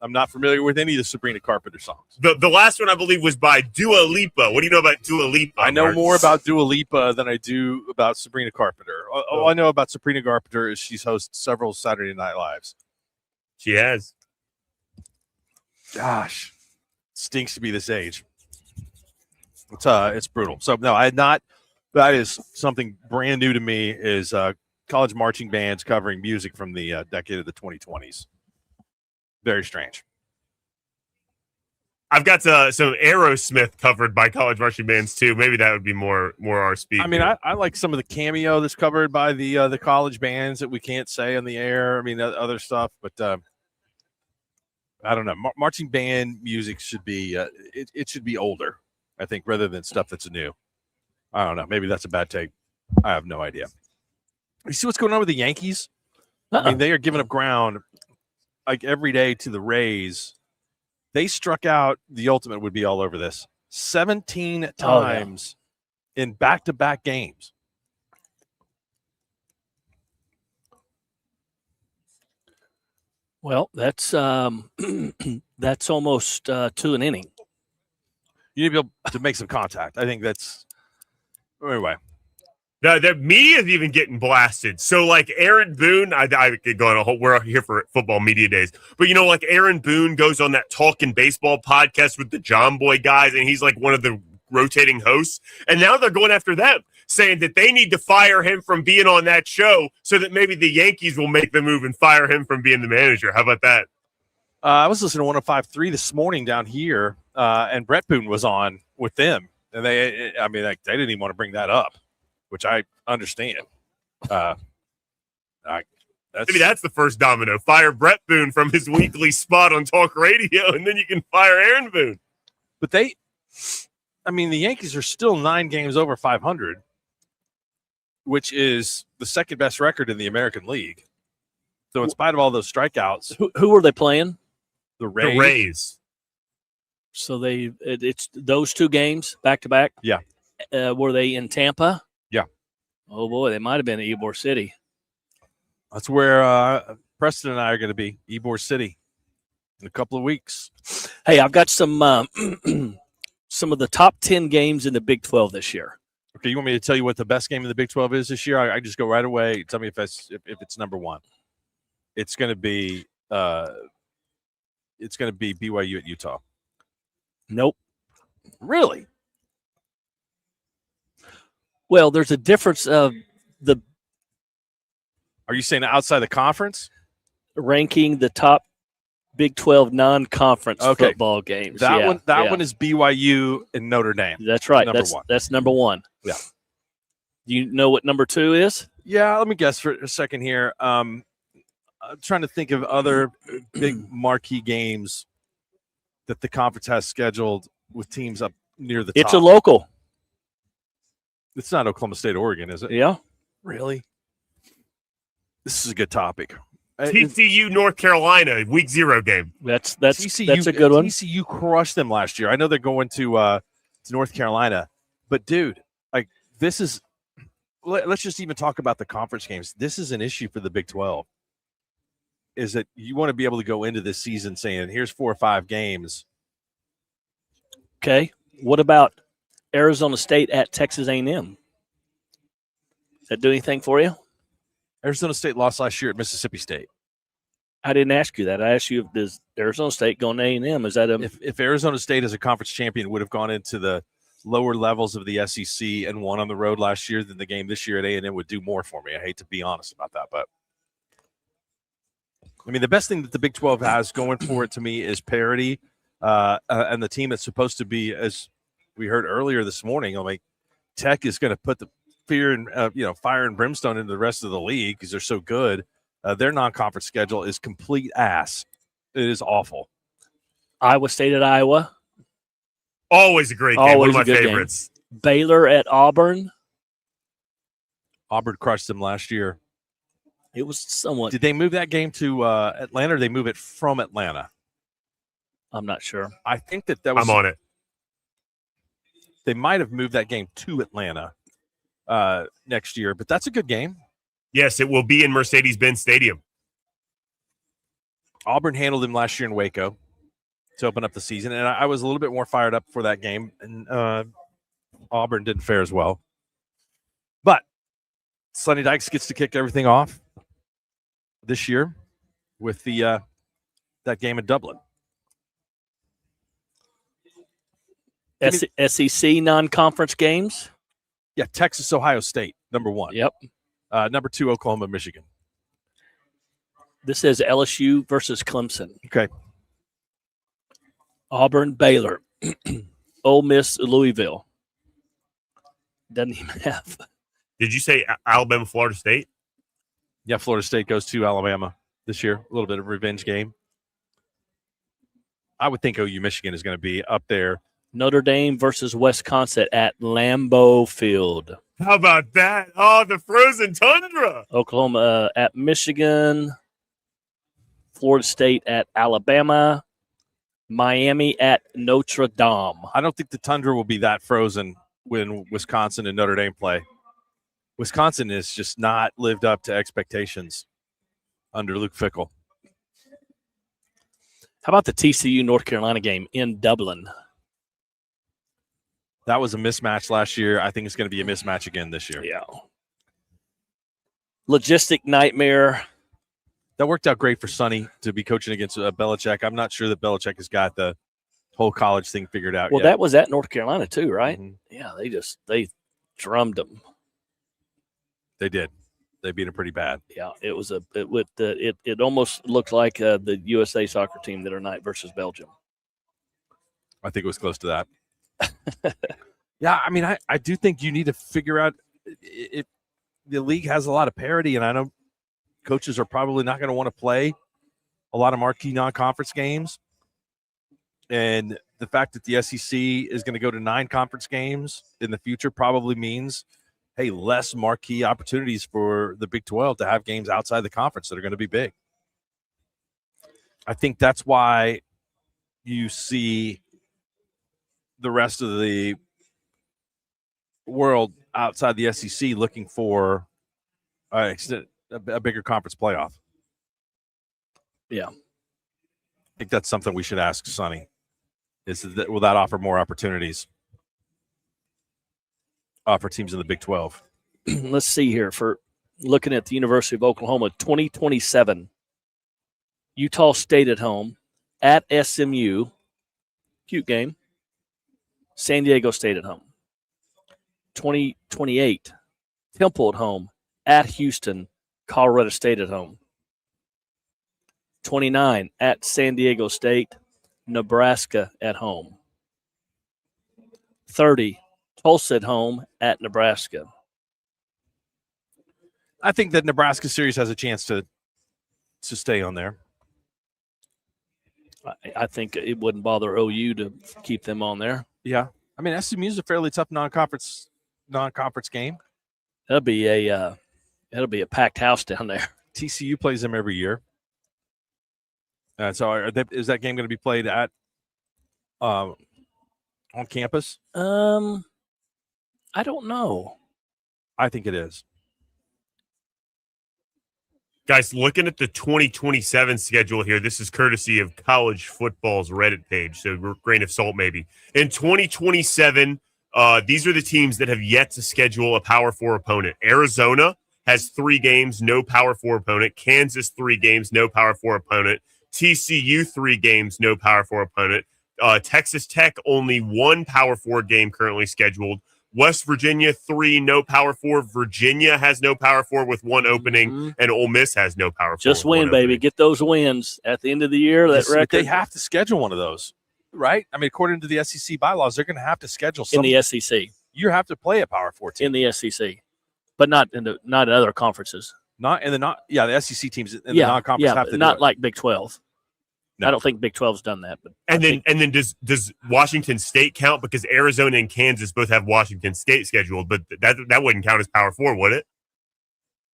I'm not familiar with any of the Sabrina Carpenter songs. The last one I believe was by Dua Lipa. What do you know about Dua Lipa? I know Mark? more about Dua Lipa than I do about Sabrina Carpenter. All I know about Sabrina Carpenter is she's hosted several Saturday Night Lives. She has. Gosh, stinks to be this age. It's brutal. So no, I had not. That is something brand new to me. Is college marching bands covering music from the decade of the 2020s. Very strange. I've got some Aerosmith covered by college marching bands too. Maybe that would be more our speed. I mean, I like some of the cameo that's covered by the college bands that we can't say on the air. I mean, other stuff, but I don't know. Marching band music should be it should be older, I think, rather than stuff that's new. I don't know. Maybe that's a bad take. I have no idea. You see what's going on with the Yankees? I mean, they are giving up ground like every day to the Rays. They struck out. The ultimate would be all over this 17 times in back-to-back games. Well, that's that's almost 2 an inning. You need to be able to make some contact. I think that's anyway. The media's even getting blasted. So, like Aaron Boone, I could go on a whole. We're here for football media days, but like Aaron Boone goes on that Talking Baseball podcast with the John Boy guys, and he's like one of the rotating hosts. And now they're going after them, saying that they need to fire him from being on that show, so that maybe the Yankees will make the move and fire him from being the manager. How about that? I was listening to 105.3 this morning down here, and Brett Boone was on with them, and they didn't even want to bring that up, which I understand. Maybe that's the first domino. Fire Brett Boone from his weekly spot on talk radio, and then you can fire Aaron Boone. But the Yankees are still 9 games over 500, which is the second best record in the American League. So in spite of all those strikeouts. Who were they playing? The Rays. The Rays. So it's those 2 games back to back? Yeah. Were they in Tampa? Yeah. Oh, boy, they might have been at Ybor City. That's where Preston and I are going to be, Ybor City, in a couple of weeks. Hey, I've got some some of the top 10 games in the Big 12 this year. Okay, you want me to tell you what the best game in the Big 12 is this year? I just go right away. Tell me if it's number 1. It's going to be BYU at Utah. Nope. Really? Well, there's a difference of the. Are you saying outside the conference? Ranking the top Big 12 non-conference football games. That one is BYU and Notre Dame. That's right. Number 1. That's number 1. Yeah. Do you know what number 2 is? Yeah, let me guess for a second here. I'm trying to think of other big marquee games that the conference has scheduled with teams up near the top. It's a local. It's not Oklahoma State, Oregon, is it? Yeah. Really? This is a good topic. TCU, North Carolina, week 0 game. That's TCU, that's a good one. TCU crushed them last year. I know they're going to North Carolina, but dude, like this is. Let's just even talk about the conference games. This is an issue for the Big 12. Is that you want to be able to go into this season saying, "Here's 4 or 5 games." Okay. What about Arizona State at Texas A&M? Does that do anything for you? Arizona State lost last year at Mississippi State. I didn't ask you that. I asked you, does Arizona State go to A&M? Is that if Arizona State as a conference champion would have gone into the lower levels of the SEC and won on the road last year, then the game this year at A&M would do more for me. I hate to be honest about that, but I mean, the best thing that the Big 12 has going for it to me is parity, and the team that's supposed to be, as we heard earlier this morning, like Tech is going to put the fear and fire and brimstone into the rest of the league because they're so good. Their non-conference schedule is complete ass. It is awful. Iowa State at Iowa. Always a great game. One of my favorites. Game. Baylor at Auburn. Auburn crushed them last year. It was somewhat. Did they move that game to Atlanta, or did they move it from Atlanta? I'm not sure. I think that was. I'm on it. They might have moved that game to Atlanta next year, but that's a good game. Yes, it will be in Mercedes-Benz Stadium. Auburn handled him last year in Waco to open up the season, and I was a little bit more fired up for that game, and Auburn didn't fare as well. But Sonny Dykes gets to kick everything off this year with the that game in Dublin. SEC non-conference games? Yeah, Texas, Ohio State, number 1. Yep. Number 2, Oklahoma, Michigan. This is LSU versus Clemson. Okay. Auburn, Baylor. Ole Miss, Louisville. Doesn't even have. Did you say Alabama, Florida State? Yeah, Florida State goes to Alabama this year. A little bit of a revenge game. I would think OU Michigan is going to be up there. Notre Dame versus Wisconsin at Lambeau Field. How about that? Oh, the frozen tundra. Oklahoma at Michigan. Florida State at Alabama. Miami at Notre Dame. I don't think the tundra will be that frozen when Wisconsin and Notre Dame play. Wisconsin has just not lived up to expectations under Luke Fickell. How about the TCU North Carolina game in Dublin? That was a mismatch last year. I think it's going to be a mismatch again this year. Yeah. Logistic nightmare. That worked out great for Sonny to be coaching against Belichick. I'm not sure that Belichick has got the whole college thing figured out yet. That was at North Carolina too, right? Mm-hmm. Yeah, they drummed them. They did. They beat them pretty bad. Yeah, it was it almost looked like the USA soccer team the other night versus Belgium. I think it was close to that. Yeah, I mean, I do think you need to figure out if the league has a lot of parity, and I know coaches are probably not going to want to play a lot of marquee non-conference games. And the fact that the SEC is going to go to 9 conference games in the future probably means, hey, less marquee opportunities for the Big 12 to have games outside the conference that are going to be big. I think that's why you see the rest of the world outside the SEC looking for a bigger conference playoff. Yeah. I think that's something we should ask Sonny. Will that offer more opportunities for teams in the Big 12? Let's see here. For looking at the University of Oklahoma, 2027, Utah State at home, at SMU, cute game, San Diego State at home. 2028, Temple at home, at Houston, Colorado State at home. 29, at San Diego State, Nebraska at home. 30, Tulsa at home, at Nebraska. I think that Nebraska series has a chance to stay on there. I think it wouldn't bother OU to keep them on there. Yeah. I mean, SMU is a fairly tough non-conference game. That'll be a packed house down there. TCU plays them every year. So is that game going to be played at on campus? I don't know. I think it is. Guys, looking at the 2027 schedule here, this is courtesy of College Football's Reddit page, so grain of salt maybe. In 2027, these are the teams that have yet to schedule a Power 4 opponent. Arizona has 3 games, no Power 4 opponent. Kansas, 3 games, no Power 4 opponent. TCU, 3 games, no Power 4 opponent. Texas Tech, only 1 Power 4 game currently scheduled. West Virginia, 3, no Power 4. Virginia has no Power 4 with 1 opening, and Ole Miss has no Power 4. Just win, baby. Opening. Get those wins at the end of the year. That record. They have to schedule one of those, right? I mean, according to the SEC bylaws, they're going to have to schedule in the SEC. You have to play a Power 4 team in the SEC, but not in other conferences. The SEC teams in the non-conference have to not do it. Like Big 12. No. I don't think Big 12's done that. But and then does Washington State count, because Arizona and Kansas both have Washington State scheduled, but that wouldn't count as Power 4, would it?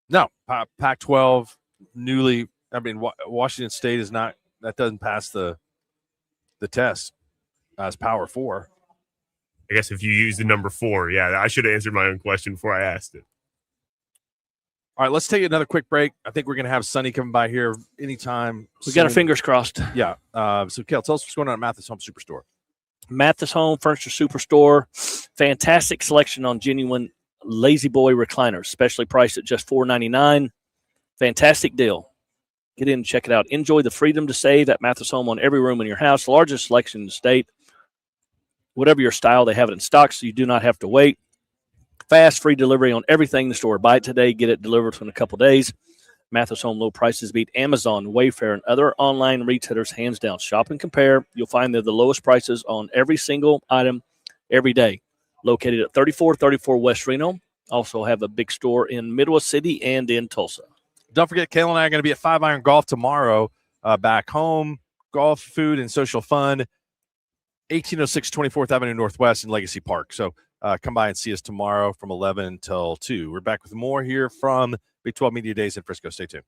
No, Pac-12 newly. I mean, Washington State is not. That doesn't pass the test as Power 4. I guess if you use the number 4, yeah, I should have answered my own question before I asked it. All right, let's take another quick break. I think we're going to have Sonny coming by here anytime. We got our fingers crossed. Yeah. So, Cale, tell us what's going on at Mathis Home Superstore. Mathis Home Furniture Superstore. Fantastic selection on genuine Lazy Boy recliners, specially priced at just $4.99. Fantastic deal. Get in and check it out. Enjoy the freedom to save at Mathis Home on every room in your house. The largest selection in the state. Whatever your style, they have it in stock, so you do not have to wait. Fast, free delivery on everything in the store. Buy it today, get it delivered within a couple days. Mathis Home low prices beat Amazon, Wayfair, and other online retailers hands down. Shop and compare. You'll find they're the lowest prices on every single item every day. Located at 3434 West Reno. Also have a big store in Midwest City and in Tulsa. Don't forget, Cale and I are going to be at 5 Iron Golf tomorrow. Back home, golf, food, and social fun. 1806 24th Avenue Northwest in Legacy Park. So come by and see us tomorrow from 11 until 2. We're back with more here from Big 12 Media Days in Frisco. Stay tuned.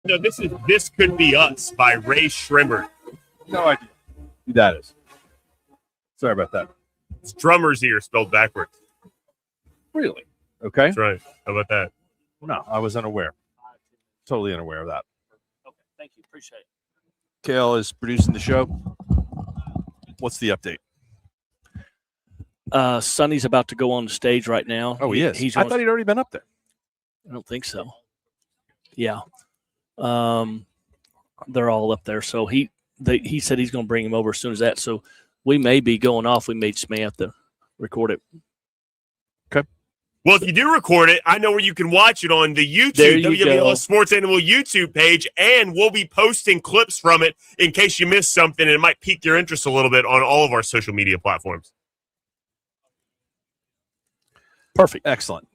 No, This Could Be Us by Ray Shrimmer. No idea who that is. Sorry about that. It's Drummer's Ear spelled backwards. Really? Okay. That's right. How about that? No, I was unaware. Totally unaware of that. Okay, thank you. Appreciate it. Cale is producing the show. What's the update? Sonny's about to go on the stage right now. Oh, he is. I thought he'd already been up there. I don't think so. Yeah. They're all up there. So he said he's going to bring him over as soon as that. So we may be going off. We just may have to record it. Okay. Well, if you do record it, I know where you can watch it on the There YouTube, you go. WWLS Sports Animal YouTube page, and we'll be posting clips from it in case you missed something, and it might pique your interest a little bit on all of our social media platforms. Perfect. Excellent.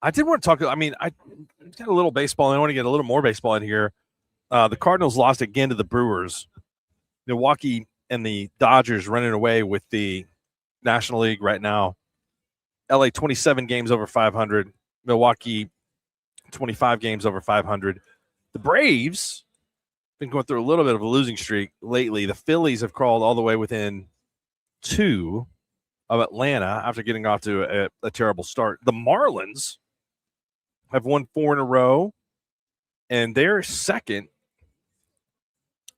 I did want to talk. I mean, I got a little baseball, and I want to get a little more baseball in here. The Cardinals lost again to the Brewers. Milwaukee and the Dodgers running away with the National League right now. LA 27 games over 500. Milwaukee 25 games over 500. The Braves been going through a little bit of a losing streak lately. The Phillies have crawled all the way within 2 of Atlanta after getting off to a terrible start. The Marlins have won 4 in a row, and they're second,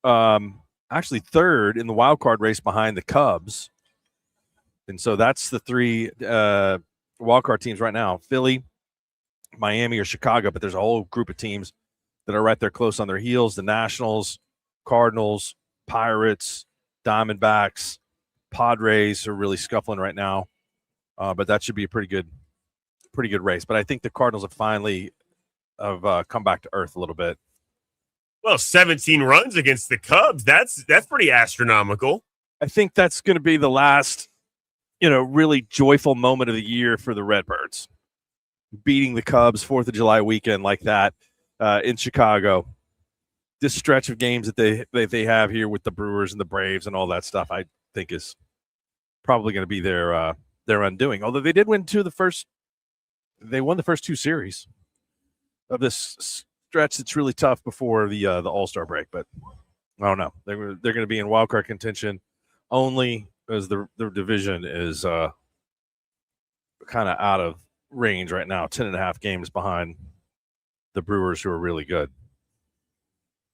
actually third in the wild card race behind the Cubs. And so that's the 3 wild card teams right now: Philly, Miami, or Chicago. But there's a whole group of teams that are right there close on their heels: the Nationals, Cardinals, Pirates, Diamondbacks, Padres are really scuffling right now. But that should be a pretty good race. But I think the Cardinals have finally come back to earth a little bit. Well, 17 runs against the Cubs. That's pretty astronomical. I think that's going to be the last, really joyful moment of the year for the Redbirds. Beating the Cubs 4th of July weekend like that in Chicago. This stretch of games that they have here with the Brewers and the Braves and all that stuff, I think is probably going to be their undoing. Although they did win they won the first 2 series of this stretch that's really tough before the All-Star break. But I don't know. They're going to be in wild card contention only as the division is kind of out of range right now. 10.5 games behind the Brewers, who are really good.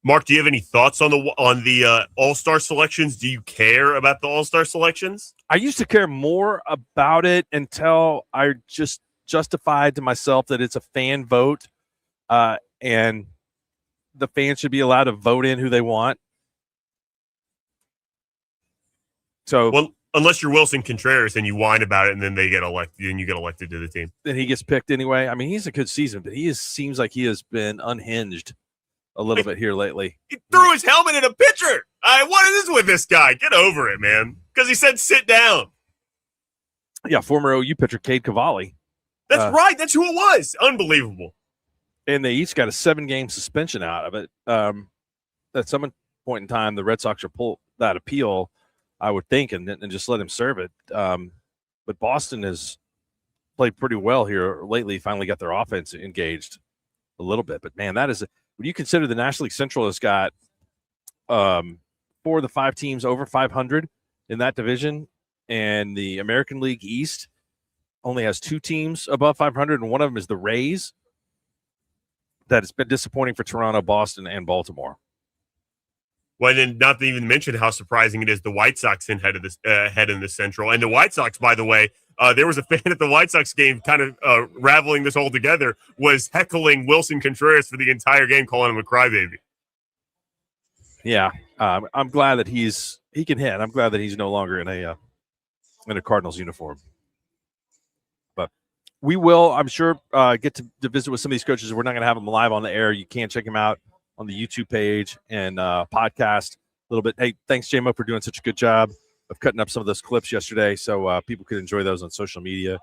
Mark, do you have any thoughts on the All-Star selections? Do you care about the All-Star selections? I used to care more about it until I just justified to myself that it's a fan vote, and the fans should be allowed to vote in who they want. So, well, unless you're Wilson Contreras and you whine about it, and then they get elected, and you get elected to the team, then he gets picked anyway. I mean, he's a good season, but seems like he has been unhinged a little bit here lately. He threw his helmet at a pitcher. What is this with this guy? Get over it, man. Because he said sit down. Yeah, former OU pitcher Cade Cavalli. That's right. That's who it was. Unbelievable. And they each got a 7-game suspension out of it. At some point in time, the Red Sox will pull that appeal, I would think, and just let him serve it. But Boston has played pretty well here lately. Finally got their offense engaged a little bit. But, man, that is when you consider the National League Central has got 4 of the 5 teams over 500 in that division, and the American League East only has 2 teams above 500, and one of them is the Rays. That has been disappointing for Toronto, Boston, and Baltimore. Well, then not to even mention how surprising it is the White Sox head in the Central. And the White Sox, by the way, there was a fan at the White Sox game kind of raveling this all together, was heckling Wilson Contreras for the entire game, calling him a crybaby. Yeah, I'm glad that he can hit. I'm glad that he's no longer in a Cardinals uniform. But we will, I'm sure, get to visit with some of these coaches. We're not going to have them live on the air. You can check them out on the YouTube page and podcast a little bit. Hey, thanks, JMO, for doing such a good job of cutting up some of those clips yesterday so people could enjoy those on social media.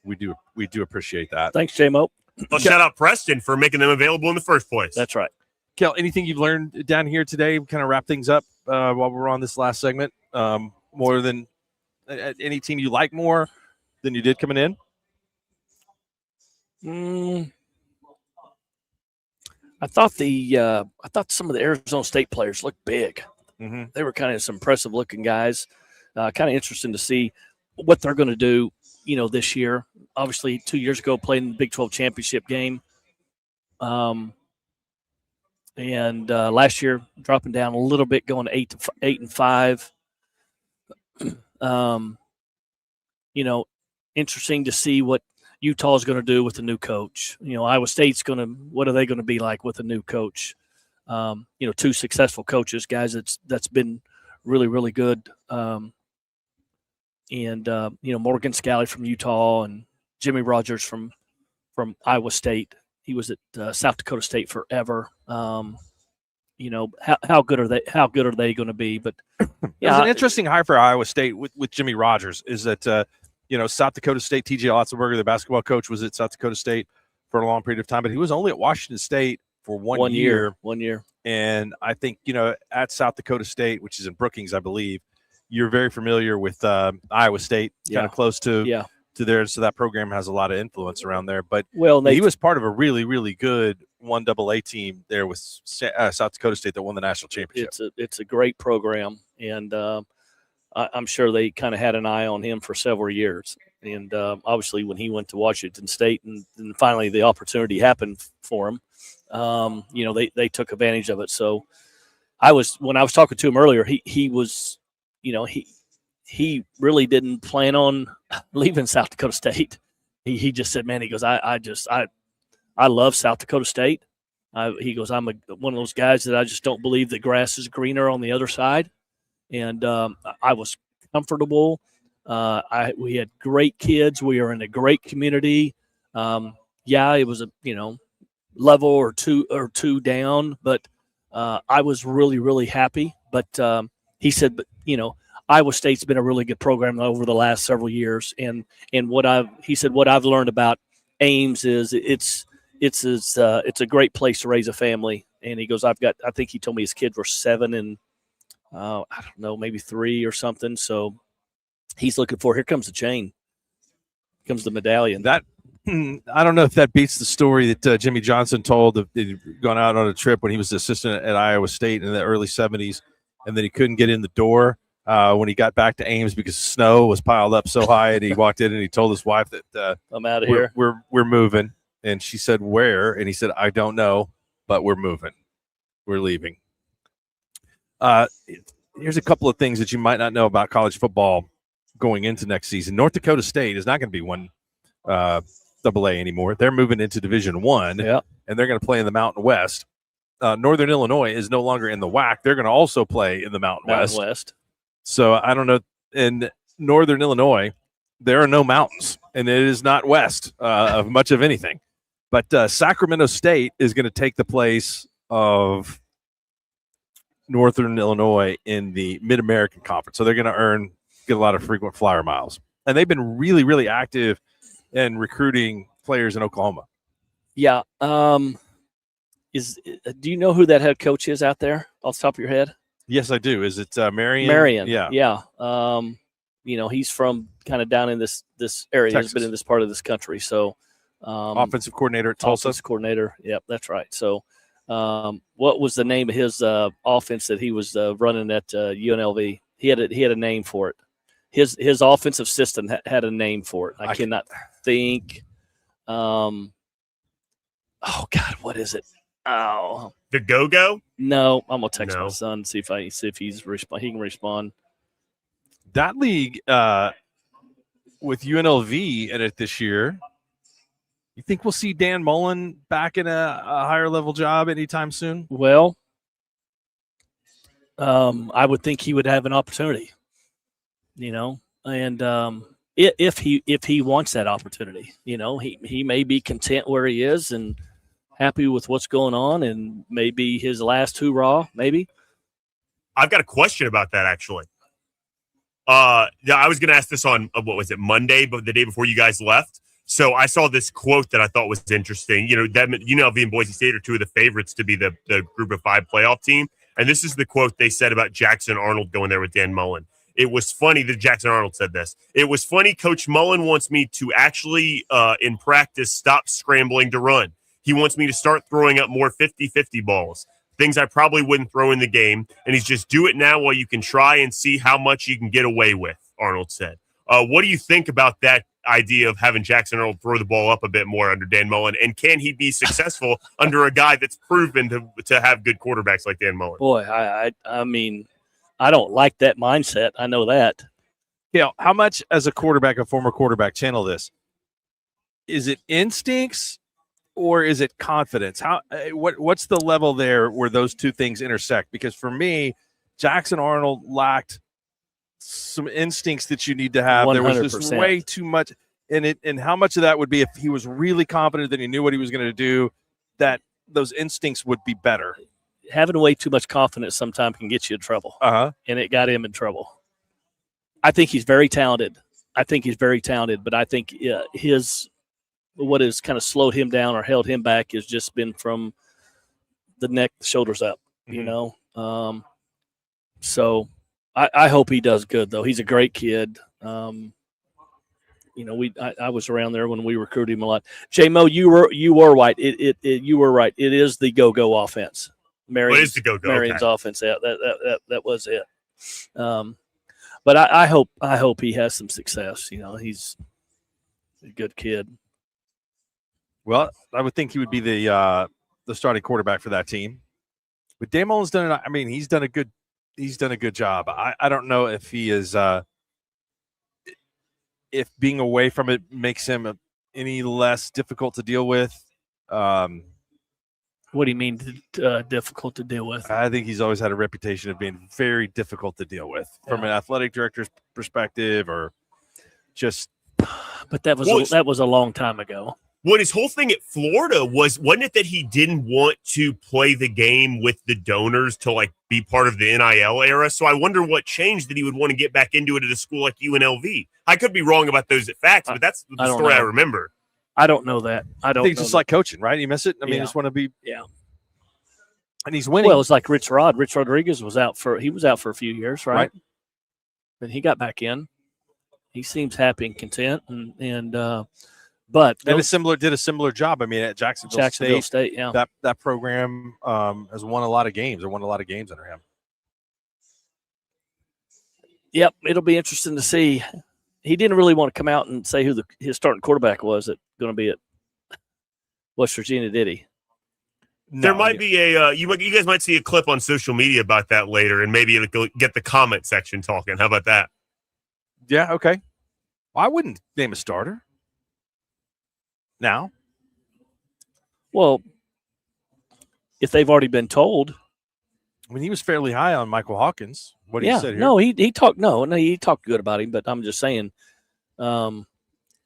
We do appreciate that. Thanks, JMO. Well, shout out Preston for making them available in the first place. That's right. Kel, anything you've learned down here today? Kind of wrap things up while we're on this last segment. More than any team you like more than you did coming in? I thought some of the Arizona State players looked big. Mm-hmm. They were kind of some impressive looking guys. Kind of interesting to see what they're going to do, this year. Obviously, 2 years ago, played in the Big 12 championship game. And last year, dropping down a little bit, going 8-5. Interesting to see what Utah's going to do with the new coach. Iowa State's what are they going to be like with a new coach? Two successful coaches, guys that's been really, really good. Morgan Scalley from Utah and Jimmy Rodgers from Iowa State. He was at South Dakota State forever. How good are they? How good are they going to be? But it was an interesting hire for Iowa State with Jimmy Rodgers. Is that South Dakota State, T.J. Otzelberger, the basketball coach, was at South Dakota State for a long period of time, but he was only at Washington State for one year. 1 year. And I think at South Dakota State, which is in Brookings, I believe, you're very familiar with Iowa State, kind of close to there, so that program has a lot of influence around there. But he was part of a really, really good 1AA team there with South Dakota State that won the national championship. It's a great program, and I'm sure they kind of had an eye on him for several years. And obviously, when he went to Washington State, and finally the opportunity happened for him, they took advantage of it. So when I was talking to him earlier, he was, he really didn't plan on leaving South Dakota State. He just said, man, he goes, I love South Dakota State. He goes, I'm one of those guys that I just don't believe the grass is greener on the other side. And I was comfortable. We had great kids. We are in a great community. It was a level or two down, but I was really, really happy. But he said, Iowa State's been a really good program over the last several years, and what I've learned about Ames is it's a great place to raise a family. And he goes, I think he told me his kids were 7 and I don't know, maybe 3 or something. So he's looking for. Here comes the chain. Here comes the medallion. That I don't know if that beats the story that Jimmy Johnson told of he'd gone out on a trip when he was assistant at Iowa State in the early 70s, and then he couldn't get in the door when he got back to Ames because snow was piled up so high, and he walked in and he told his wife that I'm out of here. We're moving, and she said where, and he said I don't know, but we're moving, we're leaving. Here's a couple of things that you might not know about college football going into next season. North Dakota State is not going to be one AA anymore. They're moving into Division I, and they're going to play in the Mountain West. Northern Illinois is no longer in the WAC. They're going to also play in the Mountain West. So I don't know. In Northern Illinois, there are no mountains, and it is not west of much of anything. But Sacramento State is going to take the place of Northern Illinois in the Mid-American Conference. So they're going to get a lot of frequent flyer miles. And they've been really, really active in recruiting players in Oklahoma. Yeah. Do you know who that head coach is out there off the top of your head? Yes, I do. Is it Marion? Marion. Yeah. Yeah. He's from kind of down in this area. Texas. He's been in this part of this country. So offensive coordinator at Tulsa. Offensive coordinator. Yep, that's right. So what was the name of his offense that he was running at UNLV? He had a name for it. His offensive system had a name for it. I cannot think. Oh God, what is it? Oh, the Go-Go? No, I'm gonna text my son see if he can respond. That league with UNLV in it this year. You think we'll see Dan Mullen back in a higher level job anytime soon? Well, I would think he would have an opportunity, and if he wants that opportunity, he may be content where he is and happy with what's going on, and maybe his last hurrah, maybe. I've got a question about that, actually. I was going to ask this on, Monday, but the day before you guys left. So I saw this quote that I thought was interesting. UNLV and Boise State are two of the favorites to be the Group of 5 playoff team. And this is the quote they said about Jackson Arnold going there with Dan Mullen. It was funny that Jackson Arnold said this. It was funny. Coach Mullen wants me to actually, in practice, stop scrambling to run. He wants me to start throwing up more 50-50 balls, things I probably wouldn't throw in the game. And he's just do it now while you can try and see how much you can get away with, Arnold said. What do you think about that idea of having Jackson Arnold throw the ball up a bit more under Dan Mullen? And can he be successful under a guy that's proven to have good quarterbacks like Dan Mullen? Boy, I mean, I don't like that mindset. I know that. Yeah, how much as a quarterback, a former quarterback, channel this? Is it instincts or is it confidence? What's the level there where those two things intersect? Because for me, Jackson Arnold lacked some instincts that you need to have. 100%. There was just way too much, and how much of that would be if he was really confident that he knew what he was going to do, that those instincts would be better. Having way too much confidence sometimes can get you in trouble. And it got him in trouble. I think he's very talented. But I think what has kind of slowed him down or held him back has just been from the neck, shoulders up, you know. So I hope he does good, though. He's a great kid. You know, I was around there when we recruited him a lot. J-Mo, you were right. You were right. It is the go-go offense. Marion's offense. Yeah, that was it. But I hope he has some success. You know, he's a good kid. Well, I would think he would be the starting quarterback for that team. But Dan Mullen's done it. I mean, he's done a good job. I don't know if he is if being away from it makes him any less difficult to deal with. What do you mean difficult to deal with? I think he's always had a reputation of being very difficult to deal with from an athletic director's perspective, or just. But that was a long time ago. Well, his whole thing at Florida wasn't it that he didn't want to play the game with the donors to like be part of the NIL era? So I wonder what changed that he would want to get back into it at a school like UNLV. I could be wrong about those facts, but that's the story I remember. I don't know that. I think it's just like coaching, right? You miss it. I mean, you just want to be. Yeah. And he's winning. Well, it's like Rich Rodriguez was out for a few years, right? But he got back in. He seems happy and content, but did a similar job. I mean, at Jacksonville State, yeah. That program has won a lot of games. Or won a lot of games under him. Yep, it'll be interesting to see. He didn't really want to come out and say who his starting quarterback was going to be at West Virginia, did he? There might be a you guys might see a clip on social media about that later, and maybe it'll get the comment section talking. How about that? Yeah. Okay. Well, I wouldn't name a starter now. Well, if they've already been told. I mean, he was fairly high on Michael Hawkins. What he said here. No, he talked. No, he talked good about him. But I'm just saying. I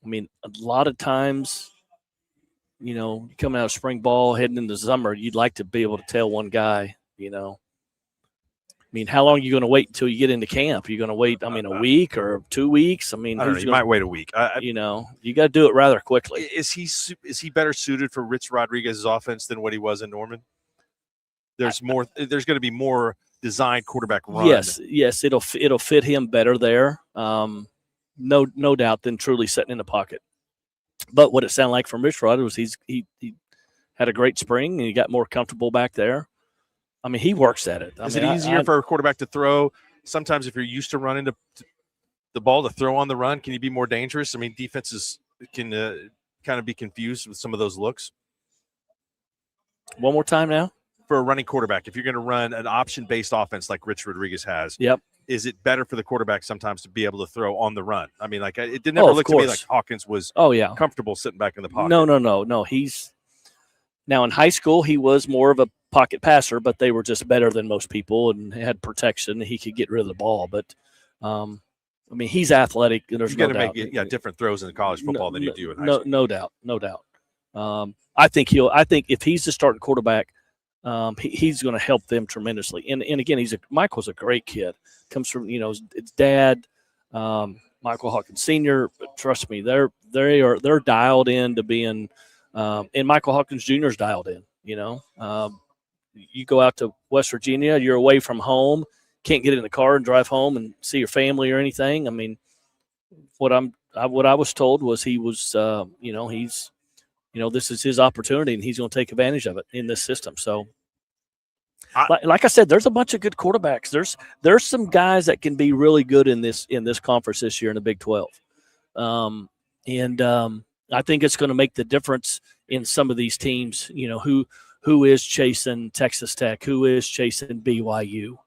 mean, a lot of times, you know, coming out of spring ball, heading into summer, you'd like to be able to tell one guy. You know, I mean, how long are you going to wait until you get into camp? You're going to wait. I mean, a week or 2 weeks. I mean, I don't know, you might wait a week. You know, you got to do it rather quickly. Is he better suited for Rich Rodriguez's offense than what he was in Norman? There's going to be more designed quarterback run. Yes, it'll fit him better there. No doubt than truly sitting in the pocket. But what it sounded like from Rich Rod was he had a great spring and he got more comfortable back there. I mean, he works at it. Is it easier for a quarterback to throw? Sometimes if you're used to running the ball to throw on the run, can you be more dangerous? I mean, defenses can kind of be confused with some of those looks. One more time now. For a running quarterback, if you're going to run an option-based offense like Rich Rodriguez has, is it better for the quarterback sometimes to be able to throw on the run? I mean, like it didn't ever look to me like Hawkins was comfortable sitting back in the pocket. No. He's now in high school he was more of a pocket passer, but they were just better than most people and had protection. He could get rid of the ball, but I mean, he's athletic. There's no doubt. Make different throws in college football than you do in high school. No doubt. I think if he's the starting quarterback. He's going to help them tremendously. And again, Michael's a great kid. Comes from, you know, his dad, Michael Hawkins Sr. But trust me, they're dialed in to being, and Michael Hawkins Jr. is dialed in. You know, you go out to West Virginia, you're away from home, can't get in the car and drive home and see your family or anything. I mean, what I was told was he was, you know, he's this is his opportunity, and he's going to take advantage of it in this system. So, like I said, there's a bunch of good quarterbacks. There's some guys that can be really good in this conference this year in the Big 12. I think it's going to make the difference in some of these teams, who is chasing Texas Tech, who is chasing BYU.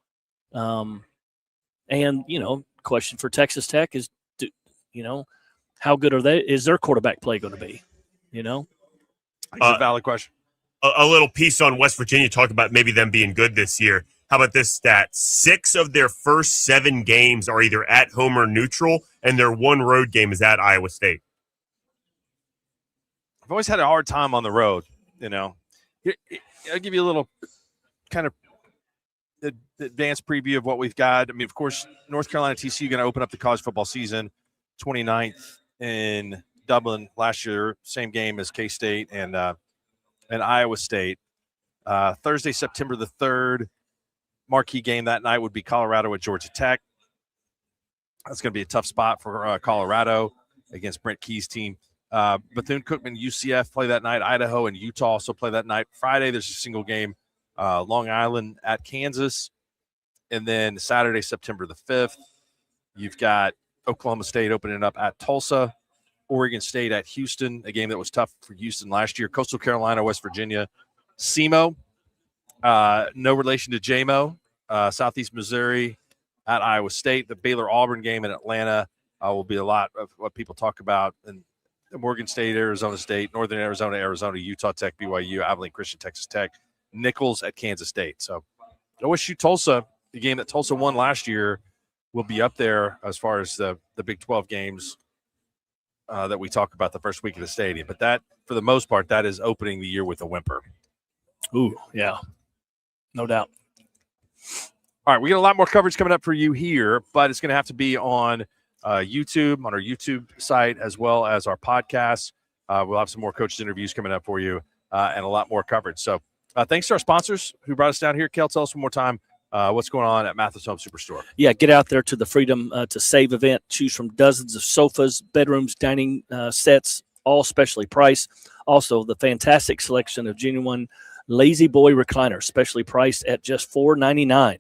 Question for Texas Tech is, how good is their quarterback play going to be? It's a valid question. A little piece on West Virginia talked about maybe them being good this year. How about this stat? 6 of their first 7 games are either at home or neutral, and their one road game is at Iowa State. I've always had a hard time on the road, I'll give you a little kind of advanced preview of what we've got. I mean, of course, North Carolina TCU going to open up the college football season 29th in Dublin last year, same game as K-State and Iowa State. Thursday, September the 3rd, marquee game that night would be Colorado at Georgia Tech. That's going to be a tough spot for Colorado against Brent Key's team. Bethune-Cookman, UCF play that night. Idaho and Utah also play that night. Friday, there's a single game, Long Island at Kansas. And then Saturday, September the 5th, you've got Oklahoma State opening up at Tulsa, Oregon State at Houston, a game that was tough for Houston last year. Coastal Carolina, West Virginia, SEMO, no relation to JMO, Southeast Missouri at Iowa State. The Baylor-Auburn game in Atlanta will be a lot of what people talk about. And Morgan State, Arizona State, Northern Arizona, Utah Tech, BYU, Abilene Christian, Texas Tech, Nichols at Kansas State. So OSU Tulsa, the game that Tulsa won last year, will be up there as far as the Big 12 games that we talk about the first week of the stadium. But that, for the most part, that is opening the year with a whimper. Ooh, yeah, no doubt. All right, we got a lot more coverage coming up for you here, but it's going to have to be on YouTube, on our YouTube site, as well as our podcast. We'll have some more coaches interviews coming up for you and a lot more coverage. So thanks to our sponsors who brought us down here. Kel, tell us one more time what's going on at Mathis Home Superstore. Yeah, get out there to the Freedom to Save event. Choose from dozens of sofas, bedrooms, dining sets, all specially priced. Also, the fantastic selection of genuine Lazy Boy recliners, specially priced at just $4.99.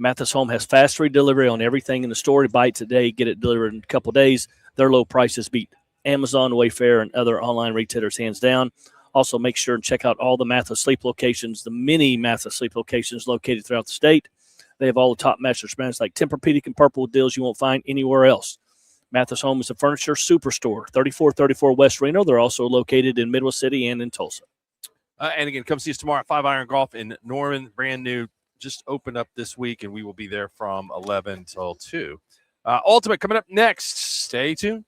Mathis Home has fast free delivery on everything in the store. Buy it today, get it delivered in a couple days. Their low prices beat Amazon, Wayfair, and other online retailers hands down. Also, make sure and check out all the Mathis Sleep locations, the many Mathis Sleep locations located throughout the state. They have all the top mattress brands like Tempur-Pedic and Purple with deals you won't find anywhere else. Mathis Home is a furniture superstore, 3434 West Reno. They're also located in Midwest City and in Tulsa. And again, come see us tomorrow at 5 Iron Golf in Norman, brand new. Just opened up this week, and we will be there from 11 till 2. Ultimate coming up next. Stay tuned.